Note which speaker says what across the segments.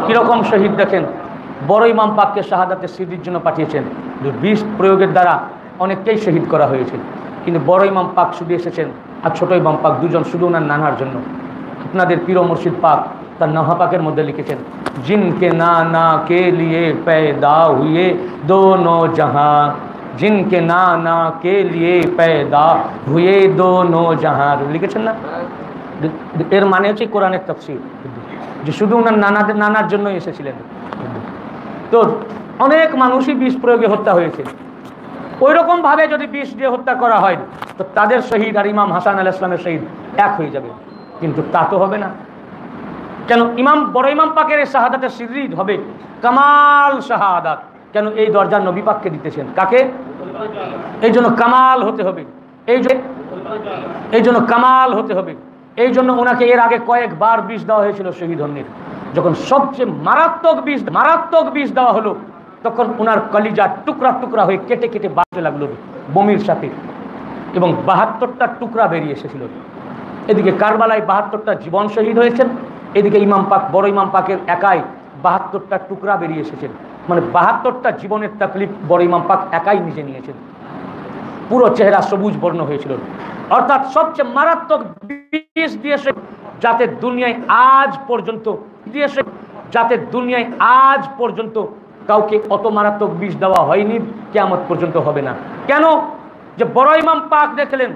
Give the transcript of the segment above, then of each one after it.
Speaker 1: কীরকম শহীদ দেখেন, বড় ইমাম পাককে শাহাদাতের সিদ্ধির জন্য পাঠিয়েছেন, বিষ প্রয়োগের দ্বারা অনেককেই শহীদ করা হয়েছে, কিন্তু বড় ইমাম পাক শুধু এসেছেন আর ছোট ইমাম পাক দুজন শুধু ওনার নানার জন্য। আপনাদের পীর মুর্শিদ পাক তার নাহা পাকের মধ্যে লিখেছেন, জিনকে নানা কে লিয়ে पैदा हुए दोनों जहां, जिनके नाना के लिए पैदा हुए दोनों जहां, লিখেছেন না? এর মানে হচ্ছে কোরআনের তাফসীর, যে শুধু ওনার নানার জন্য এসেছিলেন। তো অনেক মানুষই বিষ প্রয়োগে হত্যা হয়েছে। ওই রকম ভাবে যদি বিষ দিয়ে হত্যা করা হয় তো তাদের শহীদ আর ইমাম হাসান আলাইহিস সালামের শহীদ এক হয়ে যাবে, কিন্তু তা তো হবে না। কেন? বড় ইমাম পাকের এই শাহাদাতের সিদ্দি হবে কামাল শাহাদাত। কেন? এই দরজা নবী পাককে দিতেছেন। কাকে? এই জন্য কামাল হতে হবে, এই জন্য কামাল হতে হবে। এই জন্য ওনাকে এর আগে কয়েকবার বিষ দেওয়া হয়েছিল শহীদ হননি। যখন সবচেয়ে মারাত্মক বিষ দেওয়া হলো তখন ওনার কলিজা টুকরা টুকরা হয়ে কেটে কেটে বাঁচতে লাগলো বমির সাথে, এবং 72টা টুকরা বেরিয়ে এসেছিল। এদিকে কারবালায় 72টা জীবন শহীদ হয়েছেন, এদিকে ইমাম পাক, বড় ইমাম পাকের একাই 72টা টুকরা বেরিয়ে এসেছেন। মানে 72টা জীবনের তাকলিফ বড় ইমাম পাক একাই নিজে নিয়েছেন। পুরো চেহারা সবুজ বর্ণ হয়েছিল। অর্থাৎ সবচেয়ে মারাত্মক বিষ দিয়েছে যাতে দুনিয়ায় আজ পর্যন্ত কাউকে অত মারাত্মক বিষ দেওয়া হয়নি, কিয়ামত পর্যন্ত হবে না। কেন? যে বড় ইমাম পাক দেখলেন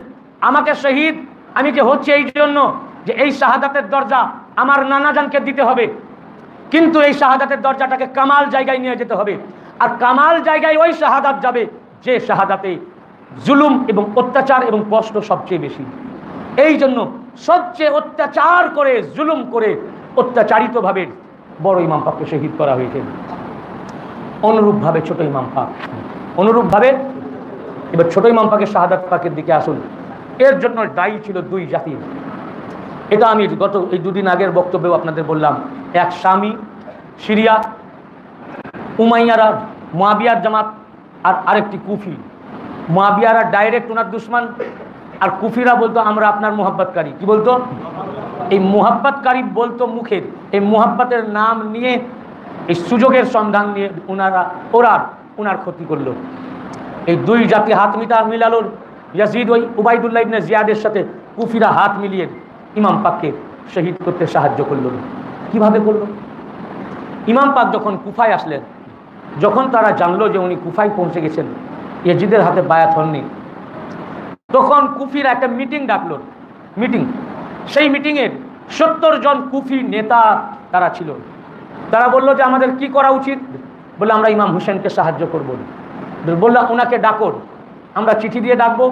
Speaker 1: আমাকে শহীদ আমি যে হচ্ছে এই জন্য যে এই শাহাদাতের দরজা আমার নানাজানকে দিতে হবে, কিন্তু এই শাহাদাতের দরজাটাকে কামাল জায়গায় নিয়ে যেতে হবে। আর কামাল জায়গায় ওই শাহাদাত যাবে যে শাহাদাতে জুলুম এবং অত্যাচার এবং কষ্ট সবচেয়ে বেশি। এই জন্য সবচেয়ে অত্যাচার করে, জুলুম করে, অত্যাচারিতভাবে বড় ইমাম পাককে শহীদ করা হয়েছে। অনুরূপভাবে ছোট ইমাম পাক, এবার ছোট ইমাম পাকের শাহাদাত পাকের দিকে আসুন। এর জন্য দায়ী ছিল দুই জাতি। এটা আমি গত এই দুদিন আগের বক্তব্যেও আপনাদের বললাম। এক শামি সিরিয়া, উমাইয়ারা মুয়াবিয়ার জামাত, আর আরেকটি কুফি। মুয়াবিয়ারা ডাইরেক্ট ওনার দুশমন, আর কুফিরা বলতো আমরা আপনার মুহাব্বতকারী। কি বলতো? এই মুহাব্বতকারী বলতো মুখের, এই মুহাব্বতের নাম নিয়ে, এই সুযোগের সন্ধান নিয়ে ওনার ক্ষতি করলো। এই দুই জাতি হাত মিলালো। ইয়াজিদ ওই উবাইদুল্লাহ ইবনে জিয়াদের সাথে কুফিরা হাত মিলিয়ে ইমাম পাককে শহীদ করতে সাহায্য করল। কিভাবে করলো? ইমাম পাক যখন কুফায় আসলেন, যখন তারা জানলো যে উনি কুফায় পৌঁছে গেছেন, ইয়াজিদের হাতে বায়াত হননি, তখন কুফিরা একটা মিটিং ডাকলো। সেই মিটিংয়ের 70 জন কুফি নেতা তারা ছিল। তারা বললো যে আমাদের কি করা উচিত? বলে আমরা ইমাম হুসেনকে সাহায্য করব। বললো ওনাকে ডাকো, আমরা চিঠি দিয়ে ডাকবো।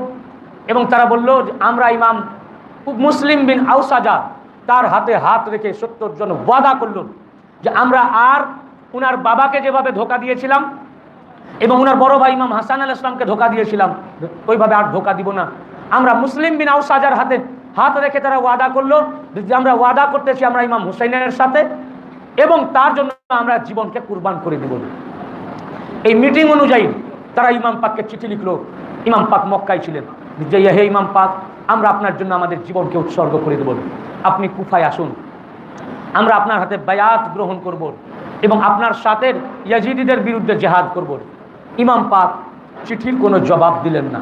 Speaker 1: এবং তারা বললো যে আমরা ইমাম মুসলিম বিন আউসাজা তার হাতে হাত রেখে 70 জন ওয়াদা করলো যে আমরা আর উনার বাবাকে যেভাবে ধোকা দিয়েছিলাম এবং উনার বড় ভাই ইমাম হাসান আলাইহিস সালামকে ধোকা দিয়েছিলাম ওইভাবে আর ধোকা দিব না। আমরা মুসলিম বিন আউসাজার হাতে হাত রেখে তারা ওয়াদা করলো যে আমরা ওয়াদা করতেছি আমরা ইমাম হুসাইনের সাথে, এবং তার জন্য আমরা জীবনকে কুরবান করে দেব। এই মিটিং অনুযায়ী তারা ইমাম পাককে চিঠি লিখলো। ইমাম পাক মক্কায় ছিলেন, যে হে ইমাম পাক, আমরা আপনার জন্য আমাদের জীবনকে উৎসর্গ করে দেব, আপনি কুফায় আসুন, আমরা আপনার হাতে বায়াত গ্রহণ করব এবং আপনার সাথে ইয়াজিদিদের বিরুদ্ধে জেহাদ করব। ইমাম পাক চিঠির কোনো জবাব দিলেন না।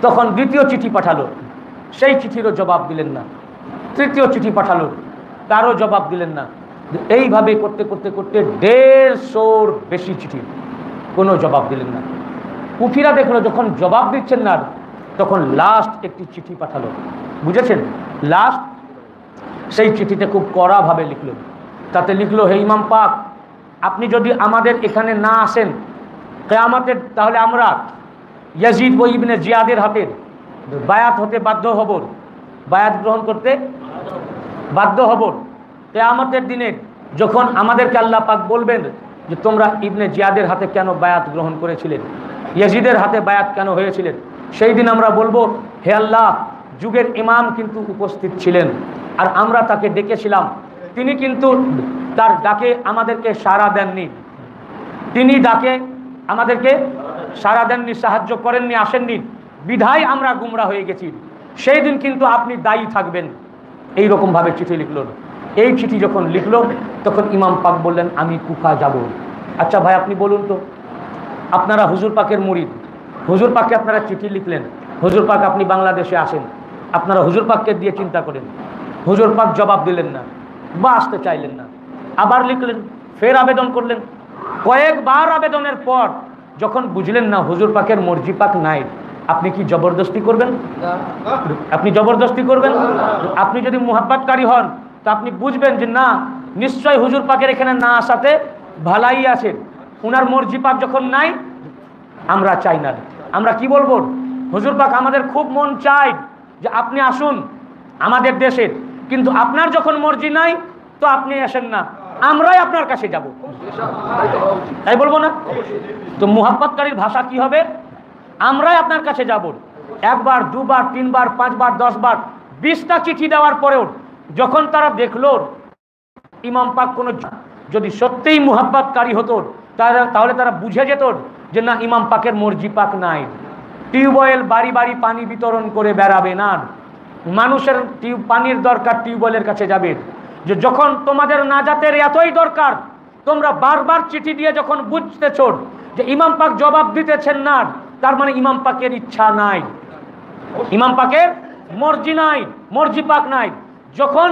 Speaker 1: তখন দ্বিতীয় চিঠি পাঠালো, সেই চিঠিরও জবাব দিলেন না। তৃতীয় চিঠি পাঠালো, তারও জবাব দিলেন না। এইভাবে করতে করতে করতে 150 বেশি চিঠি, কোনো জবাব দিলেন না। কুফিরা দেখলো যখন জবাব দিচ্ছেন না, তখন লাস্ট একটি চিঠি পাঠালো। বুঝেছেন? লাস্ট সেই চিঠিতে খুব কড়াভাবে লিখলো। তাতে লিখলো, হে ইমাম পাক, আপনি যদি আমাদের এখানে না আসেন কিয়ামতের, তাহলে আমরা ইয়াজিদ ও ইবনে জিয়াদের হাতে বায়াত হতে বাধ্য হব, বায়াত গ্রহণ করতে বাধ্য হব। কিয়ামতের দিনে যখন আমাদেরকে আল্লাহ পাক বলবেন যে তোমরা ইবনে জিয়াদের হাতে কেন বায়াত গ্রহণ করেছিলেন, ইয়াজিদের হাতে বায়াত কেন হয়েছিলেন, সেই দিন আমরা বলবো, হে আল্লাহ, যুগের ইমাম কিন্তু উপস্থিত ছিলেন আর আমরা তাকে ডেকেছিলাম, তিনি কিন্তু তার ডাকে আমাদেরকে সাড়া দেননি, তিনি ডাকে আমাদেরকে সাড়া দেননি, সাহায্য করেননি, আসেননি, বিধায় আমরা গুমরা হয়ে গেছি, সেই দিন কিন্তু আপনি দায়ী থাকবেন। এই রকমভাবে চিঠি লিখল। এই চিঠি যখন লিখলো তখন ইমাম পাক বললেন আমি কুফা যাব। আচ্ছা ভাই আপনি বলুন তো, আপনারা হুজুর পাকের মুরিদ, হুজুর পাককে আপনারা চিঠি লিখলেন, হুজুর পাক আপনি বাংলাদেশে আসেন, আপনারা হুজুর পাককে দিয়ে চিন্তা করেন, হুজুর পাক জবাব দিলেন না বা আসতে চাইলেন না, আবার লিখলেন, ফের আবেদন করলেন, কয়েকবার আবেদনের পর যখন বুঝলেন না হুজুর পাকের মর্জি পাক নাই, আপনি কি জবরদস্তি করবেন? আপনি জবরদস্তি করবেন? আপনি যদি মুহাব্বতকারী হন তো আপনি বুঝবেন যে না, নিশ্চয় হুজুর পাকের এখানে না আসাতে ভালাই আছে, উনার মর্জি পাক যখন নাই আমরা চাই না। আমরা কি বলবো, হুজুর পাক আমাদের খুব মন চায় যে আপনি আসুন আমাদের দেশে, কিন্তু আপনার যখন মর্জি নাই তো আপনি আসেন না, আমরাই আপনার কাছে যাব, তাই বলবো না? তো মুহাব্বতকারীর ভাষা কি হবে? আমরাই আপনার কাছে যাব। একবার, দুবার, তিনবার, পাঁচবার, 10 বার, 20টা চিঠি দেওয়ার পরেও যখন তারা দেখলো ইমাম পাক কোনো যদি সত্যিই মুহাব্বতকারী হতো তাহলে তারা বুঝে যেত যে না, ইমাম পাকের মর্জি পাক নাই। টিউবওয়েল বাড়ি বাড়ি পানি বিতরণ করে বেড়াবে না, মানুষের পানির দরকার টিউবওয়েলের কাছে যাবে। যে যখন তোমাদের নাজাতের এতই দরকার, তোমরা বারবার চিঠি দিয়ে যখন বুঝতেছ যে ইমাম পাক জবাব দিতেছেন না, তার মানে ইমাম পাকের ইচ্ছা নাই, ইমাম পাকের মর্জি নাই, মর্জি পাক নাই। যখন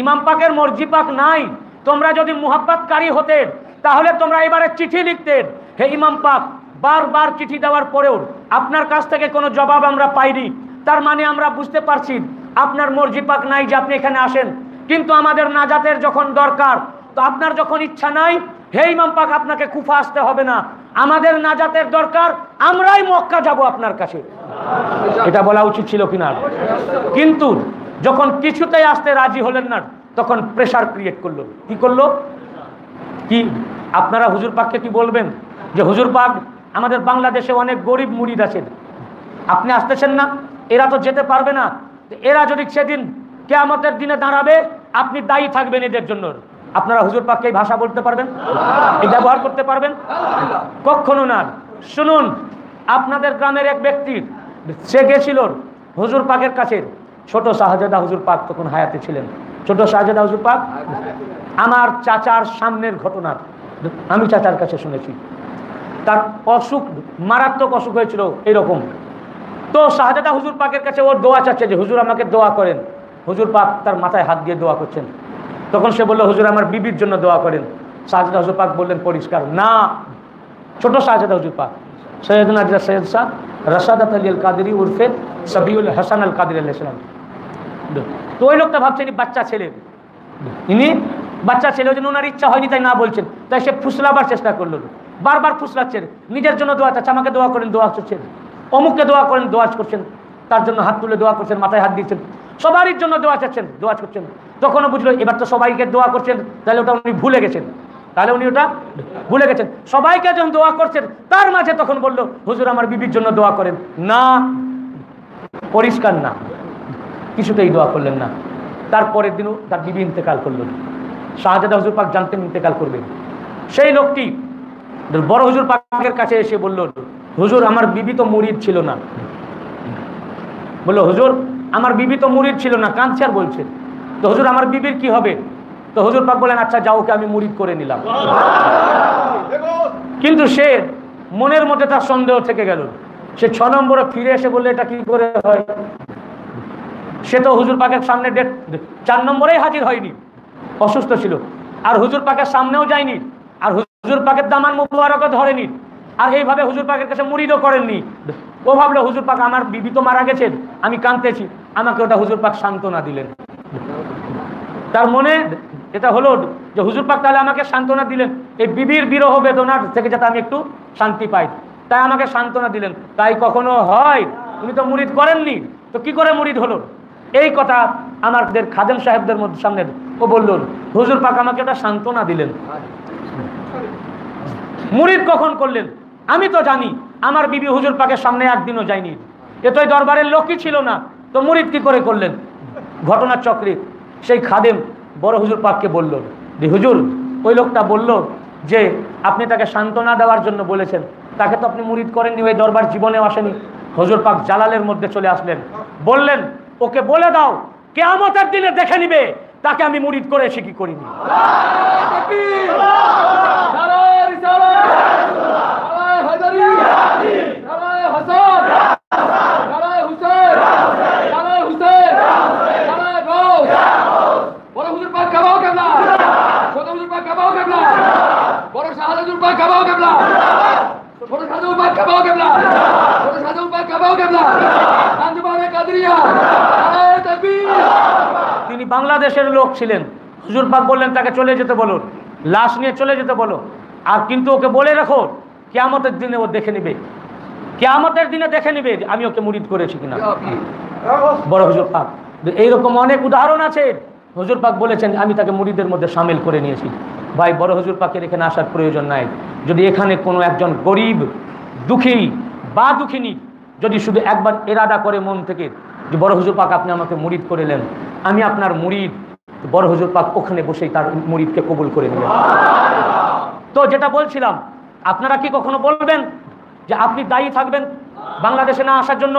Speaker 1: ইমাম পাকের মর্জি পাক নাই, তোমরা যদি মুহাব্বতকারী হতে তাহলে তোমরা এবারে চিঠি লিখতেন, হে ইমাম পাক বারবার চিঠি দেওয়ার পরেও আপনার কাছ থেকে কোনো জবাব আমরা পাইনি, তার মানে আমরা বুঝতে পারছি আপনার মর্জি পাক নাই যে আপনি এখানে আসেন। কিন্তু আমাদের নাজাতের যখন দরকার, তো আপনার যখন ইচ্ছা নাই, হে ইমাম পাক আপনাকে কুফা আসতে হবে না, আমাদের নাজাতের দরকার, আমরাই মক্কা যাব আপনার কাছে। এটা বলা উচিত ছিল কিনা? কিন্তু যখন কিছুতেই আসতে রাজি হলেন না, তখন প্রেসার ক্রিয়েট করলো। কি করলো? কি আপনারা হুজুর পাককে কি বলবেন যে হুজুর পাক আমাদের বাংলাদেশে অনেক গরিব মুরিদ আছেন, আপনি আসতেছেন না, এরা তো যেতে পারবে না, এরা যদি সেদিন কিয়ামতের দিনে দাঁড়াবে আপনি দায়ী থাকবেন এদের জন্য। আপনারা হুজুর পাককে এই ভাষা বলতে পারবেন? এই ব্যবহার করতে পারবেন? কখনো না। শুনুন, আপনাদের গ্রামের এক ব্যক্তি, সে গেছিল হুজুর পাকের কাছে, ছোট শাহজাদা হুজুর পাক তখন হায়াতে ছিলেন। ছোট শাহজাদা হুজুর পাক আমার চাচার সামনের ঘটনা আমি চাচার কাছে শুনেছি। তার অসুখ, মারাত্মক অসুখ হয়েছিল এরকম। তো শাহজাদা হুজুর পাকের কাছে ওর দোয়া চাচ্ছে যে হুজুর আমাকে দোয়া করেন। হুজুর পাক তার মাথায় হাত দিয়ে দোয়া করছেন। তখন সে বলল হুজুর আমার বিবির জন্য দোয়া করেন। শাহজাদা হুজুর পাক বললেন পরিষ্কার না। ছোট শাহজাদা হুজুর পাক সৈয়দনা সৈয়দ শাহ রাশাদাত আলী আল কাদেরী উর্ফে সাবিউল হাসান আল কাদেরী আলাইহিস সালাম। তো ওই লোকটা ভাবছেন বাচ্চা ছেলে, ইনি বাচ্চা ছেলে, ওই জন্য ওনার ইচ্ছা হয়নি তাই না বলছেন। তাই সে ফুসলাবার চেষ্টা করলো, বারবার ফুসলাচ্ছেন, নিজের জন্য দোয়া চাচ্ছে, আমাকে দোয়া করেন, দোয়া করছেন, অমুককে দোয়া করেন, দোয়া করছেন, তার জন্য হাত তুলে দোয়া করছেন, মাথায় হাত দিচ্ছেন, সবারই জন্য দোয়া চাচ্ছেন, দোয়া করছেন। তখনও বুঝলো এবার তো সবাইকে দোয়া করছেন, তাহলে ওটা উনি ভুলে গেছেন, ভুলে গেছেন। সবাইকে যখন দোয়া করছেন তার মাঝে তখন বলল হুজুর আমার বিবির জন্য দোয়া করেন না। পরিষ্কার না, কিছুতেই দোয়া করলেন না। তারপরের দিনও তার বিবি ইন্তেকাল করলেন। শাহজাদা হুজুর পাক জানতেন ইন্তেকাল করবেন। সেই লোকটি বড় হুজুর পাকের কাছে এসে বলল হুজুর আমার বিবি তো মুরিদ ছিল না। বলল হুজুর আমার বিবি তো মুরিদ ছিল না, কাঁদছে আর বলছেন, তো হুজুর আমার বিবির কি হবে? তো হুজুর পাক বলেন আচ্ছা যাও, ওকে আমি মুরিদ করে নিলাম। কিন্তু সে মনের মধ্যে তার সন্দেহ থেকে গেল। সে 6 নম্বরে ফিরে এসে বললে এটা কি করে হয়? সে তো হুজুর পাকের সামনে 4 নম্বরেই হাজির হয়নি, অসুস্থ ছিল, আর হুজুর পাকের সামনেও যায়নি, আর হুজুর পাকের দামান মুবারকও ধরেনি, আর এইভাবে হুজুর পাকের কাছে মুরিদও করেননি। ও ভাবলো হুজুর পাক আমার বিবি তো মারা গেছেন, আমি কাঁদতেছি, আমাকে ওটা হুজুর পাক সান্ত্বনা দিলেন। তার মনে এটা হলো যে হুজুর পাক তাহলে আমাকে সান্ত্বনা দিলেন, এই বিবির বিরহ বেদনার থেকে যাতে আমি একটু শান্তি পাই, তাই আমাকে সান্ত্বনা দিলেন। তাই কখনো হয়? উনি তো মুরিদ করেননি, তো কি করে মুরিদ হলো? এই কথা আমাদের খাদেম সাহেবদের মধ্যে সামনে ও বলল হুজুর পাক আমাকে ওটা সান্ত্বনা দিলেন। মুরিদ কখন করলেন? আমি তো জানি আমার বিবি হুজুর পাকের সামনে একদিনও যায়নি, এ তো দরবারের লোকই ছিল না, তো মুরিদ কি করে করলেন? ঘটনার চক্রে সেই খাদেম বড় হুজুর পাককে বলল যে হুজুর ওই লোকটা বলল যে আপনি তাকে সান্ত্বনা দেওয়ার জন্য বলেছেন, তাকে তো আপনি মুরিদ করেননি, ওই দরবার জীবনেও আসেনি। হুজুর পাক জালালের মধ্যে চলে আসলেন, বললেন ওকে বলে দাও কিয়ামতের দিনে দেখে নিবে তাকে আমি মুরিদ করেছি কি করিনি? তিনি বাংলাদেশের লোক ছিলেন। হুজুর পাক বললেন তাকে চলে যেতে বলুন, লাশ নিয়ে চলে যেতে বলো। আর কিন্তু ওকে বলে রাখো কিয়ামতের দিনে ও দেখে নিবে, কিয়ামতের দিনে দেখে নিবে আমি ওকে মুরিদ করেছি কিনা। বড় হুজুর পাক এইরকম অনেক উদাহরণ আছে। হুজুর পাক বলেছেন আমি তাকে মুরিদের মধ্যে সামিল করে নিয়েছি। ভাই বড় হুজুর পাকের এখানে আসার প্রয়োজন নাই। যদি এখানে কোনো একজন গরিব দুঃখী বা দুঃখিনী যদি শুধু একবার ইরাদা করে মন থেকে যে বড় হুজুর পাক আপনি আমাকে মুরিদ করেলেন, আমি আপনার মুরিদ, বড় হুজুর পাক ওখানে বসেই তার মুরিদকে কবুল করে নেবেন। তো যেটা বলছিলাম, আপনারা কি কখনো বলবেন যে আপনি দায়ী থাকবেন বাংলাদেশে না আসার জন্য?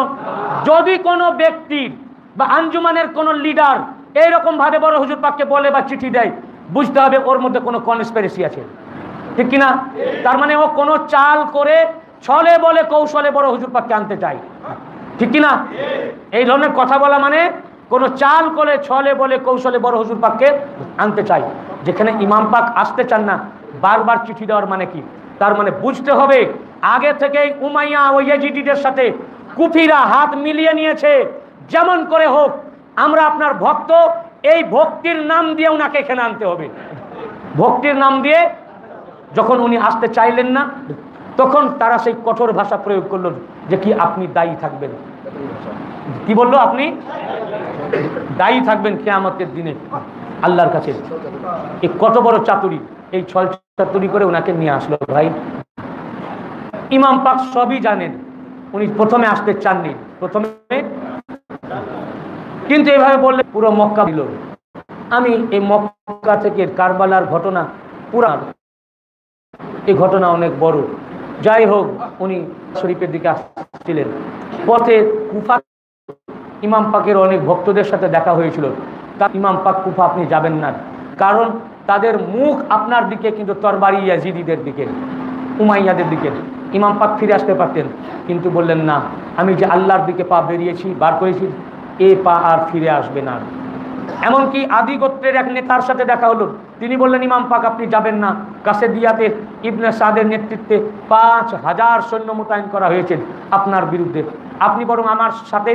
Speaker 1: যদি কোনো ব্যক্তির বা আঞ্জুমানের কোনো লিডার এইরকম ভাবে বড় হুজুর পাককে বলে বা চিঠি দেয়, বুঝতে হবে ওর মধ্যে কোনো কনস্পিরেসি আছে, ঠিক কিনা? তার মানে ও কোনো চাল করে ছলে বলে কৌশলে বড় হুজুর পাককে আনতে চায়, ঠিক কিনা? এই ধরনের কথা বলা মানে কোনো চাল করে ছলে বলে কৌশলে বড় হুজুর পাককে আনতে চায়। যেখানে ইমাম পাক আসতে চান না, বারবার চিঠি দেওয়ার মানে কি? তার মানে বুঝতে হবে আগে থেকেই উমাইয়া ও ইয়াজিদিদের সাথে কুফিরা হাত মিলিয়ে নিয়েছে। যেমন করে হোক আমরা আপনার ভক্ত, এই ভক্তির নাম দিয়ে উনাকে এখানে আনতে হবে। ভক্তির নাম দিয়ে যখন উনি আসতে চাইলেন না, তখন তারা সেই কঠোর ভাষা প্রয়োগ করলো যে কি আপনি দায়ী থাকবেন। কি বললো? আপনি দায়ী থাকবেন কিয়ামতের দিনে আল্লাহর কাছে। এই কত বড় চাতুরি, এই ছল চাতুরি করে ওনাকে নিয়ে আসলো। ভাই ইমাম পাক সবই জানেন, উনি প্রথমে আসতে চাননি প্রথমে, কিন্তু এইভাবে বললে পুরো মক্কা দিল। আমি এই মক্কা থেকে কারবালার ঘটনা পুরা, এই ঘটনা অনেক বড়। যাই হোক, উনি শরীফের দিকে আসছিলেন, পথে কুফা ইমাম পাকের অনেক ভক্তদের সাথে দেখা হয়েছিল। তা ইমাম পাক কুফা আপনি যাবেন না, কারণ তাদের মুখ আপনার দিকে, কিন্তু তরবারি ইয়াজিদিদের দিকে, উমাইয়াদের দিকে। ইমাম পাক ফিরে আসতে পারতেন, কিন্তু বললেন না, আমি যে আল্লাহর দিকে পা বেরিয়েছি, বার করেছি, এ পা আর ফিরে আসবে না। এমনকি আদি গোত্রের এক নেতার সাথে দেখা হলো, তিনি বললেন ইমাম পাক আপনি যাবেন না, কাসেদিয়াতে ইবনে সাদের নেতৃত্বে 5000 সৈন্য মোতায়েন করা হয়েছে আপনার বিরুদ্ধে, আপনি বরং আমার সাথে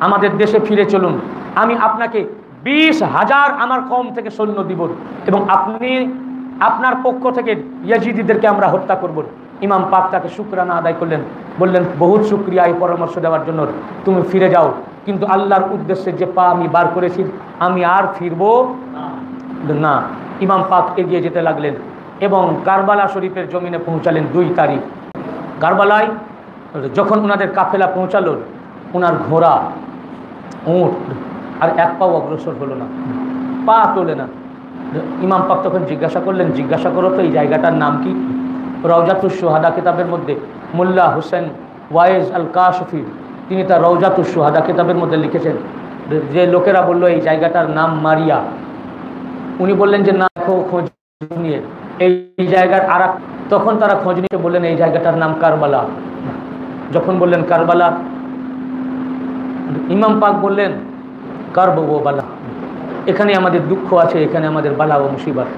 Speaker 1: আমাদের দেশে ফিরে চলুন, আমি আপনাকে 20,000 আমার কম থেকে সৈন্য দিব এবং আপনি আপনার পক্ষ থেকে ইয়াজিদিদেরকে আমরা হত্যা করব। ইমাম পাক তাকে শুকরানা আদায় করলেন, বললেন বহুত শুকরিয়া এই পরামর্শ দেওয়ার জন্য, তুমি ফিরে যাও, কিন্তু আল্লাহর উদ্দেশ্যে যে পা আমি বার করেছি আমি আর ফিরব না। ইমাম পাক এগিয়ে যেতে লাগলেন এবং কারবালা শরীফের জমিনে পৌঁছালেন 2 তারিখ। কারবালায় যখন ওনাদের কাফেলা পৌঁছালো, ওনার ঘোড়া উট আর এক পাও অগ্রসর হলো না, পা তোলে না। ইমাম পাক তখন জিজ্ঞাসা করলেন, জিজ্ঞাসা করো তো এই জায়গাটার নাম কি? রওজাতুশ শুহাদা কিতাবের মধ্যে মোল্লা হোসেন ওয়াইজ আল কাশফি তিনি তার রওজাতুশ শুহাদা কিতাবের মধ্যে লিখেছেন যে লোকেরা বলল এই জায়গাটার নাম মারিয়া। উনি বললেন যে না, খোঁজ নিয়ে এই জায়গার আর, তখন তারা খোঁজ নিয়ে বললেন এই জায়গাটার নাম কারবালা। যখন বললেন কারবালা, ইমাম পাক বললেন কারব ও বালা, এখানে আমাদের দুঃখ আছে, এখানে আমাদের বালা ও মুসিবত।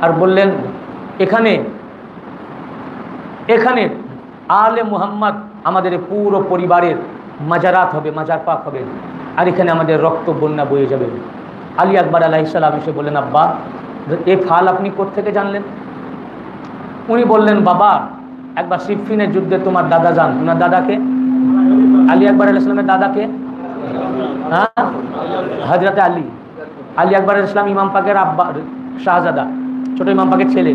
Speaker 1: আর বললেন এখানে এখানে আলে মুহাম্মদ আমাদের পুরো পরিবারের মাজারাত হবে, মাজার পাক হবে, আর এখানে আমাদের রক্ত বন্যা বয়ে যাবে। আলী আকবর আলাইহিস সালাম এসে বললেন আব্বা এই ফাল আপনি কোত্থেকে জানলেন? উনি বললেন বাবা একবার সিফিনের যুদ্ধে তোমার দাদা যান। ওনার দাদাকে? আলী আকবর আলাইহিস সালামের দাদাকে? হ্যাঁ, হযরতে আলী। আলী আকবর আলাইহিস সালাম ইমাম পাকের আব্বা, শাহজাদা, ছোট ইমাম পাকের ছেলে।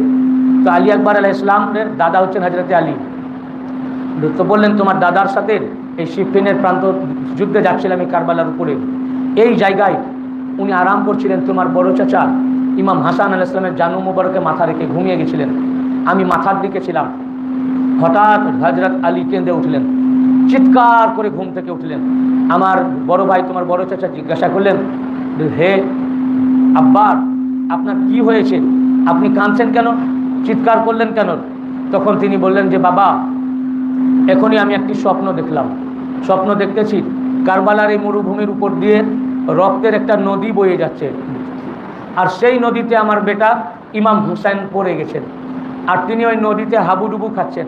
Speaker 1: তো আলী আকবর আলাইহিস সালামের দাদা হচ্ছেন হযরতে আলী। তো বললেন তোমার দাদার সাথে এই সিফিনের প্রান্ত যুদ্ধে যাচ্ছিলাম এই কারবালার উপরে, এই জায়গায় উনি আরাম করছিলেন। তোমার বড় চাচা ইমাম হাসান আলাইহিস সালামের জানু মুবারকে মাথা রেখে ঘুমিয়ে গেছিলেন, আমি মাথার দিকে ছিলাম। হঠাৎ হযরত আলী কেঁদে উঠলেন, চিৎকার করে ঘুম থেকে উঠলেন। আমার বড় ভাই তোমার বড় চাচা জিজ্ঞাসা করলেন হে আব্বা আপনার কি হয়েছে, আপনি কাঁদছেন কেন, চিৎকার করলেন কেন? তখন তিনি বললেন যে বাবা, এখনই আমি একটি স্বপ্ন দেখলাম। স্বপ্ন দেখতেছি কারবালার এই মরুভূমির উপর দিয়ে রক্তের একটা নদী বয়ে যাচ্ছে, আর সেই নদীতে আমার বেটা ইমাম হুসাইন পড়ে গেছেন, আর তিনি ওই নদীতে হাবুডুবু খাচ্ছেন,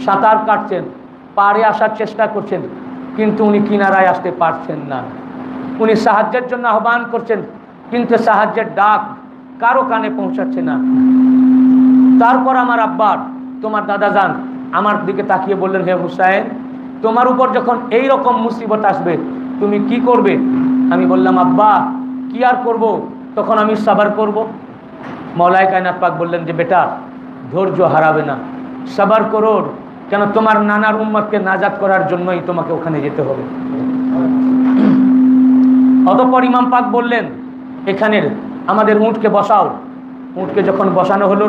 Speaker 1: সাঁতার কাটছেন, পাড়ে আসার চেষ্টা করছেন, কিন্তু উনি কিনারায় আসতে পারছেন না। উনি সাহায্যের জন্য আহ্বান করছেন, কিন্তু সাহায্যের ডাক কারো কানে পৌঁছাচ্ছে না। তারপর আমার আব্বার, তোমার দাদা যান, আমার দিকে তাকিয়ে বললেন, হে হুসাইন, তোমার উপর যখন এই রকম মুসিবত আসবে তুমি কি করবে? আমি বললাম, আব্বা কি আর করব, তখন আমি সাবার করব। মওলায়ে কায়নাত পাক বললেন যে বেটা, ধৈর্য হারাবে না, সাবার করো, কেন তোমার নানার উম্মতকে নাজাত করার জন্যই তোমাকে ওখানে যেতে হবে। অতঃপর ইমাম পাক বললেন, এখানের আমাদের উঁটকে বসাও। উঁটকে যখন বসানো হলো,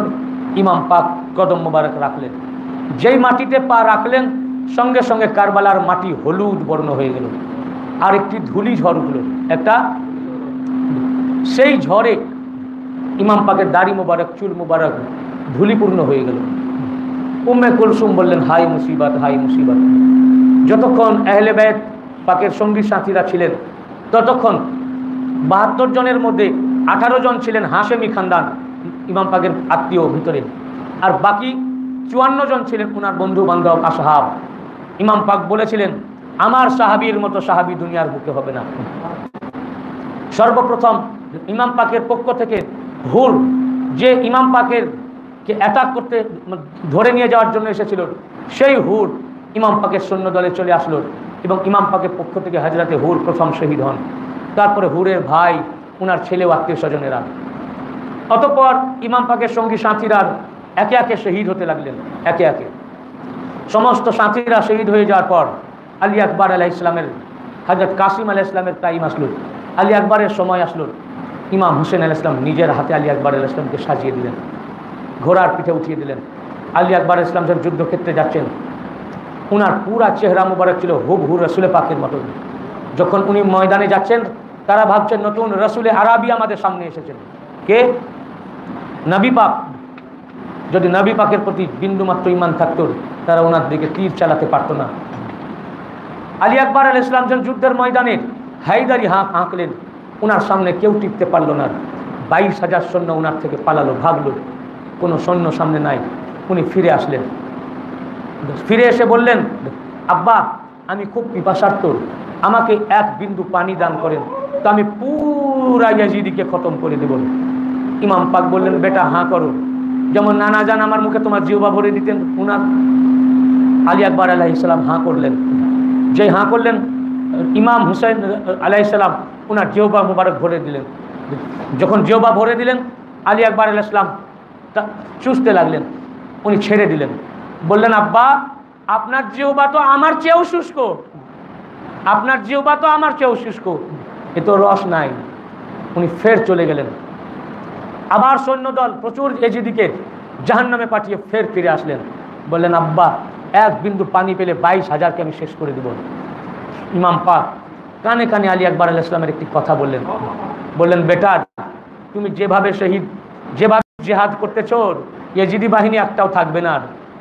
Speaker 1: ইমাম পাক কদম মোবারক রাখলেন। যেই মাটিতে পা রাখলেন, সঙ্গে সঙ্গে কারবালার মাটি হলুদ বর্ণ হয়ে গেল, আর একটি ধুলি ঝড় উঠল একটা। সেই ঝড়ে ইমাম পাকের দাড়ি মোবারক, চুল মোবারক ধুলিপূর্ণ হয়ে গেল। উম্মে কুলসুম বললেন, হাই মুসিবত, হাই মুসিবত। যতক্ষণ আহলে বাইত পাকের সঙ্গী সাথীরা ছিলেন, ততক্ষণ ৭২ জনের মধ্যে ১৮ জন ছিলেন হাশেমি খানদান, ইমাম পাকের আত্মীয় ভিতরে, আর বাকি ৫৪ জন ছিলেন ওনার বন্ধু বান্ধব, আসহাব। ইমাম পাক বলেছিলেন, আমার সাহাবীর মতো সাহাবী দুনিয়ার বুকে হবে না। সর্বপ্রথম ইমাম পাকের পক্ষ থেকে হুর, যে ইমাম পাকের কে অ্যাটাক করতে ধরে নিয়ে যাওয়ার জন্য এসেছিল, সেই হুর ইমাম পাকের সৈন্য দলে চলে আসলো, এবং ইমাম পাকের পক্ষ থেকে হযরতে হুর প্রথম শহীদ হন। তারপরে হুরের ভাই, ওনার ছেলে ও আত্মীয় স্বজনেরা। অতঃপর ইমাম পাকের সঙ্গী সাথীরা একে একে শহীদ হতে লাগলেন। একে একে সমস্ত সাথীরা শহীদ হয়ে যাওয়ার পর আলী আকবর আলাইহিস সালামের, হযরত কাসিম আলাইহিস সালামের টাইম আসলো, আলী আকবরের সময় আসলো। ইমাম হুসেন আলাইহিস সালাম নিজের হাতে আলী আকবর আলাইহিস সালামকে সাজিয়ে দিলেন, ঘোড়ার পিঠে উঠিয়ে দিলেন। আলী আকবর আলাইহিস সালাম যখন যুদ্ধক্ষেত্রে যাচ্ছেন, উনার পুরা চেহারা মুবারক ছিল হুবহু রসুল পাকের মতো। যখন উনি ময়দানে যাচ্ছেন, তারা ভাবছেন নতুন রসুলে আরবি আমাদের সামনে এসেছেন। কে? নবী পাক। যদি নবী পাকের প্রতি বিন্দুমাত্র ঈমান থাকতো, তারা ওনার দিকে তীর চালাতে পারতো না। আলী আকবর আলাইহিস সালাম যখন যুদ্ধের ময়দানে হায়দারি হাঁকলেন, ওনার সামনে কেউ টিকতে পারলো না। ২২,০০০ সৈন্য ওনার থেকে পালালো, ভাগলো, কোনো সৈন্য সামনে নাই। উনি ফিরে আসলেন, ফিরে এসে বললেন, আব্বা আমি খুব পিপাসার্ত, আমাকে এক বিন্দু পানি দান করেন, তো আমি পুরা ইয়াজিদিকে খতম করে দেব। ইমাম পাক বললেন, বেটা হাঁ করো, যেমন নানা জান আমার মুখে তোমার জিহ্বা ভরে দিতেন উনার। আলী আকবর আলাইহিস সালাম হাঁ করলেন। যে হাঁ করলেন, ইমাম হুসাইন আলাইহিস সালাম উনার জিহ্বা মুবারক ভরে দিলেন। যখন জিহ্বা ভরে দিলেন, আলী আকবর আলাইহিস সালাম চুষতে লাগলেন। উনি ছেড়ে দিলেন, বললেন, আব্বা আপনার জিহ্বা তো আমার চেয়েও শুষ্ক, আপনার জিহ্বা তো আমার চেয়েও শুষ্ক, এ তো রস নাই। উনি ফের চলে গেলেন। আবার সৈন্যদল প্রচুর এজিদিকে জাহান্নামে পাঠিয়ে ফের ফিরে আসলেন। বললেন, আব্বা এক বিন্দু পানি পেলে ২২,০০০কে আমি শেষ করে দেব। ইমাম পাক কানে কানে আলী আকবর আলাইহিস সালামের একটি কথা বললেন, বললেন, বেটা তুমি যেভাবে জিহাদ করতেছ, ইয়েজিদি বাহিনী একটাও থাকবে না।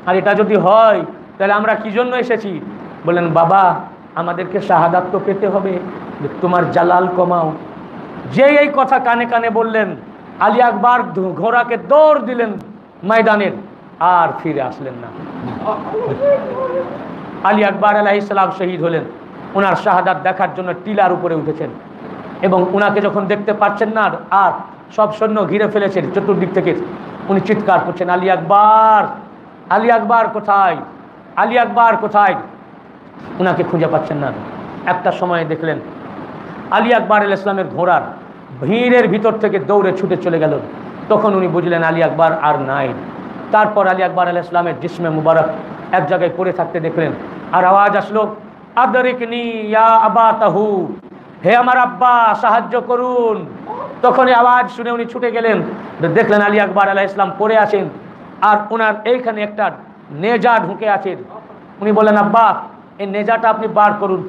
Speaker 1: আর এটা যদি হয়, তাহলে আমরা কি জন্য এসেছি? বললেন, বাবা আমাদেরকে শাহাদাত তো পেতে হবে, তোমার জালাল কমাও। যে এই কথা কানে কানে বললেন, আলী আকবর ঘোড়াকে দৌড় দিলেন ময়দানের, আর ফিরে আসলেন না। আলী আকবর আলাইহিস সালাম শহীদ হলেন। ওনার শাহাদাত দেখার জন্য টিলার উপরে উঠেছেন, এবং ওনাকে যখন দেখতে পাচ্ছেন না, আর সব সৈন্য ঘিরে ফেলেছেন চতুর্দিক থেকে, উনি চিৎকার করছেন, আলী আকবর, আলী আকবর কোথায়, আলী আকবর কোথায়? ওনাকে খুঁজে পাচ্ছেন না। একটা সময় দেখলেন আলী আকবর আলাইহিস সালামের ঘোড়ার ভিড়ের ভিতর থেকে দৌড়ে ছুটে চলে গেল। তখন উনি বুঝলেন আলী আকবর আর নাই। তারপর আলী আকবর আলাইহিস সালামের জিসমে মুবারক এক জায়গায় পড়ে থাকতে দেখলেন, আর আওয়াজ আসলো, আদরিকনি ইয়া আবা তাহু, হে আমার আব্বা সাহায্য করুন। তখন আওয়াজ শুনে উনি ছুটে গেলেন, দেখলেন আলী আকবর আলাইহিস সালাম পড়ে আছেন, আর ওনার এইখানে একটা নেজা ঢুকে আছেন। উনি বললেন, আব্বা এই নেজাটা আপনি বার করুন।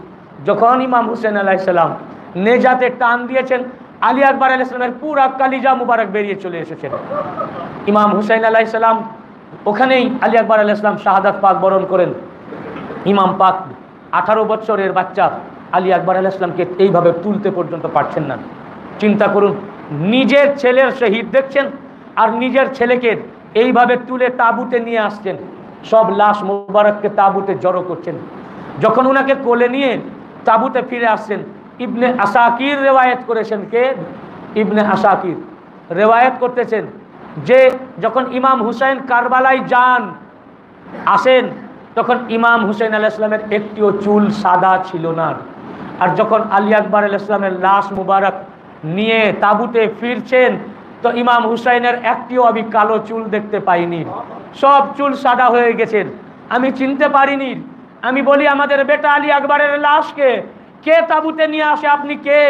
Speaker 1: যখন ইমাম হুসেন আলাইহিস সালাম নেজাতে টান দিয়েছেন, আলী আকবর আলাইহিস সালামের পুরা কালিজা মুবারক বেরিয়ে চলে এসেছেন। ইমাম হুসাইন আলাইহিস সালাম ওখানেই আলী আকবর আলাইহিস সালাম শাহাদাত পাক বরণ করেন। ইমাম পাক 18 বছরের বাচ্চা আলী আকবর আলাইহিস সালামকে এইভাবে তুলতে পর্যন্ত পারছেন না। চিন্তা করুন, নিজের ছেলের শহীদ দেখছেন আর নিজের ছেলেকে এইভাবে তুলে তাঁবুতে নিয়ে আসছেন, সব লাশ মুবারককে তাঁবুতে জড়ো করছেন। যখন ওনাকে কোলে নিয়ে তাঁবুতে ফিরে আসছেন, ইবনে আসাকির রেওয়ায়েত করেছেন, কে? ইবনে আসাকির রেওয়ায়েত করতেছেন যে যখন ইমাম হুসাইন কারবালায় যান আসেন, তখন ইমাম হুসাইন আলাইহিস সালামের একটিও চুল সাদা ছিল না। আর যখন আলী আকবর আলাইহিস সালামের লাশ মুবারক নিয়ে তাঁবুতে ফিরছেন, তো ইমাম হুসাইনের একটিও আমি কালো চুল দেখতে পাইনি, সব চুল সাদা হয়ে গেছেন। আমি চিনতে পারিনি। আমি বলি, আমাদের বেটা আলী আকবরের লাশকে কে তাঁবুতে নিয়ে আসে? আপনি কে?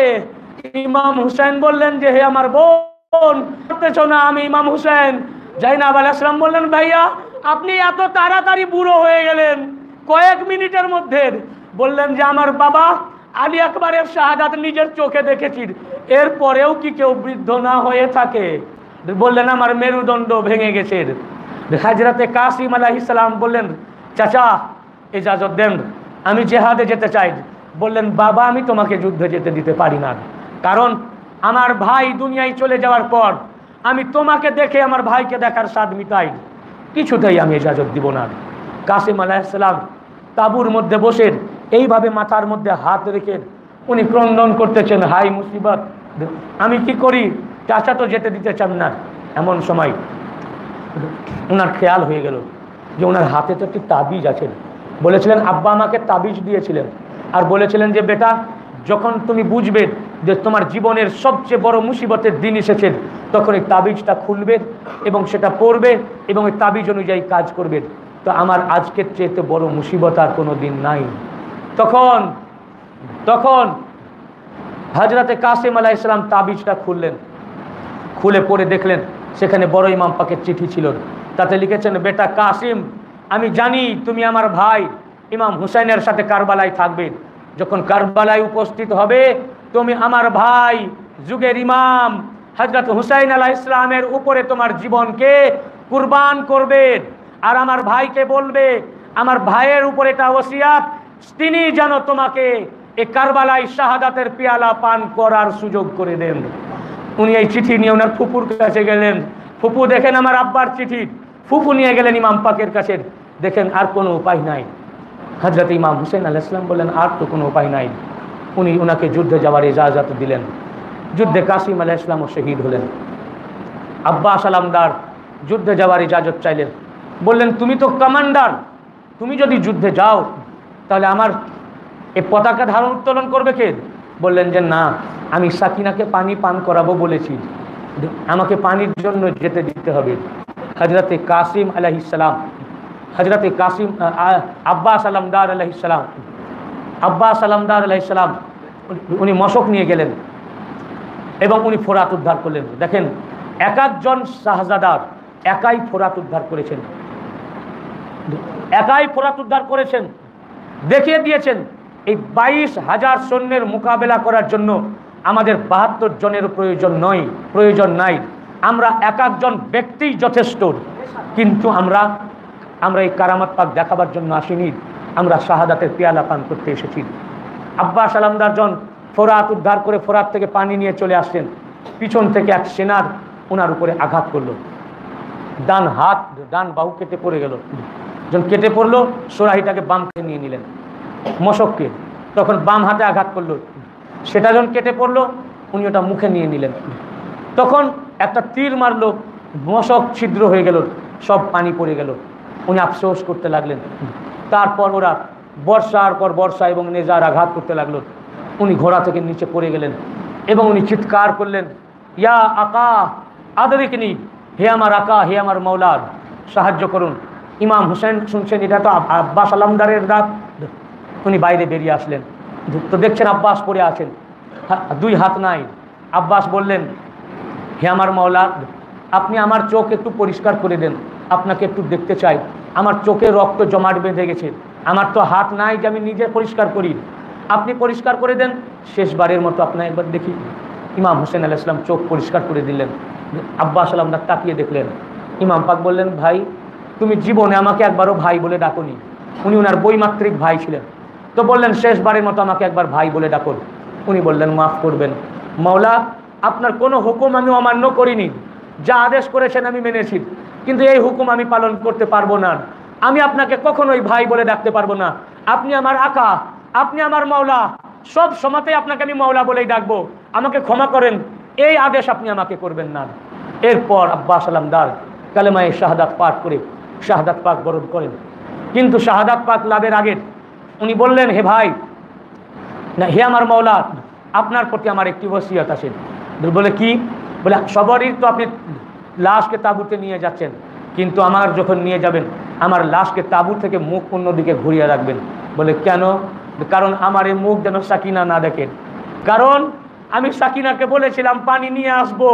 Speaker 1: ইমাম হুসাইন বললেন যে, হে আমার বোন, করতেছো না, আমি ইমাম হুসাইন। জাইনাব আলাইহিস সালাম বললেন, ভাইয়া আপনি এত তাড়াতাড়ি বুড়ো হয়ে গেলেন কয়েক মিনিটের মধ্যে। বললেন যে, আমার বাবা আলী আকবরের শাহাদাত নিজের চোখে দেখেছি, এরপরেও কি কেউ বৃদ্ধ না হয়ে থাকে? বললেন, আমার মেরুদণ্ড ভেঙে গেছে। হযরতে কাসিম আলাইহিস সালাম বললেন, চাচা ইজাজত দেন, আমি জেহাদে যেতে চাই। বললেন, বাবা আমি তোমাকে যুদ্ধে যেতে দিতে পারি না, কারণ আমার ভাই দুনিয়ায় চলে যাওয়ার পর আমি তোমাকে দেখে আমার ভাইকে দেখার স্বাদ মিটাই, কিছুতেই আমি ইজাজত দিব না। কাসিম আলাইহিস সালাম তাঁবুর মধ্যে বসে এইভাবে মাথার মধ্যে হাত রেখে উনি ক্রন্দন করতেছেন, হাই মুসিবত, আমি কি করি? চাচা তো যেতে দিতে চান না। এমন সময় ওনার খেয়াল হয়ে গেল যে ওনার হাতে তো একটি তাবিজ আছে। বলেছিলেন, আব্বা আমাকে তাবিজ দিয়েছিলেন আর বলেছিলেন যে, বেটা যখন তুমি বুঝবে যে তোমার জীবনের সবচেয়ে বড় মুসিবতের দিন এসেছে, তখন এই তাবিজটা খুলবে এবং সেটা পড়বে এবং এই তাবিজ অনুযায়ী কাজ করবে। তো আমার আজকের চেয়ে বড় মুসিবত আর কোনো দিন নাই। তখন হযরতে কাসিম আলাইহিস সালাম তাবিজটা খুললেন, খুলে পড়ে দেখলেন সেখানে বড় ইমাম পাকের চিঠি ছিল। তাতে লিখেছেন, বেটা কাসিম, আমি জানি তুমি আমার ভাই ইমাম হুসাইনের সাথে কারবালায় থাকবে। যখন কারবালায় উপস্থিত হবে, তুমি আমার ভাই যুগের ইমাম হযরত হুসাইন আলাইহিস সালামের উপরে তোমার জীবনকে কুরবান করবে। আর আমার ভাইকে বলবে, আমার ভাইয়ের উপরে এটা ওসিয়াত, তিনি যেন তোমাকে এই কারবালায় শাহাদাতের পেয়ালা পান করার সুযোগ করে দেন। উনি এই চিঠি নিয়ে ওনার ফুপুর কাছে গেলেন। ফুপু দেখেন আমার আব্বার চিঠি। ফুপু নিয়ে গেলেন ইমাম পাকের কাছে, দেখেন আর কোনো উপায় নাই। হযরত ইমাম হুসাইন আলাইহিস সালাম বললেন, আর তো কোনো উপায় নাই। উনি ওনাকে যুদ্ধে যাওয়ার ইজাজত দিলেন। যুদ্ধে কাসিম আলাইহিস সালামও শহীদ হলেন। আব্বাস আলামদার যুদ্ধে যাওয়ার ইজাজত চাইলেন। বললেন, তুমি তো কমান্ডার, তুমি যদি যুদ্ধে যাও তাহলে আমার এই পতাকা ধারণ উত্তোলন করবে কে? বললেন যে, না, আমি সাকিনাকে পানি পান করাবো বলেছি, আমাকে পানির জন্য যেতে দিতে হবে। হযরতে কাসিম আলাইহিস সালাম, হযরতে কাসিম আব্বাস আলামদার আলাইহিস সালাম, আব্বাস আলামদার আলাইহিস সালাম উনি মশক নিয়ে গেলেন এবং উনি ফোরাত উদ্ধার করলেন। দেখেন, এক একজন শাহজাদার একাই ফোরাত উদ্ধার করেছেন, একাই ফোরাত উদ্ধার করেছেন, দেখিয়ে দিয়েছেন এই 22,000 সৈন্যের মোকাবেলা করার জন্য আমাদের 72 জনের প্রয়োজন নাই। আমরা এক একজন ব্যক্তি যথেষ্ট, কিন্তু আমরা এই কারামাত পাক দেখাবার জন্য আসিনি, আমরা শাহাদাতের পেয়ালা পান করতে এসেছি। আব্বাস আলামদার জন ফোরাত উদ্ধার করে ফোরাত থেকে পানি নিয়ে চলে আসছেন। পিছন থেকে এক সেনার ওনার উপরে আঘাত করলো, ডান বাহু কেটে পড়ে গেল। যখন কেটে পড়লো, সোরাহিটাকে বামকে নিয়ে নিলেন, মশককে। তখন বাম হাতে আঘাত করলো, সেটা যখন কেটে পড়লো, উনি ওটা মুখে নিয়ে নিলেন। তখন একটা তীর মারলো, মশক ছিদ্র হয়ে গেল, সব পানি পড়ে গেল। উনি আফসোস করতে লাগলেন। তারপর ওরা বর্ষার পর বর্ষা এবং নেজার আঘাত করতে লাগলো। উনি ঘোড়া থেকে নিচে পড়ে গেলেন এবং উনি চিৎকার করলেন, ইয়া আকা আদরিকনি, হে আমার আকা, হে আমার মৌলা, সাহায্য করুন। ইমাম হুসাইন শুনছেন এটা তো আব্বাস আলামদারের রাত। উনি বাইরে বেরিয়ে আসলেন, তো দেখছেন আব্বাস পড়ে আছেন, 2 হাত নাই। আব্বাস বললেন, হে আমার মৌলা, আপনি আমার চোখ একটু পরিষ্কার করে দেন, আপনাকে একটু দেখতে চাই। আমার চোখে রক্ত জমাট বেঁধে গেছে, আমার তো হাত নাই যে আমি নিজে পরিষ্কার করি, আপনি পরিষ্কার করে দেন, শেষবারের মতো আপনার একবার দেখি। ইমাম হোসেন আলাইহিস সালাম চোখ পরিষ্কার করে দিলেন। আব্বাস আলমদার তাকিয়ে দেখলেন। ইমাম পাক বললেন, ভাই তুমি জীবনে আমাকে একবারও ভাই বলে ডাকোনি। উনি ওনার বৈমাত্রিক ভাই ছিলেন। তো বললেন, শেষবারের মতো আমাকে একবার ভাই বলে ডাকুন। উনি বললেন, মাফ করবেন মাওলা, আপনার কোনো হুকুম আমি অমান্য করিনি, যা আদেশ করেছেন আমি মেনেছি, কিন্তু এই হুকুম আমি পালন করতে পারবো না। আমি আপনাকে কখনোই ভাই বলে ডাকতে পারবো না। আপনি আমার আকা, আপনি আমার মাওলা, সব সময়তেই আপনাকে আমি মাওলা বলেই ডাকবো। আমাকে ক্ষমা করেন, এই আদেশ আপনি আমাকে করবেন না। এরপর আব্বাস আলমদার কালেমায়ে শাহাদাত পাঠ করে শাহাদাত পাক বরণ করেন। কিন্তু শাহাদাত পাক লাভের আগে উনি বললেন, হে ভাই না, হে আমার মাওলা, আপনার প্রতি আমার একটি ওসিয়ত আছে। বলে কি? বলে সবারই তো আপনি লাশকে তাঁবুতে নিয়ে যাচ্ছেন, কিন্তু আমার যখন নিয়ে যাবেন আমার লাশকে তাঁবু থেকে মুখ অন্যদিকে ঘুরিয়ে রাখবেন। বলে কেন? কারণ আমার এই মুখ যেন সাকিনা না দেখেন। কারণ আমি সাকিনাকে বলেছিলাম পানি নিয়ে আসবো,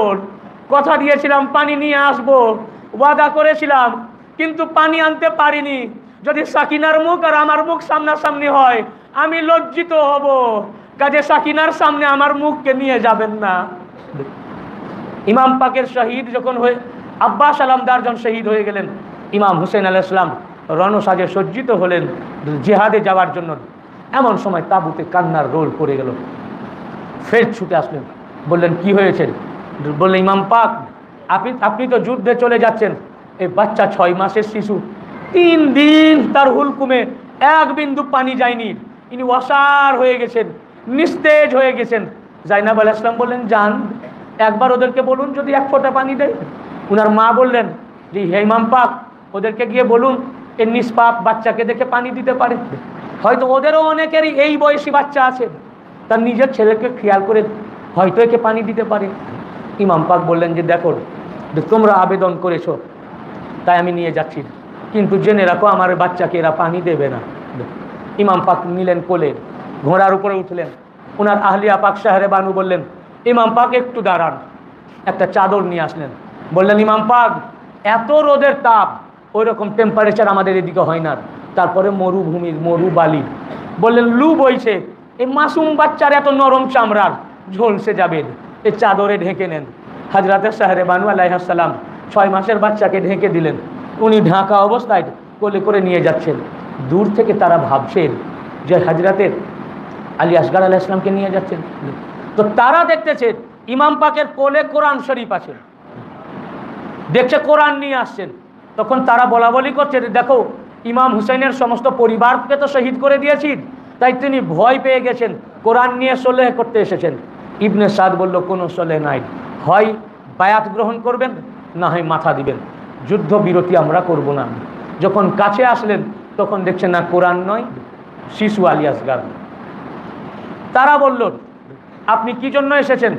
Speaker 1: কথা দিয়েছিলাম পানি নিয়ে আসবো, ওয়াদা করেছিলাম, কিন্তু পানি আনতে পারিনি। যদি সাকিনার মুখ আর আমার মুখ সামনাসামনি হয় আমি লজ্জিত হব। কাজে সাকিনার সামনে আমার মুখকে নিয়ে যাবেন না। ইমাম পাকের শহীদ যখন হয়ে আব্বাস আলমদার যখন শহীদ হয়ে গেলেন, ইমাম হুসেন আলাইহিস সালাম রণসাজে সজ্জিত হলেন জিহাদে যাওয়ার জন্য। এমন সময় তাঁবুতে কান্নার রোল পড়ে গেল। ফের ছুটে আসলেন, বললেন কি হয়েছে? বললেন, ইমাম পাক আপনি তো যুদ্ধে চলে যাচ্ছেন, এই বাচ্চা 6 মাসের শিশু, 3 দিন তার হুলকুমে এক বিন্দু পানি যায়নি, ইনি অসাড় হয়ে গেছেন, নিস্তেজ হয়ে গেছেন। জাইনাব আলাইহিস সালাম বললেন, যান একবার ওদেরকে বলুন যদি 1 ফোঁটা পানি দেয়। উনার মা বললেন যে, হে ইমাম পাক, ওদেরকে গিয়ে বলুন এই নিষ্পাপ বাচ্চাকে দেখে পানি দিতে পারে। হয়তো ওদেরও অনেকেরই এই বয়সী বাচ্চা আছে, তার নিজের ছেলেকে খেয়াল করে হয়তো একে পানি দিতে পারে। ইমাম পাক বললেন যে, দেখো তোমরা আবেদন করেছো তাই আমি নিয়ে যাচ্ছি, কিন্তু জেনে রাখো আমার বাচ্চাকে এরা পানি দেবে না। ইমাম পাক নিলেন কোলে, ঘোড়ার উপরে উঠলেন। ওনার আহলিয়া পাক শাহরে বানু বললেন, ইমাম পাক একটু দাঁড়ান। একটা চাদর নিয়ে আসলেন, বললেন, ইমাম পাক এত রোদের তাপ, ওই রকম টেম্পারেচার আমাদের এদিকে হয় না, তারপরে মরুভূমির মরুবালি, বললেন লু বইছে, এই মাসুম বাচ্চার এত নরম চামড়ার ঝলসে যাবে, এই চাদরে ঢেকে নেন। হযরত শাহরে বানু আলাইহিস সালাম 6 মাসের বাচ্চাকে ঢেকে দিলেন। উনি ঢাকা অবস্থায় কোলে করে নিয়ে যাচ্ছেন। দূর থেকে তারা ভাবছেন যে হযরতের আলী আসগার আলাইহিস সালামকে নিয়ে যাচ্ছেন। তো তারা দেখতেছে ইমাম পাকের কোলে কোরআন শরীফ আছে, দেখছে কোরআন নিয়ে আসছেন। তখন তারা বলা বলি করছে, দেখো ইমাম হুসাইনের সমস্ত পরিবারকে তো শহীদ করে দিয়েছি, তাই তিনি ভয় পেয়ে গেছেন, কোরআন নিয়ে সলেহ করতে এসেছেন। ইবনে সাদ বলল, কোনো সলেহ নাই, হয় বায়াত গ্রহণ করবেন না হয় মাথা দিবেন, যুদ্ধ বিরতি আমরা করব না। যখন কাছে আসলেন তখন দেখছেন না কোরআন নয়, শিশু আলী আসগার। তারা বলল, আপনি কি জন্য এসেছেন?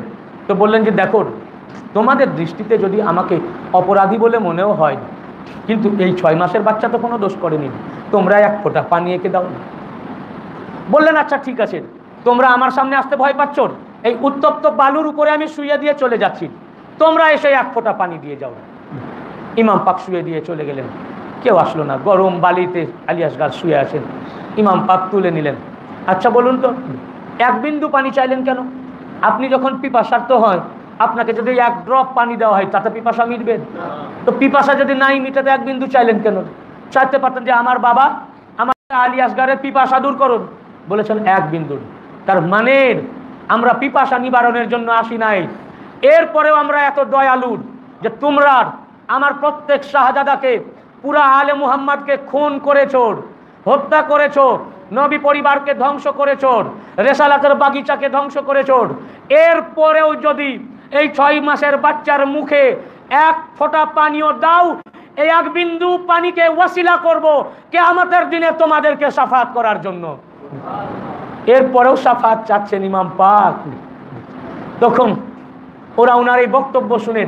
Speaker 1: তো বললেন যে, দেখো তোমাদের দৃষ্টিতে যদি আমাকে অপরাধী বলে মনেও হয়, কিন্তু এই 6 মাসের বাচ্চা তো কোনো দোষ করেনি, তোমরা 1 ফোঁটা পানি এঁকে দাও। বললেন, আচ্ছা ঠিক আছে, তোমরা আমার সামনে আসতে ভয় পাচ্ছ, এই উত্তপ্ত বালুর উপরে আমি শুয়ে দিয়ে চলে যাচ্ছি, তোমরা এসে 1 ফোঁটা পানি দিয়ে যাও। ইমাম পাক শুয়ে দিয়ে চলে গেলেন। কেউ আসলো না, গরম বালিতে আলী আসগার শুয়ে আছেন। ইমাম পাক তুলে নিলেন। আচ্ছা বলুন তো, 1 বিন্দু পানি চাইলেন কেন? আপনি যখন পিপাসার্ত হয়, আপনাকে যদি 1 ড্রপ পানি দেওয়া হয় তাতে পিপাসা মিটবে? তো পিপাসা যদি নাই মিটাতে 1 বিন্দু চাইলেন কেন? চাইতে পারতেন যে আমার বাবা, আমার আলী আসগারের পিপাসা দূর করুন, বলেছেন 1 বিন্দু। তার মানে আমরা পিপাসা নিবারণের জন্য আসি নাই, এরপরেও আমরা এত দয়ালু যে তোমরা আমার প্রত্যেক শাহজাদাকে, পুরা আলে মুহাম্মদকে খুন করেছো, হত্যা করেছো, নবী পরিবারকে ধ্বংস করেছো, রেসালাতের বাগিচাকে ধ্বংস করেছো, এরপরেও যদি এই 6 মাসের বাচ্চার মুখে 1 ফোঁটা পানিও দাও, এই 1 বিন্দু পানিকে ওয়াসিলা করব কিয়ামতের দিনে তোমাদেরকে শাফাত করার জন্য। এরপরেও শাফাত চাচ্ছেন ইমাম পাক। তখন ওরা ওনার এই বক্তব্য শুনে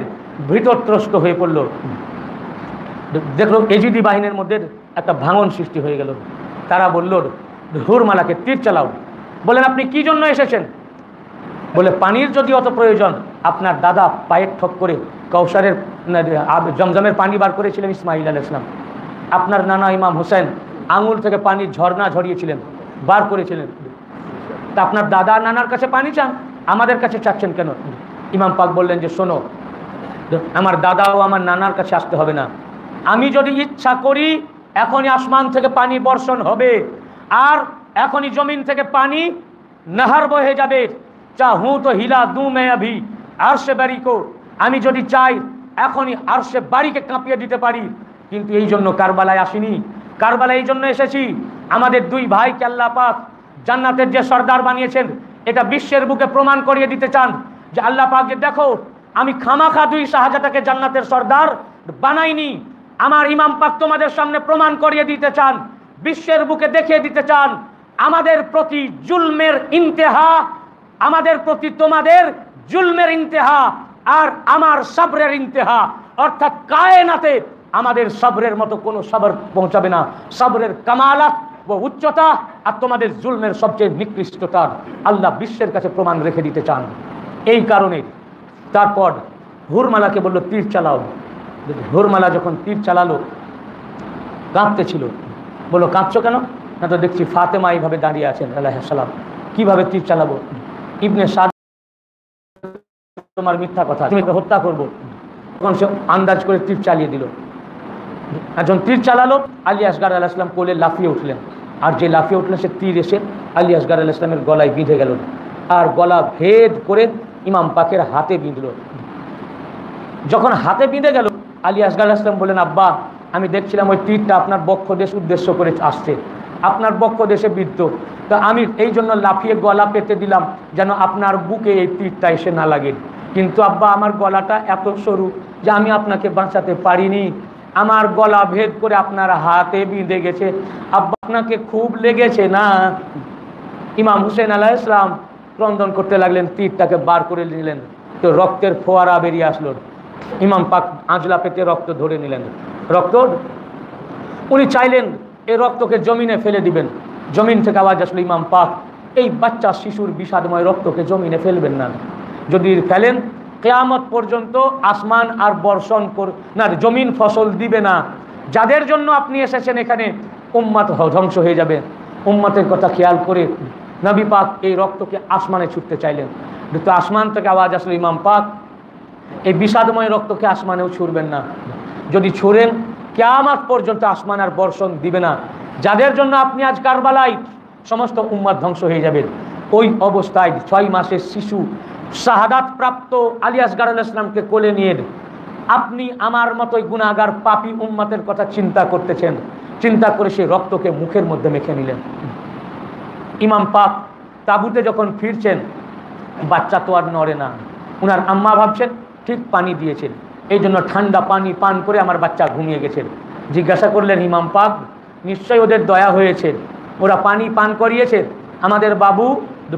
Speaker 1: ভীতত্রস্ত হয়ে পড়ল। দেখলো এজিদি বাহিনীর মধ্যে একটা ভাঙন সৃষ্টি হয়ে গেল। তারা বলল, হুরমালাকে তীর চালাও। বলেন, আপনি কি জন্য এসেছেন? বলে, পানির যদি অত প্রয়োজন, আপনার দাদা পায়ের ঠক করে কৌসারের জমজমের পানি বার করেছিলেন ইসমাইল আলাইহিস সালাম। আপনার নানা ইমাম হোসেন আঙুল থেকে পানির ঝর্ণা ঝরিয়েছিলেন, বার করেছিলেন। তা আপনার দাদা নানার কাছে পানি চান, আমাদের কাছে চাচ্ছেন কেন? ইমাম পাক বললেন যে শোনো, আমার দাদা ও আমার নানার কাছে আসতে হবে না, আমি যদি ইচ্ছা করি এখনই আসমান থেকে পানি বর্ষণ হবে, আর এখনই জমিন থেকে পানি নাহার বহে যাবে। চাহু তো হিলা দু মে আভি আরশে বাড়ি কো, আমি যদি চাই এখনই আরশে বাড়িকে কাঁপিয়ে দিতে পারি। কিন্তু এই জন্য কারবালায় আসিনি, কারবালায় এই জন্য এসেছি, আমাদের দুই ভাইকে আল্লাহ পাক জান্নাতের যে সর্দার বানিয়েছেন এটা বিশ্বের বুকে প্রমাণ করিয়ে দিতে চান যে আল্লাহ পাক যে দেখো আমি খামাখা দুই শাহজাদাকে জান্নাতের সর্দার বানাইনি। আমার ইমাম পাক তোমাদের সামনে প্রমাণ করিয়ে দিতে চান, বিশ্বের বুকে দেখিয়ে দিতে চান আমাদের প্রতি জুলমের ইন্তেহা, আমাদের প্রতি তোমাদের জুলমের ইন্তেহা আর আমার সবরের ইন্তেহা। অর্থাৎ কায়নাতে আমাদের সবরের মতো কোনো সবর পৌঁছাবে না, সবরের কামালাত ও উচ্চতা আর তোমাদের জুলমের সবচেয়ে নিকৃষ্টতার আল্লাহ বিশ্বের কাছে প্রমাণ রেখে দিতে চান। এই কারণে তারপর হুরমালাকে বলল তীর চালাও। হুরমালা যখন তীর চালালো কাঁপতেছিল, বললো কাঁপছো কেন? না তো দেখছি ফাতেমা এইভাবে দাঁড়িয়ে আছেন আলাইহিস সালাম, কিভাবে তীর চালাবো? ইবনে সাদ তোমার মিথ্যা কথা, তুমি হত্যা করবো। তখন সে আন্দাজ করে তীর চালিয়ে দিল। একজন তীর চালালো, আলী আসগার আলাইহিস সালাম কোলে লাফিয়ে উঠলেন, আর যে লাফিয়ে উঠলেন সে তীর এসে আলী আসগার আলাইহিস সালামের গলায় বিঁধে গেল, আর গলা ভেদ করে ইমাম পাকের হাতে বিঁধল। যখন হাতে বিঁধে গেল আলী আসগার আলাইহিস সালাম বললেন, আব্বা আমি দেখছিলাম ওই তীরটা আপনার বক্ষ দেশ উদ্দেশ্য করে আসছে, আপনার বক্ষ দেশে বিদ্ধ, তা আমি এই জন্য লাফিয়ে গলা পেতে দিলাম যেন আপনার বুকে এই তীরটা এসে না লাগে। কিন্তু আব্বা আমার গলাটা এত সরু যে আমি আপনাকে বাঁচাতে পারিনি, আমার গলা ভেদ করে আপনার হাতে বিঁধে গেছে। আব্বা আপনাকে খুব লেগেছে না? ইমাম হুসেন আলাইহিস সালাম ক্রন্দন করতে লাগলেন, তীরটাকে বার করে নিলেন, তো রক্তের ফোয়ারা বেরিয়ে আসলো। ইমাম পাক আঁচলা পেতে রক্ত ধরে নিলেন, রক্ত উনি চাইলেন এই রক্তকে জমিনে ফেলে দিবেন। জমিন থেকে আওয়াজ আসলো, ইমাম পাক এই বাচ্চা শিশুর বিষাদময় রক্তকে জমিনে ফেলবেন না, যদি ফেলেন কিয়ামত পর্যন্ত আসমান আর বর্ষণ না, জমিন ফসল দিবে না। যাদের জন্য আপনি এসেছেন এখানে উম্মত ধ্বংস হয়ে যাবে। উম্মতের কথা খেয়াল করে নবী পাক এই রক্তকে আসমানে ছুটতে চাইলেন, কিন্তু আসমান থেকে আওয়াজ আসলো, ইমাম পাক এই বিষাদময় রক্তকে আসমানেও ছুড়বেন না, যদি ছুড়েন কিয়ামত পর্যন্ত আসমান আর বর্ষণ দিবে না। যাদের জন্য আপনি আজ কারবালায়, সমস্ত উম্মত ধ্বংস হয়ে যাবে। ওই অবস্থায় 6 মাসের শিশু শাহাদাত প্রাপ্ত আলী আসগার আলাইহিস সালামকে কোলে নিয়ে আপনি আমার মতোই গুনাহগার পাপী উম্মতের কথা চিন্তা করতেছেন। চিন্তা করে সেই রক্তকে মুখের মধ্যে মেখে নিলেন। ইমাম পাক তাঁবুতে যখন ফিরছেন, বাচ্চা তো আর নড়ে না। উনার আম্মা ভাবছেন ঠিক পানি দিয়েছেন, এই জন্য ঠান্ডা পানি পান করে আমার বাচ্চা ঘুমিয়ে গেছেন। জিজ্ঞাসা করলেন, ইমাম পাক নিশ্চয়ই ওদের দয়া হয়েছে, ওরা পানি পান করিয়েছে, আমাদের বাবু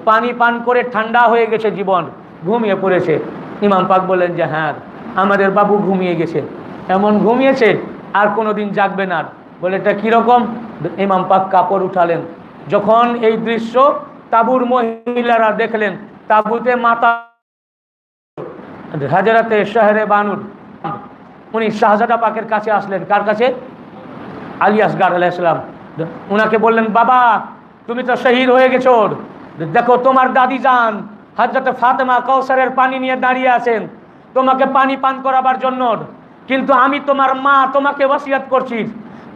Speaker 1: পানি পান করে ঠান্ডা হয়ে গেছে, জীবন ঘুমিয়ে পড়েছে। ইমাম পাক বললেন যে হ্যাঁ আমাদের বাবু ঘুমিয়ে গেছে, এমন ঘুমিয়েছে আর কোনো দিন জাগবে না। বলে এটা কীরকম? ইমাম পাক কাপড় উঠালেন। যখন এই দৃশ্য তাঁবুর মহিলারা দেখলেন, তাঁবুতে মাতা হাজরাতে শাহরে বানুর উনি শাহজাদা পাকের কাছে আসলেন। কার কাছে? আলী আসগার আলাইহিস সালাম। উনাকে বললেন, বাবা তুমি তো শহীদ হয়ে গেছো, দেখো তোমার দাদি যান হযরত ফাতেমা কাউসারের পানি নিয়ে দাঁড়িয়ে আছেন তোমাকে পানি পান করাবার জন্য, কিন্তু আমি তোমার মা তোমাকে ওসিয়ত করছি